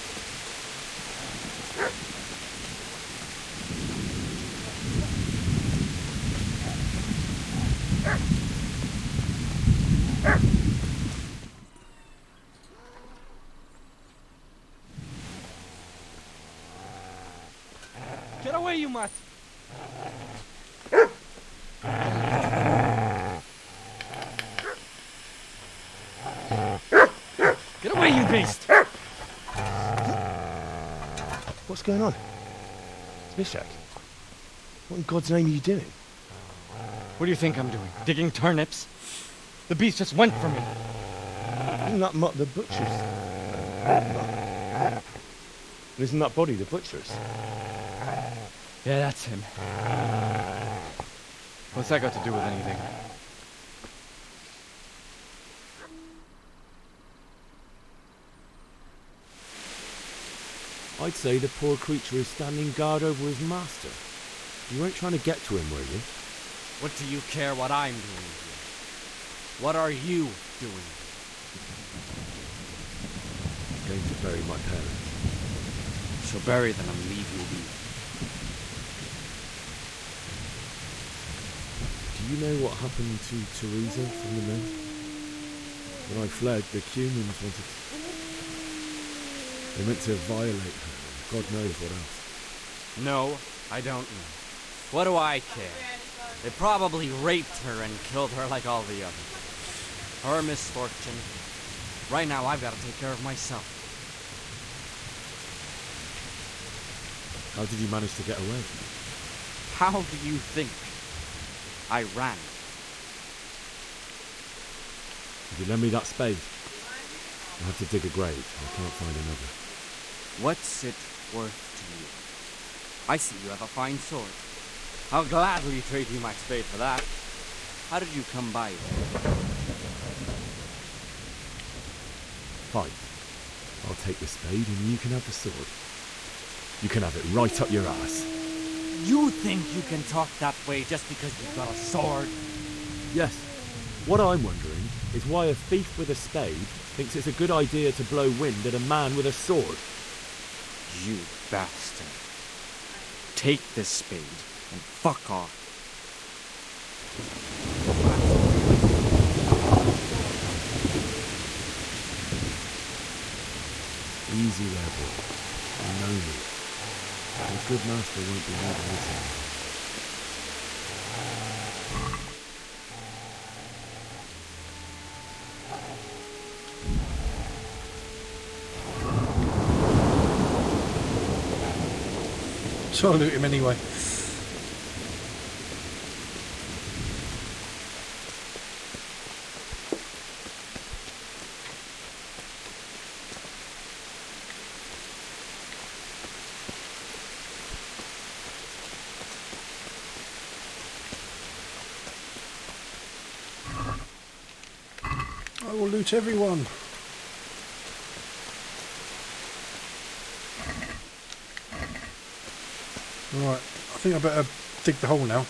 Speaker 10: Get away, you mutt! Get away, you beast!
Speaker 7: What's going on? Zbyszek, what in God's name are you doing?
Speaker 10: What do you think I'm doing? Digging turnips? The beast just went for me.
Speaker 7: Isn't that mutt the butcher's? Isn't that body the butcher's?
Speaker 10: Yeah, that's him. What's that got to do with anything?
Speaker 7: I'd say the poor creature is standing guard over his master. You weren't trying to get to him, were you?
Speaker 10: What do you care what I'm doing here? What are you doing?
Speaker 7: Going to bury my parents.
Speaker 10: So bury them and leave you be.
Speaker 7: Do you know what happened to Teresa from the men? When I fled, the humans wanted to... They meant to violate her. God knows what else.
Speaker 10: No, I don't know. What do I care? They probably raped her and killed her like all the others. Her misfortune. Right now, I've got to take care of myself.
Speaker 7: How did you manage to get away?
Speaker 10: How do you think? I ran.
Speaker 7: If you lend me that spade, I'll have to dig a grave. I can't find another.
Speaker 10: What's it worth to you? I see you have a fine sword. I'll gladly trade you my spade for that. How did you come by it?
Speaker 7: Fine. I'll take the spade and you can have the sword. You can have it right up your ass.
Speaker 10: You think you can talk that way just because you've got a sword?
Speaker 7: Yes. What I'm wondering is why a thief with a spade thinks it's a good idea to blow wind at a man with a sword.
Speaker 10: You bastard. Take this spade and fuck off.
Speaker 7: Easy there, boy. You know me. A good master won't be needing this anymore.
Speaker 1: So I'll loot him anyway. I will loot everyone. Right, I think I better dig the hole now.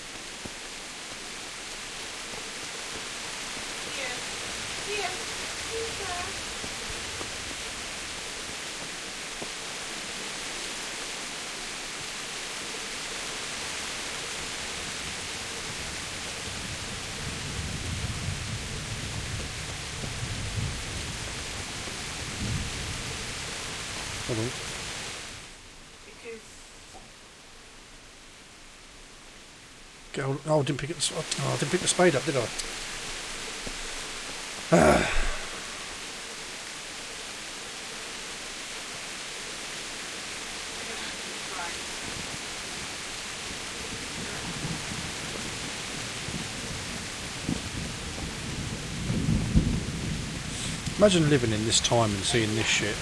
Speaker 1: Hold on. Get hold. Oh, I didn't pick it. Oh, I didn't pick the spade up, did I? Imagine living in this time and seeing this shit.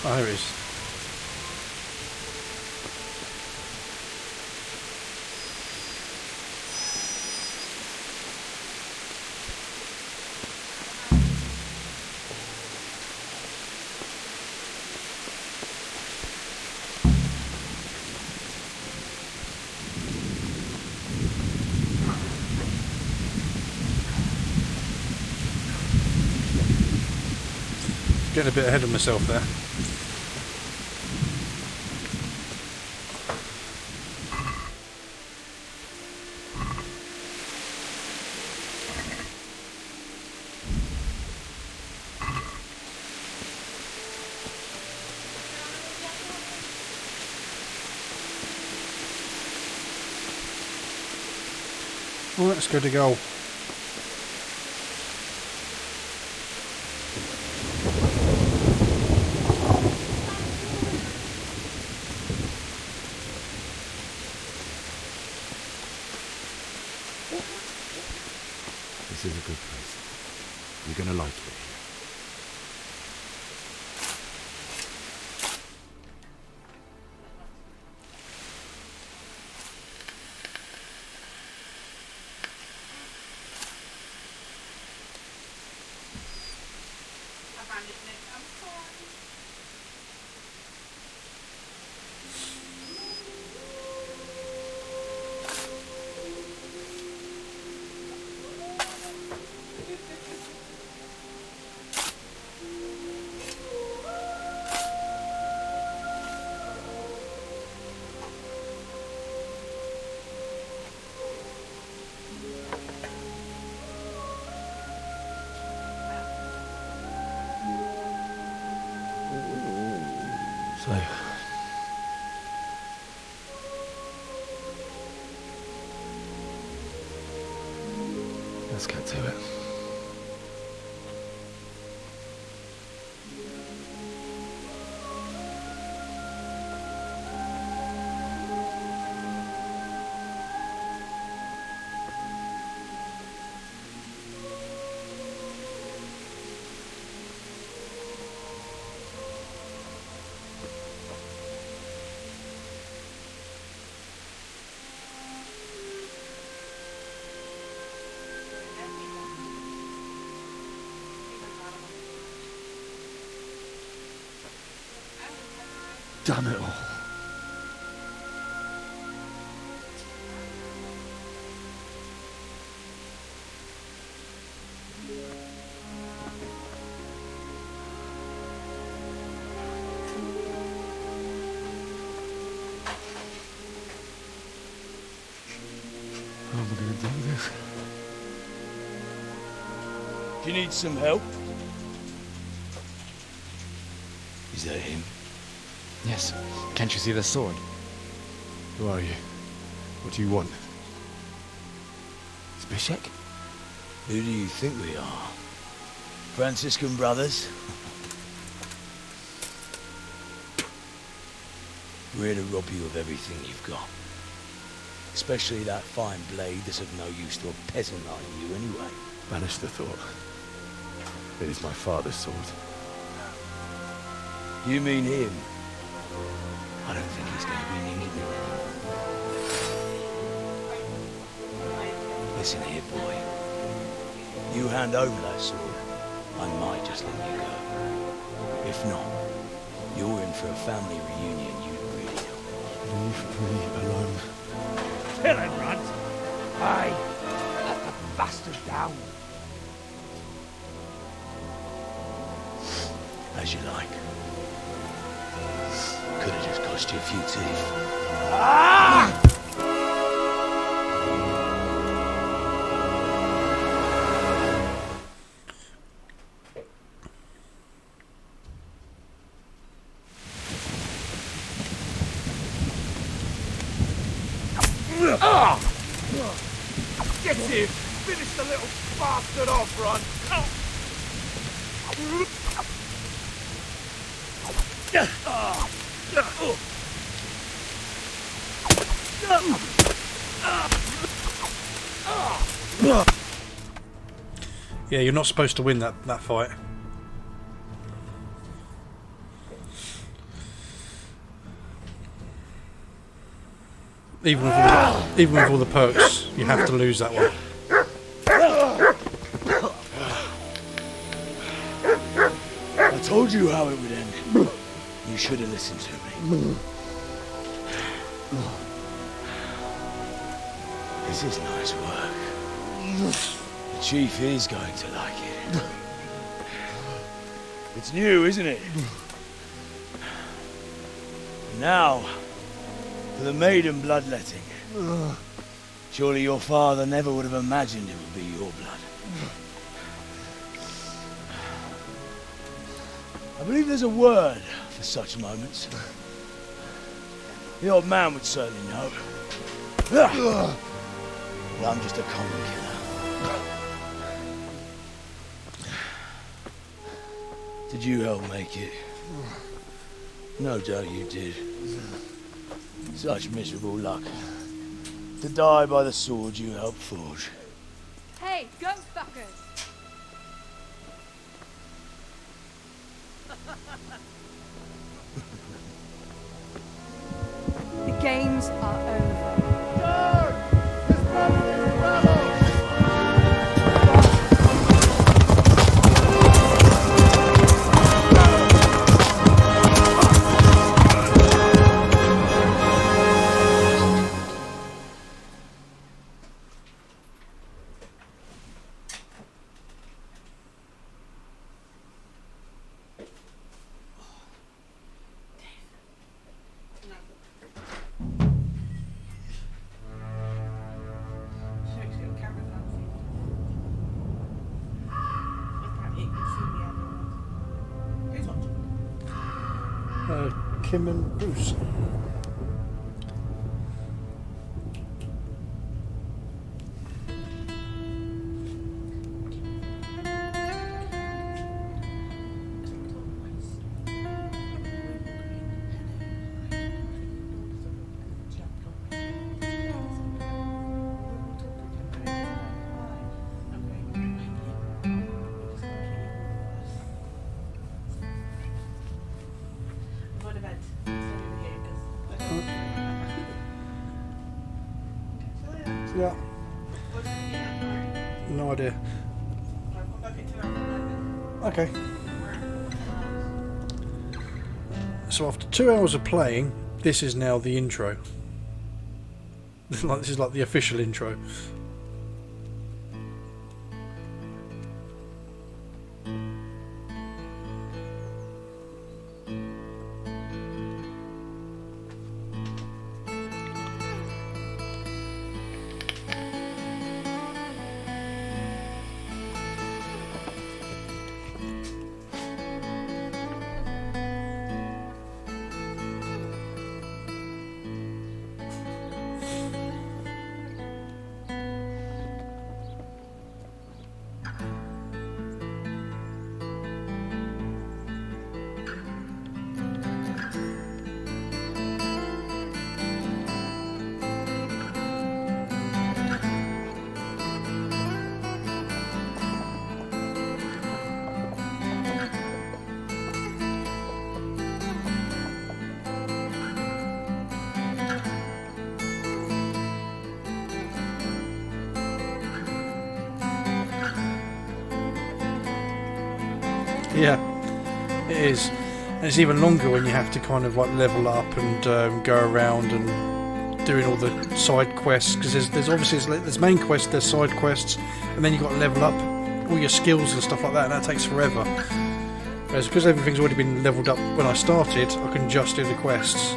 Speaker 1: Oh, here it is. Getting a bit ahead of myself there. Right, let's go to goal.
Speaker 7: This is a good place. You're gonna like it. So, let's get to it. Damn it all. How am I going to do this?
Speaker 10: Do you need some help? Is that him?
Speaker 3: Yes. Can't you see the sword?
Speaker 7: Who are you? What do you want?
Speaker 3: Zbyszek?
Speaker 10: Who do you think we are? Franciscan brothers? We're here to rob you of everything you've got. Especially that fine blade that's of no use to a peasant like you anyway.
Speaker 7: Banish the thought. It is my father's sword.
Speaker 10: You mean him? I don't think he's going to be needing it anymore. Listen here, boy. You hand over that sword, I might just let you go. If not, you're in for a family reunion you really don't.
Speaker 7: Leave me alone.
Speaker 13: Kill him, Runt! Aye, let the bastard down.
Speaker 10: As you like. Could have just cost you a few teeth.
Speaker 13: Ah! Get him! Finish the little bastard off, Runt!
Speaker 1: Yeah, you're not supposed to win that fight. Even with all the perks, you have to lose that one.
Speaker 10: I told you how it would end. You should have listened to me. This is nice work. The chief is going to like it. It's new, isn't it? Now, for the maiden bloodletting. Surely your father never would have imagined it would be your blood. I believe there's a word for such moments. The old man would certainly know. But I'm just a common killer. Did you help make it? No doubt you did. Such miserable luck. To die by the sword you helped forge.
Speaker 19: Hey, ghost fuckers! The games are over.
Speaker 1: Kim and Bruce. Yeah. No idea. Okay. So after 2 hours of playing, this is now the intro. This is like the official intro. Yeah, it is. And it's even longer when you have to kind of like level up and go around and doing all the side quests, because there's obviously there's main quests, there's side quests, and then you've got to level up all your skills and stuff like that, and that takes forever. Whereas because everything's already been leveled up when I started, I can just do the quests.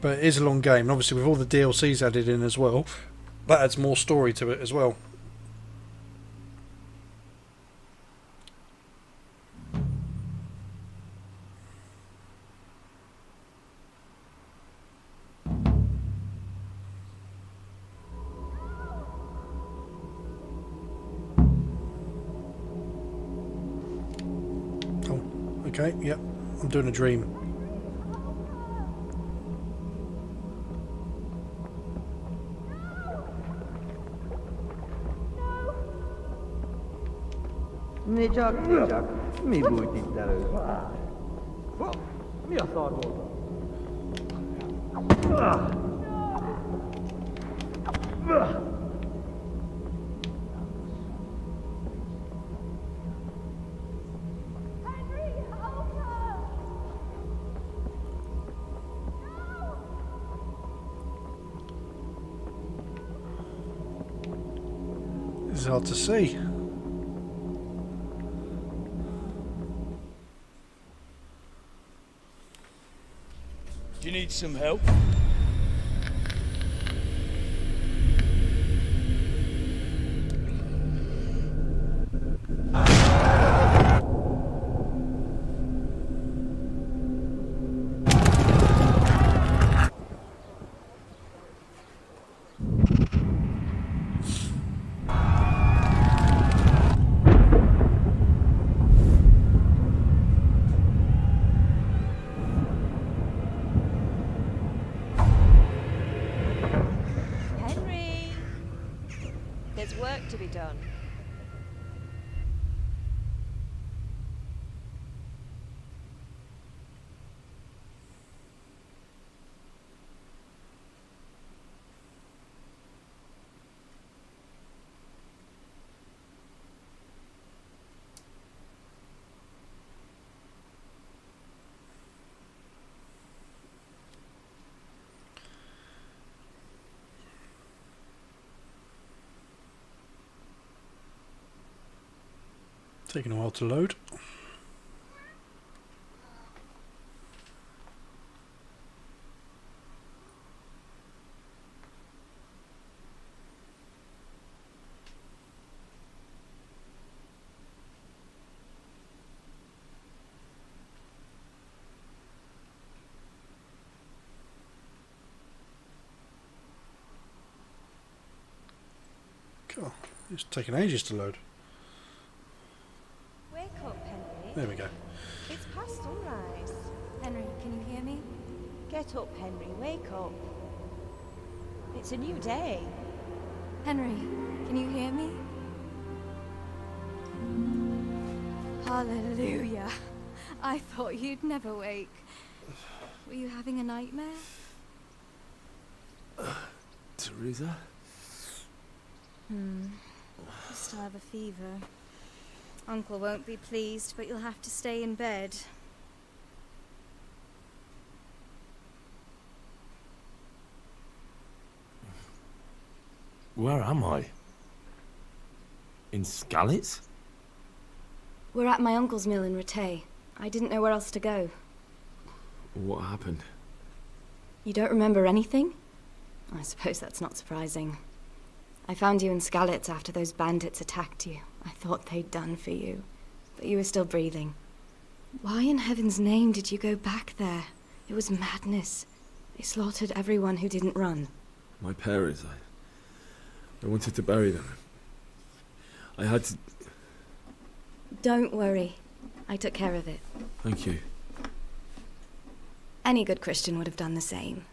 Speaker 1: But it is a long game, and obviously with all the DLCs added in as well, that adds more story to it as well. Okay, yep, I'm doing a dream.
Speaker 6: Nicak, mi bu itler öyle? Mi yasak oldu?
Speaker 1: It's hard to see.
Speaker 10: Do you need some help?
Speaker 19: There's work to be done.
Speaker 1: Taking a while to load. God, it's taking ages to load.
Speaker 19: Wake up, Henry.
Speaker 1: There we go.
Speaker 19: It's past sunrise. Henry, can you hear me? Get up, Henry. Wake up. It's a new day. Henry, can you hear me? Hallelujah. I thought you'd never wake. Were you having a nightmare?
Speaker 7: Teresa?
Speaker 19: You still have a fever. Uncle won't be pleased, but you'll have to stay in bed.
Speaker 7: Where am I? In Skalitz?
Speaker 19: We're at my uncle's mill in Rattay. I didn't know where else to go.
Speaker 7: What happened?
Speaker 19: You don't remember anything? I suppose that's not surprising. I found you in Skalitz after those bandits attacked you. I thought they'd done for you, but you were still breathing. Why in heaven's name did you go back there? It was madness. They slaughtered everyone who didn't run.
Speaker 7: My parents, I wanted to bury them. I had to...
Speaker 19: Don't worry. I took care of it.
Speaker 7: Thank you.
Speaker 19: Any good Christian would have done the same.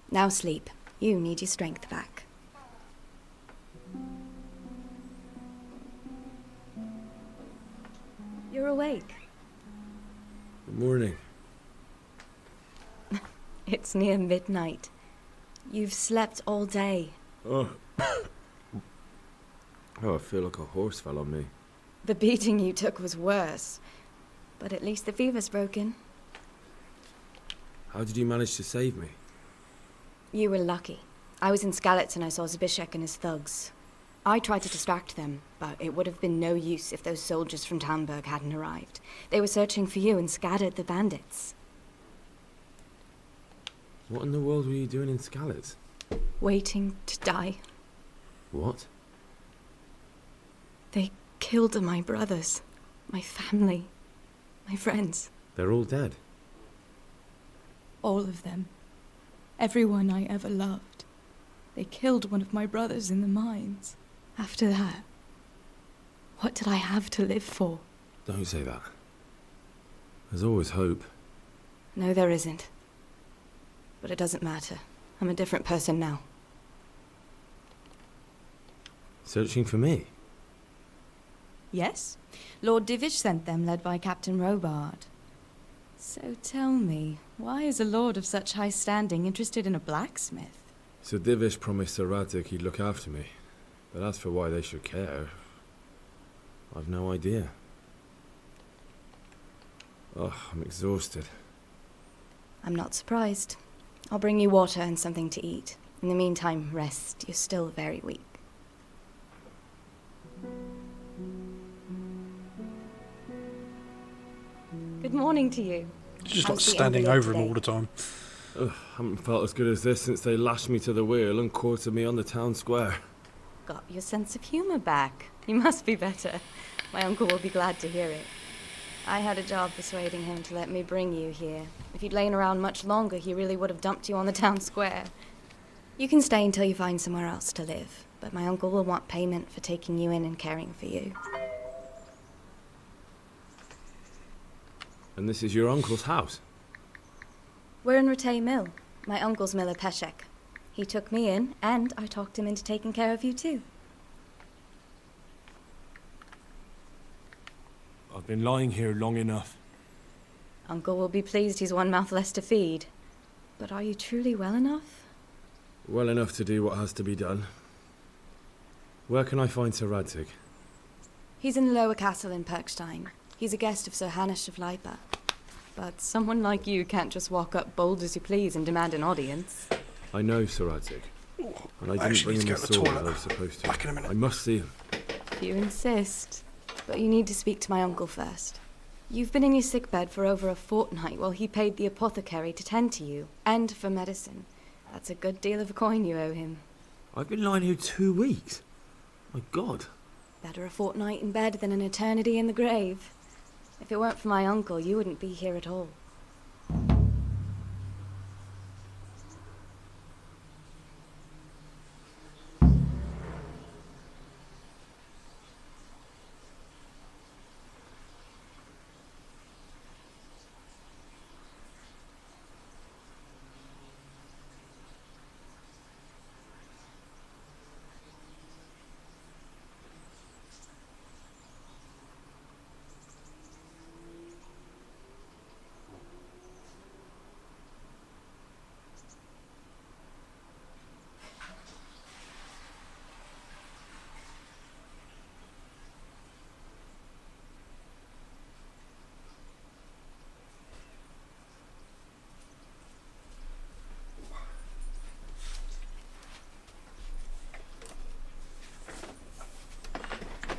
Speaker 19: Now sleep. You need your strength back. You're awake.
Speaker 7: Good morning.
Speaker 19: It's near midnight. You've slept all day.
Speaker 7: Oh. Oh, I feel like a horse fell on me.
Speaker 19: The beating you took was worse. But at least the fever's broken.
Speaker 7: How did you manage to save me?
Speaker 19: You were lucky. I was in Skalitz and I saw Zbyszek and his thugs. I tried to distract them, but it would have been no use if those soldiers from Tamburg hadn't arrived. They were searching for you and scattered the bandits.
Speaker 7: What in the world were you doing in Skalitz?
Speaker 19: Waiting to die.
Speaker 7: What?
Speaker 19: They killed my brothers, my family, my friends.
Speaker 7: They're all dead.
Speaker 12: All of them. Everyone I ever loved. They killed one of my brothers in the mines. After that, what did I have to live for?
Speaker 7: Don't say that. There's always hope.
Speaker 19: No, there isn't. But it doesn't matter. I'm a different person now.
Speaker 7: Searching for me?
Speaker 12: Yes. Lord Divish sent them, led by Captain Robard. So tell me, why is a lord of such high standing interested in a blacksmith?
Speaker 7: Sir Divish promised Sir Radzik he'd look after me. But as for why they should care, I've no idea. Oh, I'm exhausted.
Speaker 19: I'm not surprised. I'll bring you water and something to eat. In the meantime, rest. You're still very weak. Good morning to you.
Speaker 1: Just like standing over him all the time.
Speaker 7: Ugh, haven't felt as good as this since they lashed me to the wheel and quartered me on the town square.
Speaker 19: Got your sense of humour back. You must be better. My uncle will be glad to hear it. I had a job persuading him to let me bring you here. If you'd lain around much longer, he really would have dumped you on the town square. You can stay until you find somewhere else to live, but my uncle will want payment for taking you in and caring for you.
Speaker 7: And this is your uncle's house?
Speaker 19: We're in Ratay Mill. My uncle's miller Peshek. He took me in, and I talked him into taking care of you too.
Speaker 9: I've been lying here long enough.
Speaker 19: Uncle will be pleased he's one mouth less to feed. But are you truly well enough?
Speaker 7: Well enough to do what has to be done. Where can I find Sir Radzik?
Speaker 19: He's in the lower castle in Perkstein. He's a guest of Sir Hanush of Leipa. But someone like you can't just walk up bold as you please and demand an audience.
Speaker 7: I know Sir Radzik. And I didn't bring him the sword that I was supposed to. I must see him.
Speaker 19: If you insist. But you need to speak to my uncle first. You've been in your sickbed for over a fortnight while he paid the apothecary to tend to you, and for medicine. That's a good deal of coin you owe him.
Speaker 7: I've been lying here 2 weeks. My God.
Speaker 19: Better a fortnight in bed than an eternity in the grave. If it weren't for my uncle, you wouldn't be here at all.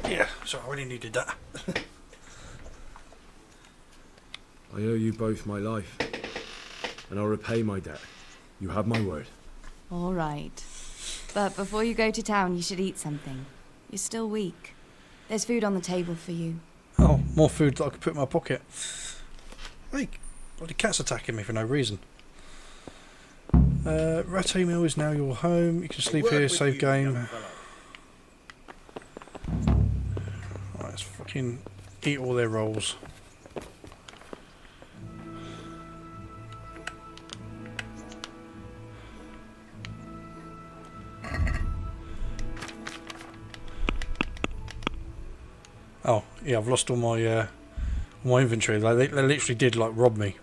Speaker 1: Yeah, so I really needed that.
Speaker 7: I owe you both my life. And I'll repay my debt. You have my word.
Speaker 12: All right. But before you go to town, you should eat something. You're still weak. There's food on the table for you.
Speaker 1: Oh, more food that I could put in my pocket. Hey, bloody cat's attacking me for no reason. Ratay Mill is now your home. You can sleep here, save game. Right, let's fucking eat all their rolls. Oh, yeah, I've lost all my my inventory. They literally did like rob me.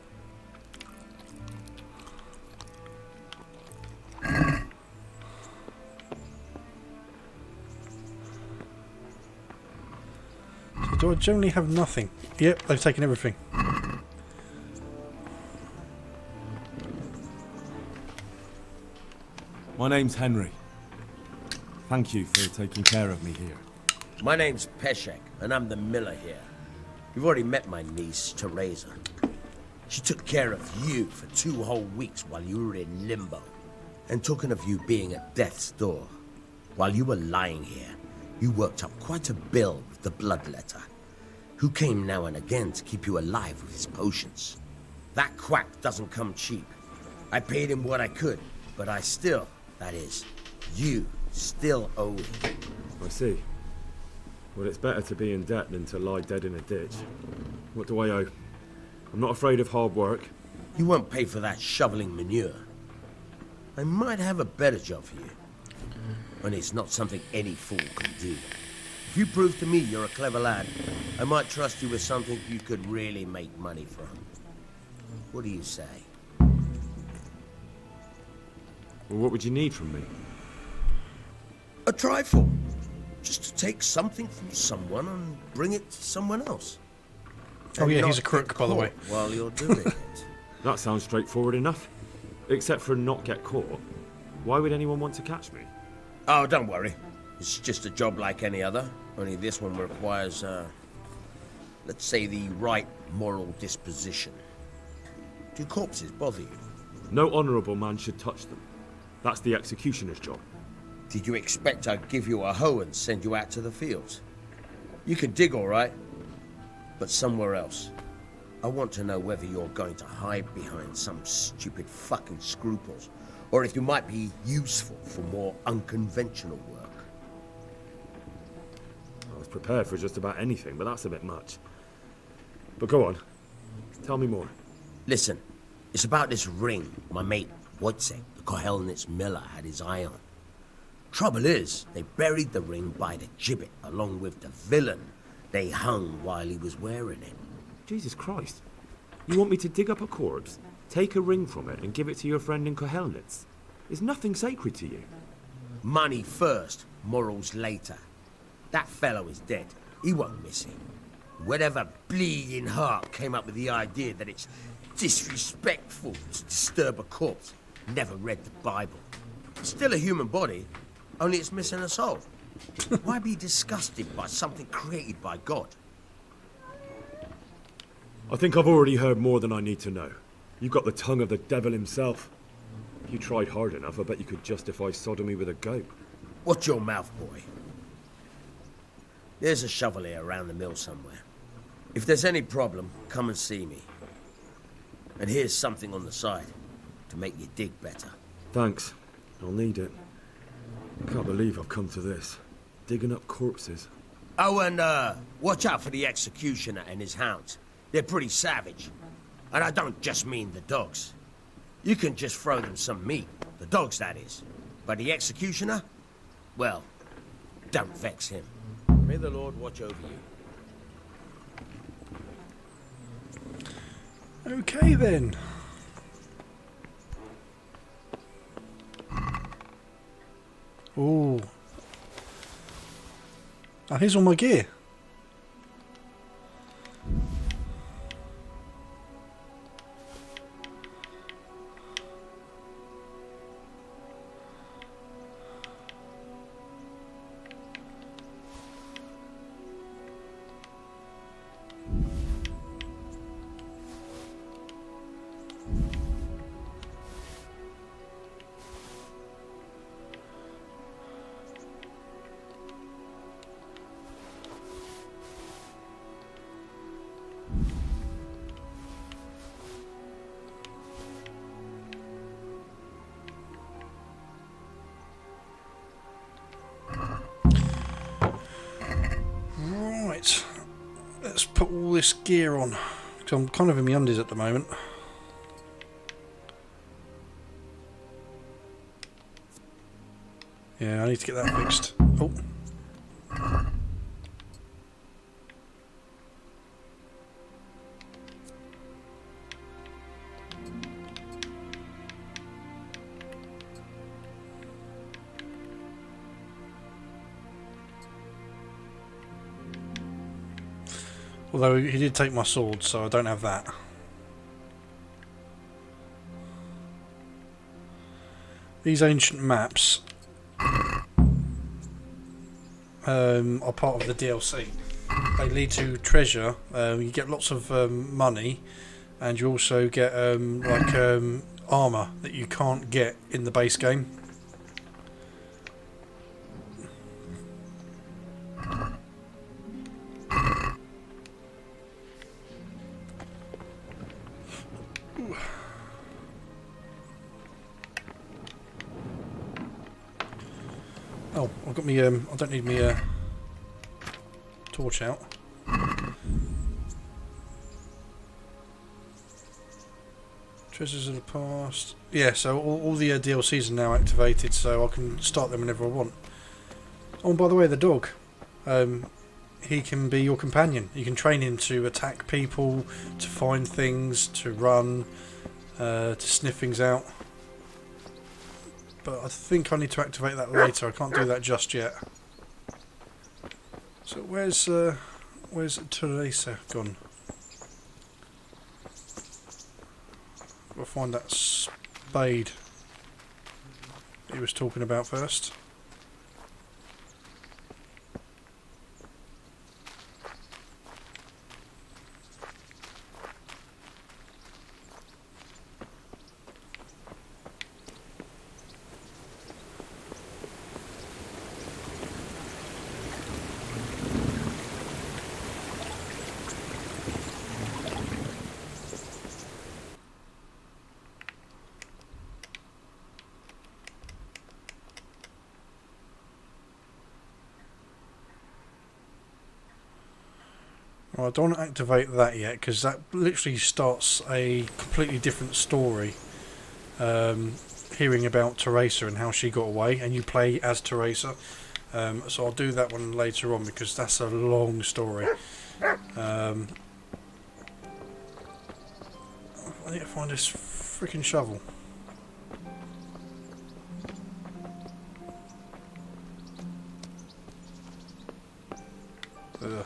Speaker 1: Do I generally have nothing? Yep, they've taken everything.
Speaker 7: My name's Henry. Thank you for taking care of me here.
Speaker 16: My name's Peshek, and I'm the miller here. You've already met my niece, Teresa. She took care of you for 2 whole weeks while you were in limbo. And talking of you being at death's door, while you were lying here, you worked up quite a bill with the bloodletter, who came now and again to keep you alive with his potions. That quack doesn't come cheap. I paid him what I could, but I still, that is, you still owe him.
Speaker 7: I see. Well, it's better to be in debt than to lie dead in a ditch. What do I owe? I'm not afraid of hard work.
Speaker 16: You won't pay for that shoveling manure. I might have a better job for you. And it's not something any fool can do. If you prove to me you're a clever lad, I might trust you with something you could really make money from. What do you say?
Speaker 7: Well, what would you need from me?
Speaker 16: A trifle. Just to take something from someone and bring it to someone else.
Speaker 1: Oh yeah, he's a crook, by the way.
Speaker 16: While you're doing it.
Speaker 7: That sounds straightforward enough. Except for not get caught. Why would anyone want to catch me?
Speaker 16: Oh, don't worry. It's just a job like any other. Only this one requires, let's say, the right moral disposition. Do corpses bother you?
Speaker 7: No honourable man should touch them. That's the executioner's job.
Speaker 16: Did you expect I'd give you a hoe and send you out to the fields? You can dig all right, but somewhere else. I want to know whether you're going to hide behind some stupid fucking scruples, or if you might be useful for more unconventional work.
Speaker 7: I was prepared for just about anything, but that's a bit much. But go on. Tell me more.
Speaker 16: Listen, it's about this ring my mate, Wojciech, the Kohelnitz miller, had his eye on. Trouble is, they buried the ring by the gibbet, along with the villain they hung while he was wearing it.
Speaker 7: Jesus Christ. You want me to dig up a corpse, take a ring from it, and give it to your friend in Kohelnitz? Is nothing sacred to you?
Speaker 16: Money first, morals later. That fellow is dead. He won't miss it. Whatever bleeding heart came up with the idea that it's disrespectful to disturb a corpse never read the Bible. It's still a human body, only it's missing a soul. Why be disgusted by something created by God?
Speaker 7: I think I've already heard more than I need to know. You've got the tongue of the devil himself. If you tried hard enough, I bet you could justify sodomy with a goat.
Speaker 16: Watch your mouth, boy. There's a shovel here around the mill somewhere. If there's any problem, come and see me. And here's something on the side to make you dig better.
Speaker 7: Thanks. I'll need it. I can't believe I've come to this. Digging up corpses.
Speaker 16: Oh, and watch out for the executioner and his hounds. They're pretty savage. And I don't just mean the dogs. You can just throw them some meat. The dogs, that is. But the executioner? Well, don't vex him. May the Lord watch over you.
Speaker 1: Okay then. Ooh. Oh, here's all my gear. Right, let's put all this gear on. So I'm kind of in my undies at the moment. Yeah, I need to get that fixed. Oh. Although he did take my sword, so I don't have that. These ancient maps are part of the DLC. They lead to treasure. You get lots of money, and you also get armor that you can't get in the base game. Oh, I've got me. I don't need me torch out. Treasures of the past. Yeah, so all the DLCs are now activated, so I can start them whenever I want. Oh, and by the way, the dog. He can be your companion. You can train him to attack people, to find things, to run, to sniff things out. But I think I need to activate that later. I can't do that just yet. So where's Teresa gone? We'll find that spade he was talking about first. Well, I don't want to activate that yet because that literally starts a completely different story. Hearing about Teresa and how she got away, and you play as Teresa. So I'll do that one later on because that's a long story. I need to find this freaking shovel. Ugh.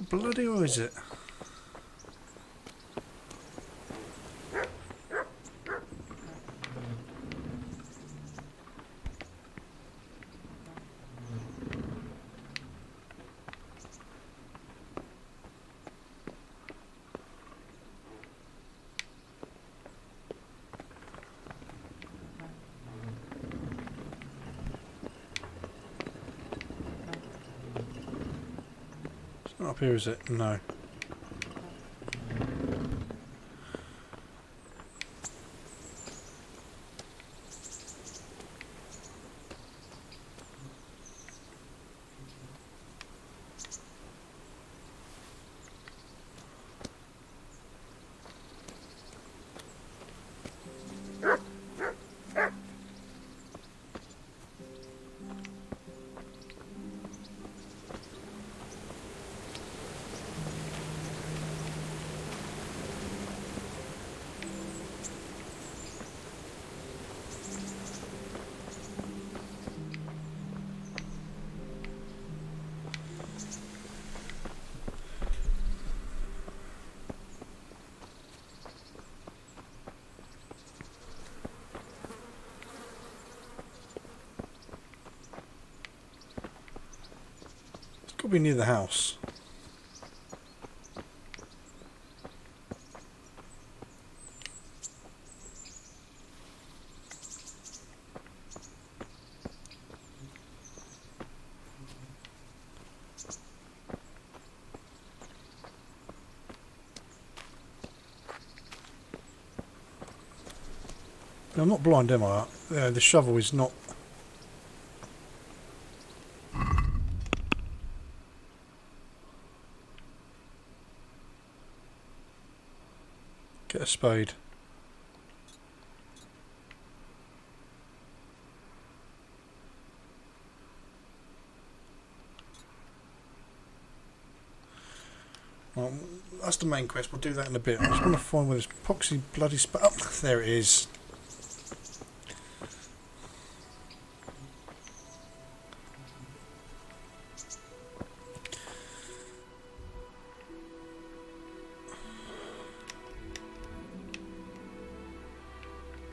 Speaker 1: Bloody hell is it? It's not up here, is it? No. Could be near the house. I'm not blind, am I? The shovel is not. Get a spade. Well, that's the main quest. We'll do that in a bit. I just want to find where this poxy bloody Oh, there it is.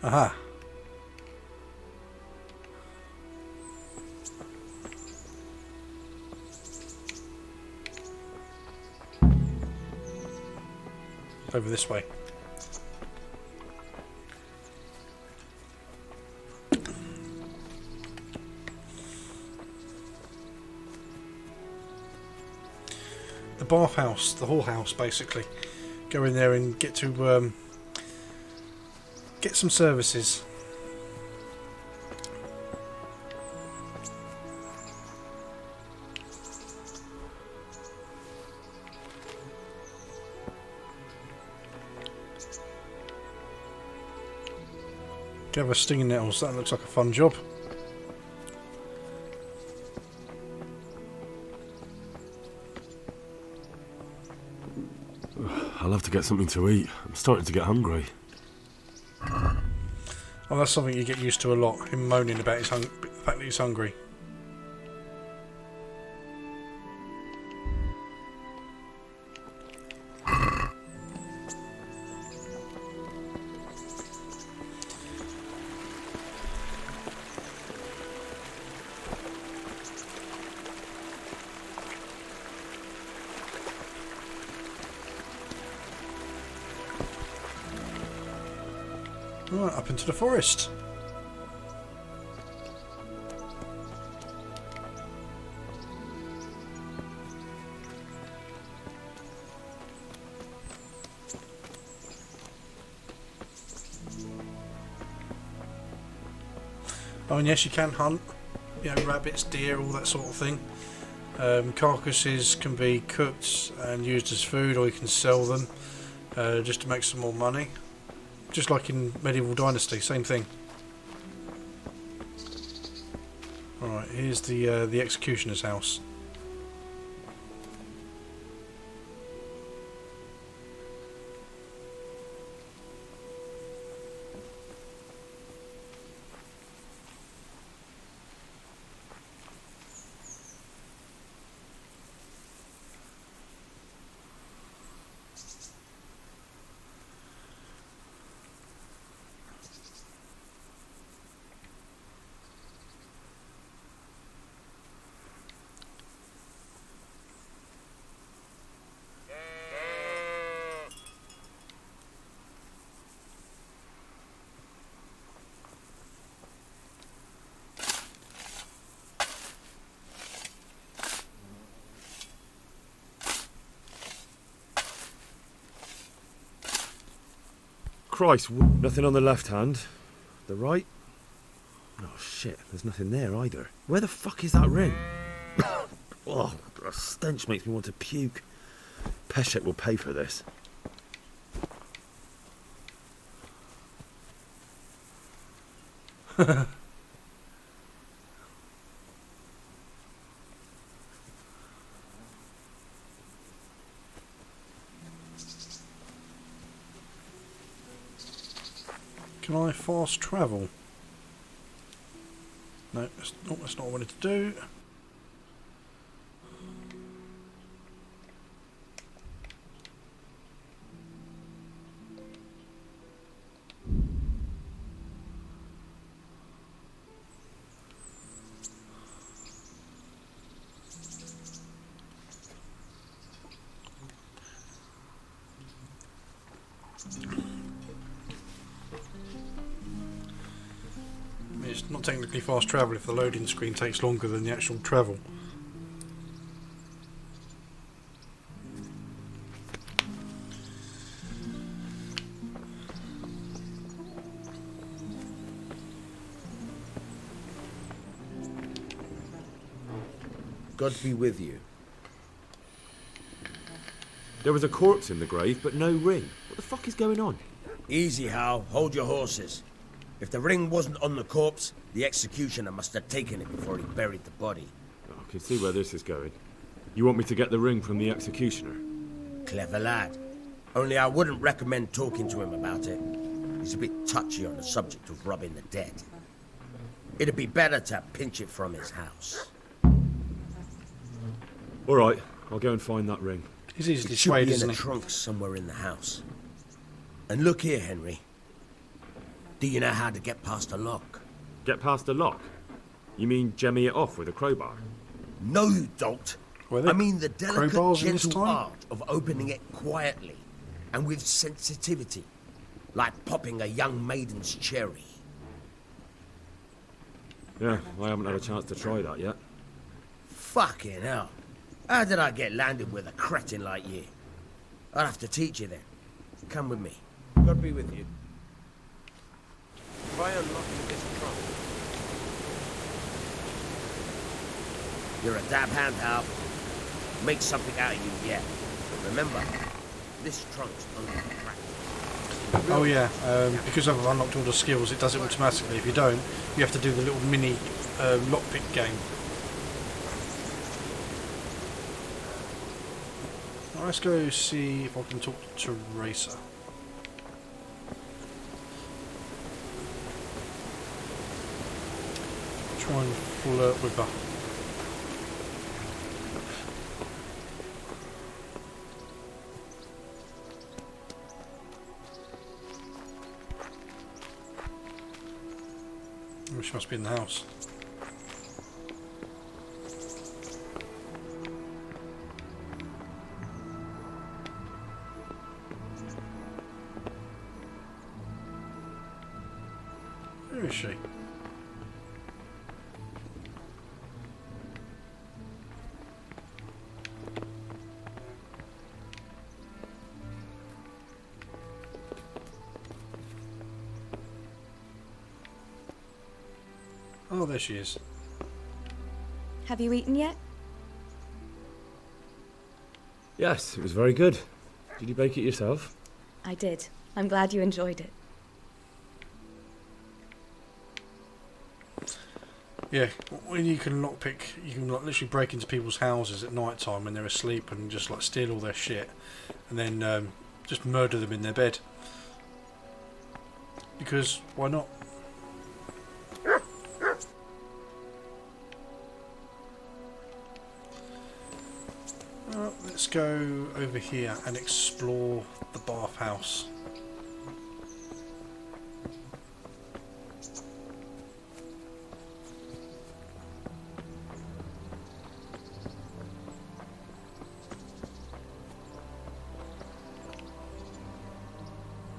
Speaker 1: Aha. Over this way. The bathhouse, the whorehouse, basically. Go in there and get to get some services. Gather stinging nettles, that looks like a fun job.
Speaker 9: I'll have to get something to eat. I'm starting to get hungry.
Speaker 1: Oh, that's something you get used to a lot, him moaning about the fact that he's hungry. Right, up into the forest. Oh, and yes, you can hunt, you know, rabbits, deer, all that sort of thing. Carcasses can be cooked and used as food, or you can sell them just to make some more money. Just like in Medieval Dynasty, same thing. Alright, here's the executioner's house.
Speaker 7: Christ, nothing on the left hand. The right? Oh shit, there's nothing there either. Where the fuck is that ring? Oh, the stench makes me want to puke. Peshek will pay for this.
Speaker 1: Can I fast travel? No, that's not what I wanted to do. It's not technically fast travel if the loading screen takes longer than the actual travel.
Speaker 23: God be with you.
Speaker 7: There was a corpse in the grave, but no ring. What the fuck is going on?
Speaker 16: Easy, Hal. Hold your horses. If the ring wasn't on the corpse, the executioner must have taken it before he buried the body.
Speaker 7: I can see where this is going. You want me to get the ring from the executioner?
Speaker 16: Clever lad. Only I wouldn't recommend talking to him about it. He's a bit touchy on the subject of robbing the dead. It'd be better to pinch it from his house.
Speaker 7: All right, I'll go and find that ring.
Speaker 1: He's easily
Speaker 16: It should
Speaker 1: swayed,
Speaker 16: be in
Speaker 1: isn't
Speaker 16: a
Speaker 1: he?
Speaker 16: trunk somewhere in the house. And look here, Henry. Do you know how to get past a lock?
Speaker 7: Get past the lock? You mean jemmy it off with a crowbar?
Speaker 16: No, you don't. I mean the delicate,
Speaker 1: crowbars in this
Speaker 16: gentle
Speaker 1: time?
Speaker 16: art of opening it quietly and with sensitivity, like popping a young maiden's cherry.
Speaker 7: Yeah, I haven't had a chance to try that yet.
Speaker 16: Fucking hell. How did I get landed with a cretin like you? I'll have to teach you then. Come with me. God be with you. Try unlocking this trunk. You're a dab hand, Hal. Make something out of you yet. Remember, this trunk's only for practice.
Speaker 1: Oh yeah, because I've unlocked all the skills, it does it automatically. If you don't, you have to do the little mini lockpick game. Right, let's go see if I can talk to Teresa. Try and flirt with her. Oh, she must be in the house. Where is she? Oh, there she is.
Speaker 19: Have you eaten yet?
Speaker 7: Yes, it was very good. Did you bake it yourself?
Speaker 19: I did. I'm glad you enjoyed it.
Speaker 1: Yeah, when you can lockpick, you can like literally break into people's houses at night time when they're asleep and just like steal all their shit, and then just murder them in their bed. Because why not? Well, let's go over here and explore the bathhouse.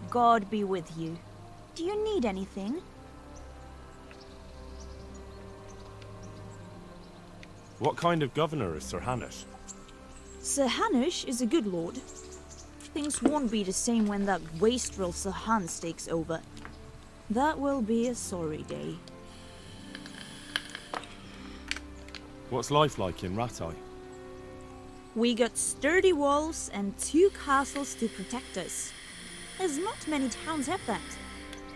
Speaker 20: God be with you. Do you need anything?
Speaker 21: What kind of governor is Sir Hanush?
Speaker 20: Sir Hanush is a good lord. Things won't be the same when that wastrel Sir Hans takes over. That will be a sorry day.
Speaker 21: What's life like in Rattay?
Speaker 20: We got sturdy walls and 2 castles to protect us. There's not many towns have that.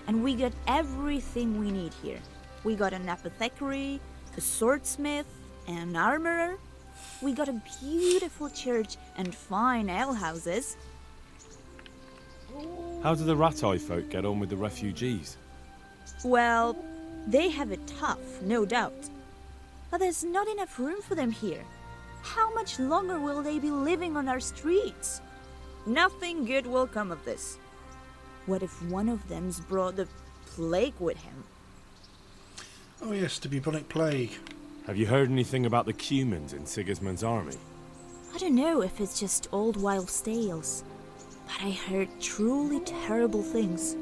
Speaker 20: And we got everything we need here. We got an apothecary, a swordsmith, an armorer. We got a beautiful church and fine alehouses.
Speaker 21: How do the Rattay folk get on with the refugees?
Speaker 20: Well, they have it tough, no doubt. But there's not enough room for them here. How much longer will they be living on our streets? Nothing good will come of this. What if one of them's brought the plague with him?
Speaker 1: Oh yes, the bubonic plague.
Speaker 21: Have you heard anything about the Cumans in Sigismund's army?
Speaker 20: I don't know if it's just old wild tales, but I heard truly terrible things.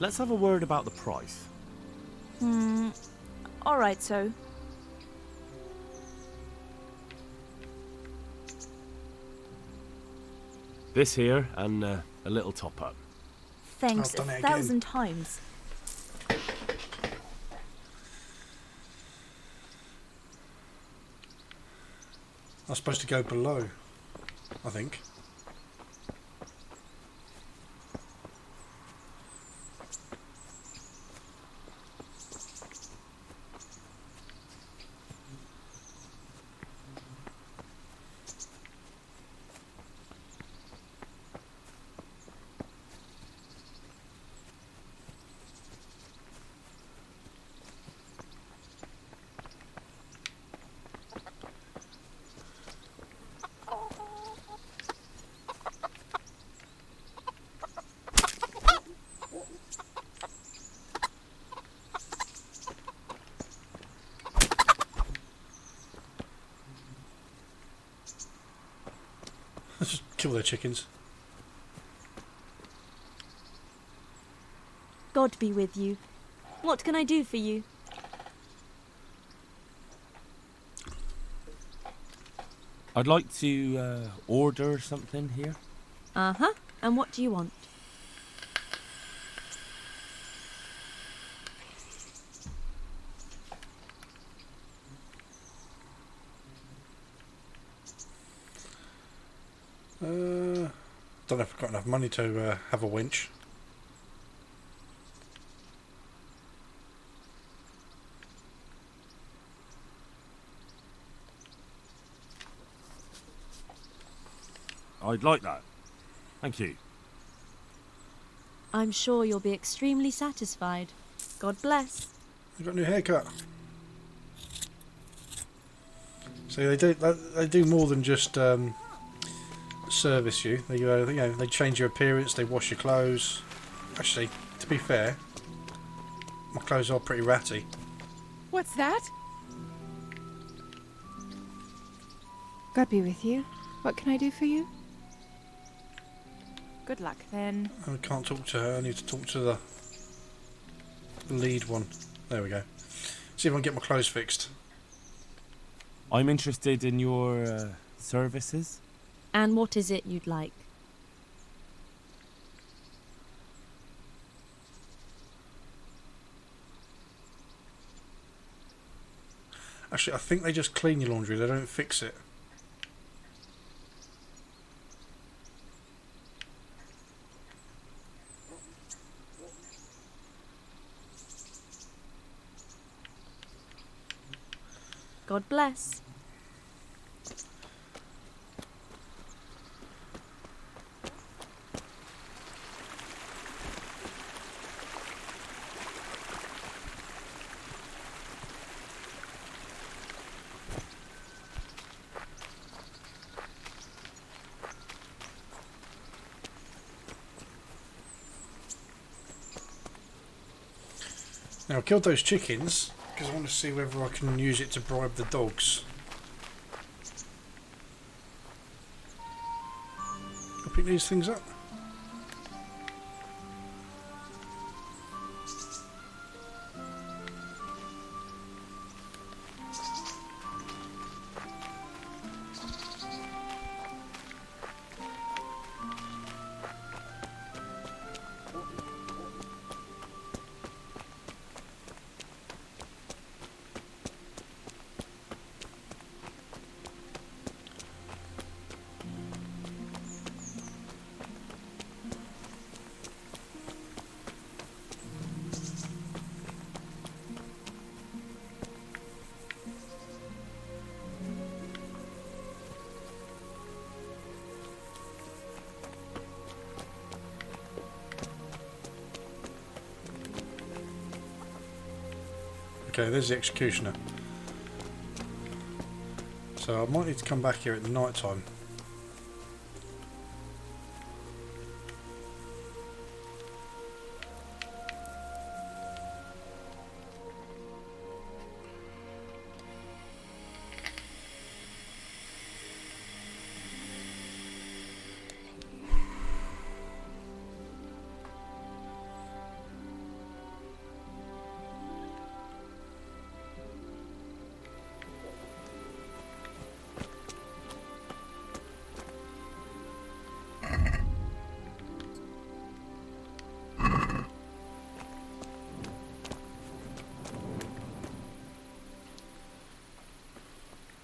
Speaker 21: let's have a word about the price.
Speaker 20: Alright, so.
Speaker 21: This here, and a little top-up.
Speaker 20: Thanks
Speaker 1: I've done it
Speaker 20: 1,000 times.
Speaker 1: I'm supposed to go below, I think. Let's just kill their chickens.
Speaker 20: God be with you. What can I do for you?
Speaker 21: I'd like to order something here.
Speaker 20: Uh-huh. And what do you want?
Speaker 1: Don't know if I've got enough money to have a winch.
Speaker 21: I'd like that. Thank you.
Speaker 20: I'm sure you'll be extremely satisfied. God bless.
Speaker 1: You've got a new haircut. So they do more than just service you. They they change your appearance. They wash your clothes. Actually, to be fair, my clothes are pretty ratty.
Speaker 5: What's that? God be with you. What can I do for you? Good luck then.
Speaker 1: I can't talk to her. I need to talk to the lead one. There we go. See if I can get my clothes fixed.
Speaker 21: I'm interested in your services.
Speaker 20: And what is it you'd like?
Speaker 1: Actually, I think they just clean your laundry. They don't fix it.
Speaker 20: God bless.
Speaker 1: Now, I killed those chickens because I want to see whether I can use it to bribe the dogs. I'll pick these things up. Okay, there's the executioner. So I might need to come back here at the night time.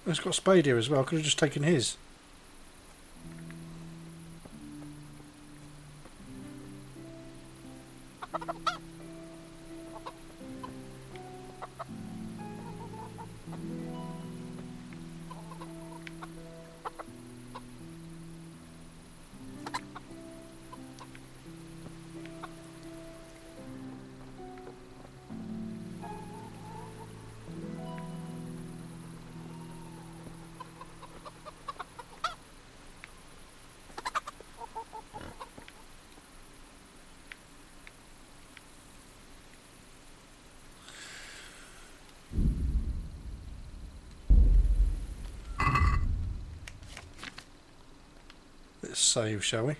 Speaker 1: It's got a spade here as well. I could have just taken his. Let's save, shall we?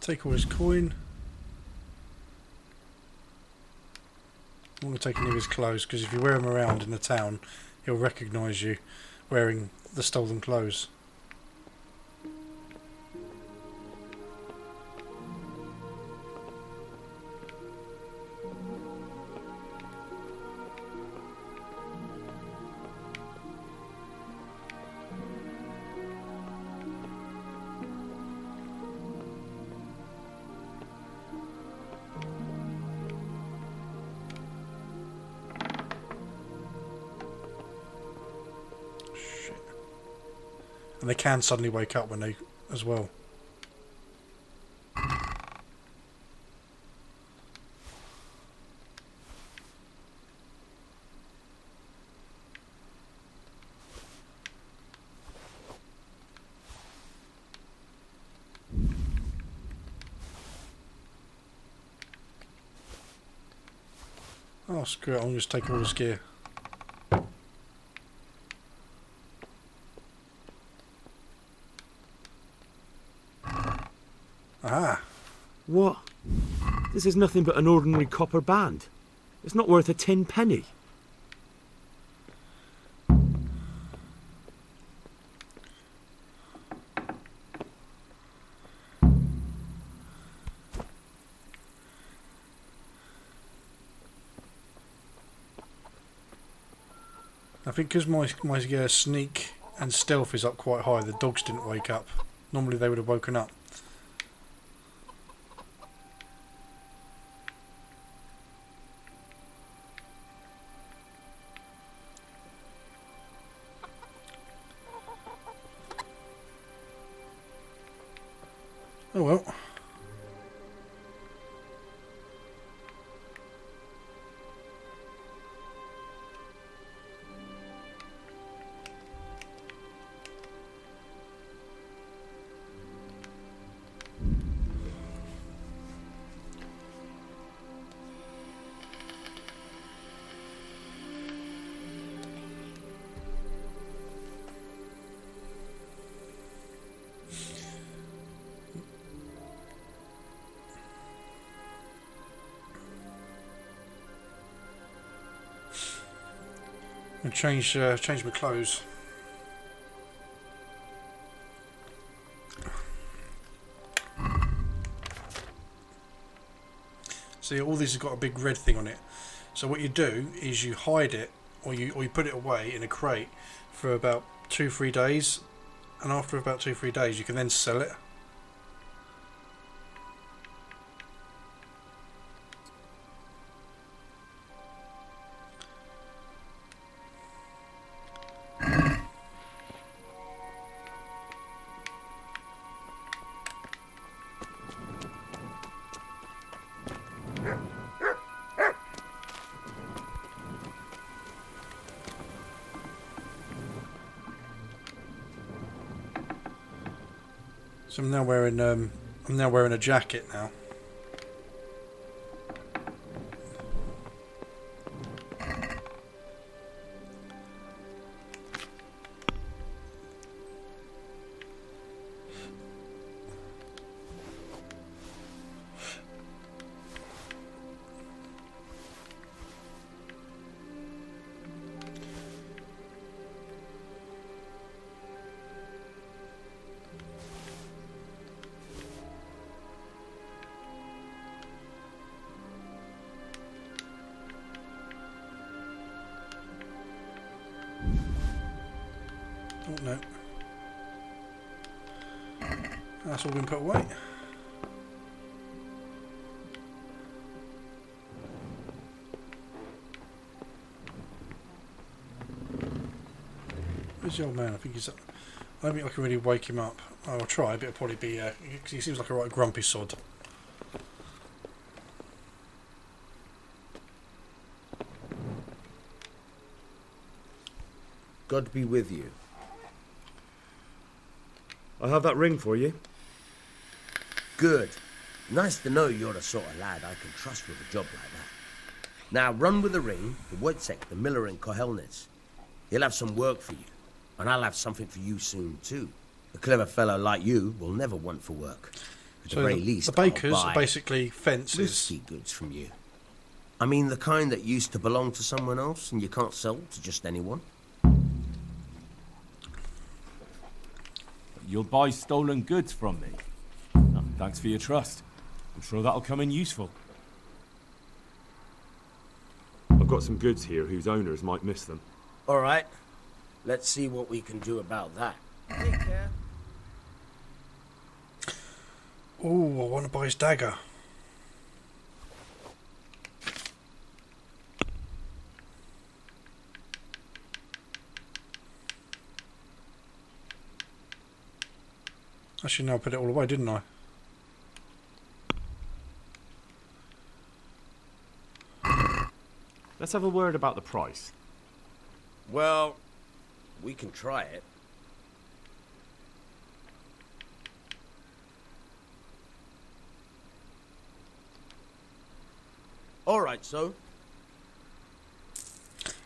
Speaker 1: Take all his coin. I want to take any of his clothes because if you wear him around in the town, he'll recognise you wearing the stolen clothes. And they can suddenly wake up when they, as well. Oh, screw it, I'll just take all his gear. Ah.
Speaker 7: What? This is nothing but an ordinary copper band. It's not worth a 10 penny.
Speaker 1: I think because my sneak and stealth is up quite high, the dogs didn't wake up. Normally they would have woken up. Oh well. And change my clothes. See, all this has got a big red thing on it. So what you do is you hide it, or you put it away in a crate for about 2-3 days, and after about 2-3 days, you can then sell it. So I'm now wearing a jacket now. No. That's all been put away. Where's the old man? I think he's up. I don't think I can really wake him up. I'll try, but it'll probably be... he seems like a right grumpy sod.
Speaker 7: God be with you. I have that ring for you.
Speaker 16: Good. Nice to know you're the sort of lad I can trust with a job like that. Now run with the ring to Wojciech, the miller in Kohelnitz. He'll have some work for you, and I'll have something for you soon too. A clever fellow like you will never want for work. At
Speaker 1: So
Speaker 16: the very least,
Speaker 1: the bakers
Speaker 16: I'll
Speaker 1: are
Speaker 16: buy
Speaker 1: basically fences.
Speaker 16: risky goods from you. I mean the kind that used to belong to someone else and you can't sell to just anyone.
Speaker 21: You'll buy stolen goods from me. Oh, thanks for your trust. I'm sure that'll come in useful.
Speaker 7: I've got some goods here whose owners might miss them.
Speaker 16: All right. Let's see what we can do about that. Take care.
Speaker 1: Oh, I want to buy his dagger. Actually, no, I put it all away, didn't I?
Speaker 21: Let's have a word about the price.
Speaker 16: Well, we can try it. All right, so?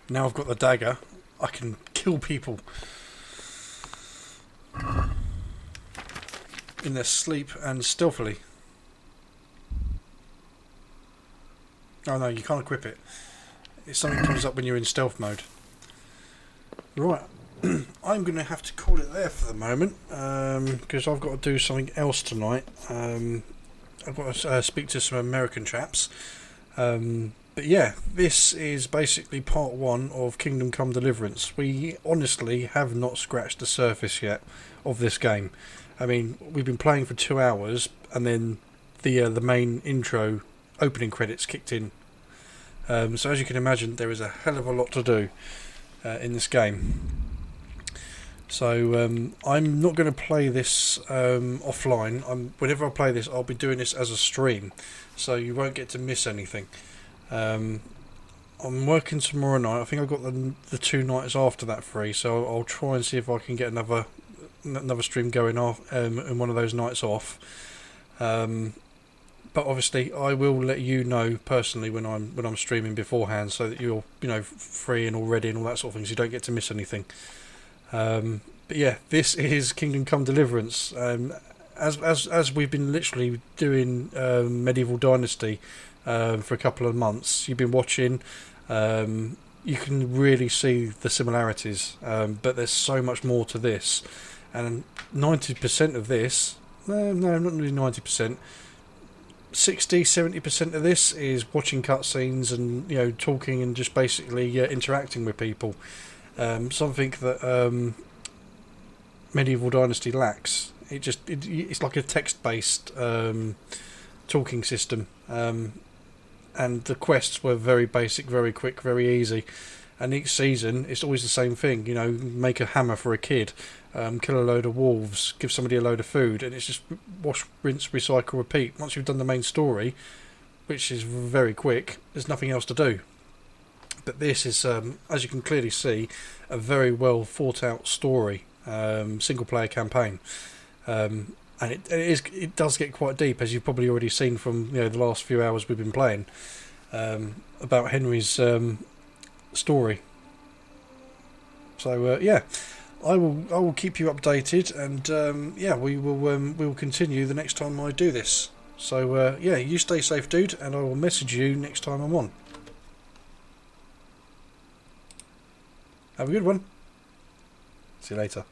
Speaker 1: Now I've got the dagger, I can kill people in their sleep and stealthily. Oh no, you can't equip it. It's something that comes up when you're in stealth mode. Right, I'm going to have to call it there for the moment, because I've got to do something else tonight. I've got to speak to some American chaps. But yeah, this is basically part 1 of Kingdom Come Deliverance. We honestly have not scratched the surface yet of this game. I mean, we've been playing for 2 hours, and then the main intro opening credits kicked in. So as you can imagine, there is a hell of a lot to do in this game. So I'm not going to play this offline. Whenever I play this, I'll be doing this as a stream, so you won't get to miss anything. I'm working tomorrow night. I think I've got the 2 nights after that free, so I'll try and see if I can get another stream going off in one of those nights off. But obviously, I will let you know personally when I'm streaming beforehand, so that you're free and all ready and all that sort of thing, so you don't get to miss anything. But yeah, this is Kingdom Come Deliverance. As we've been literally doing Medieval Dynasty for a couple of months, you've been watching. You can really see the similarities, but there's so much more to this, and 90% of this, no, not really 90%. 60-70% of this is watching cutscenes and talking and just basically interacting with people. Something that Medieval Dynasty lacks. It's like a text-based talking system, and the quests were very basic, very quick, very easy. And each season, it's always the same thing. Make a hammer for a kid, kill a load of wolves, give somebody a load of food, and it's just wash, rinse, recycle, repeat. Once you've done the main story, which is very quick, there's nothing else to do. But this is, as you can clearly see, a very well thought out story, single player campaign, and it does get quite deep, as you've probably already seen from the last few hours we've been playing, about Henry's story. So yeah, I will keep you updated, and yeah, we will continue the next time I do this. So yeah, you stay safe, dude, and I will message you next time I'm on. Have a good one. See you later.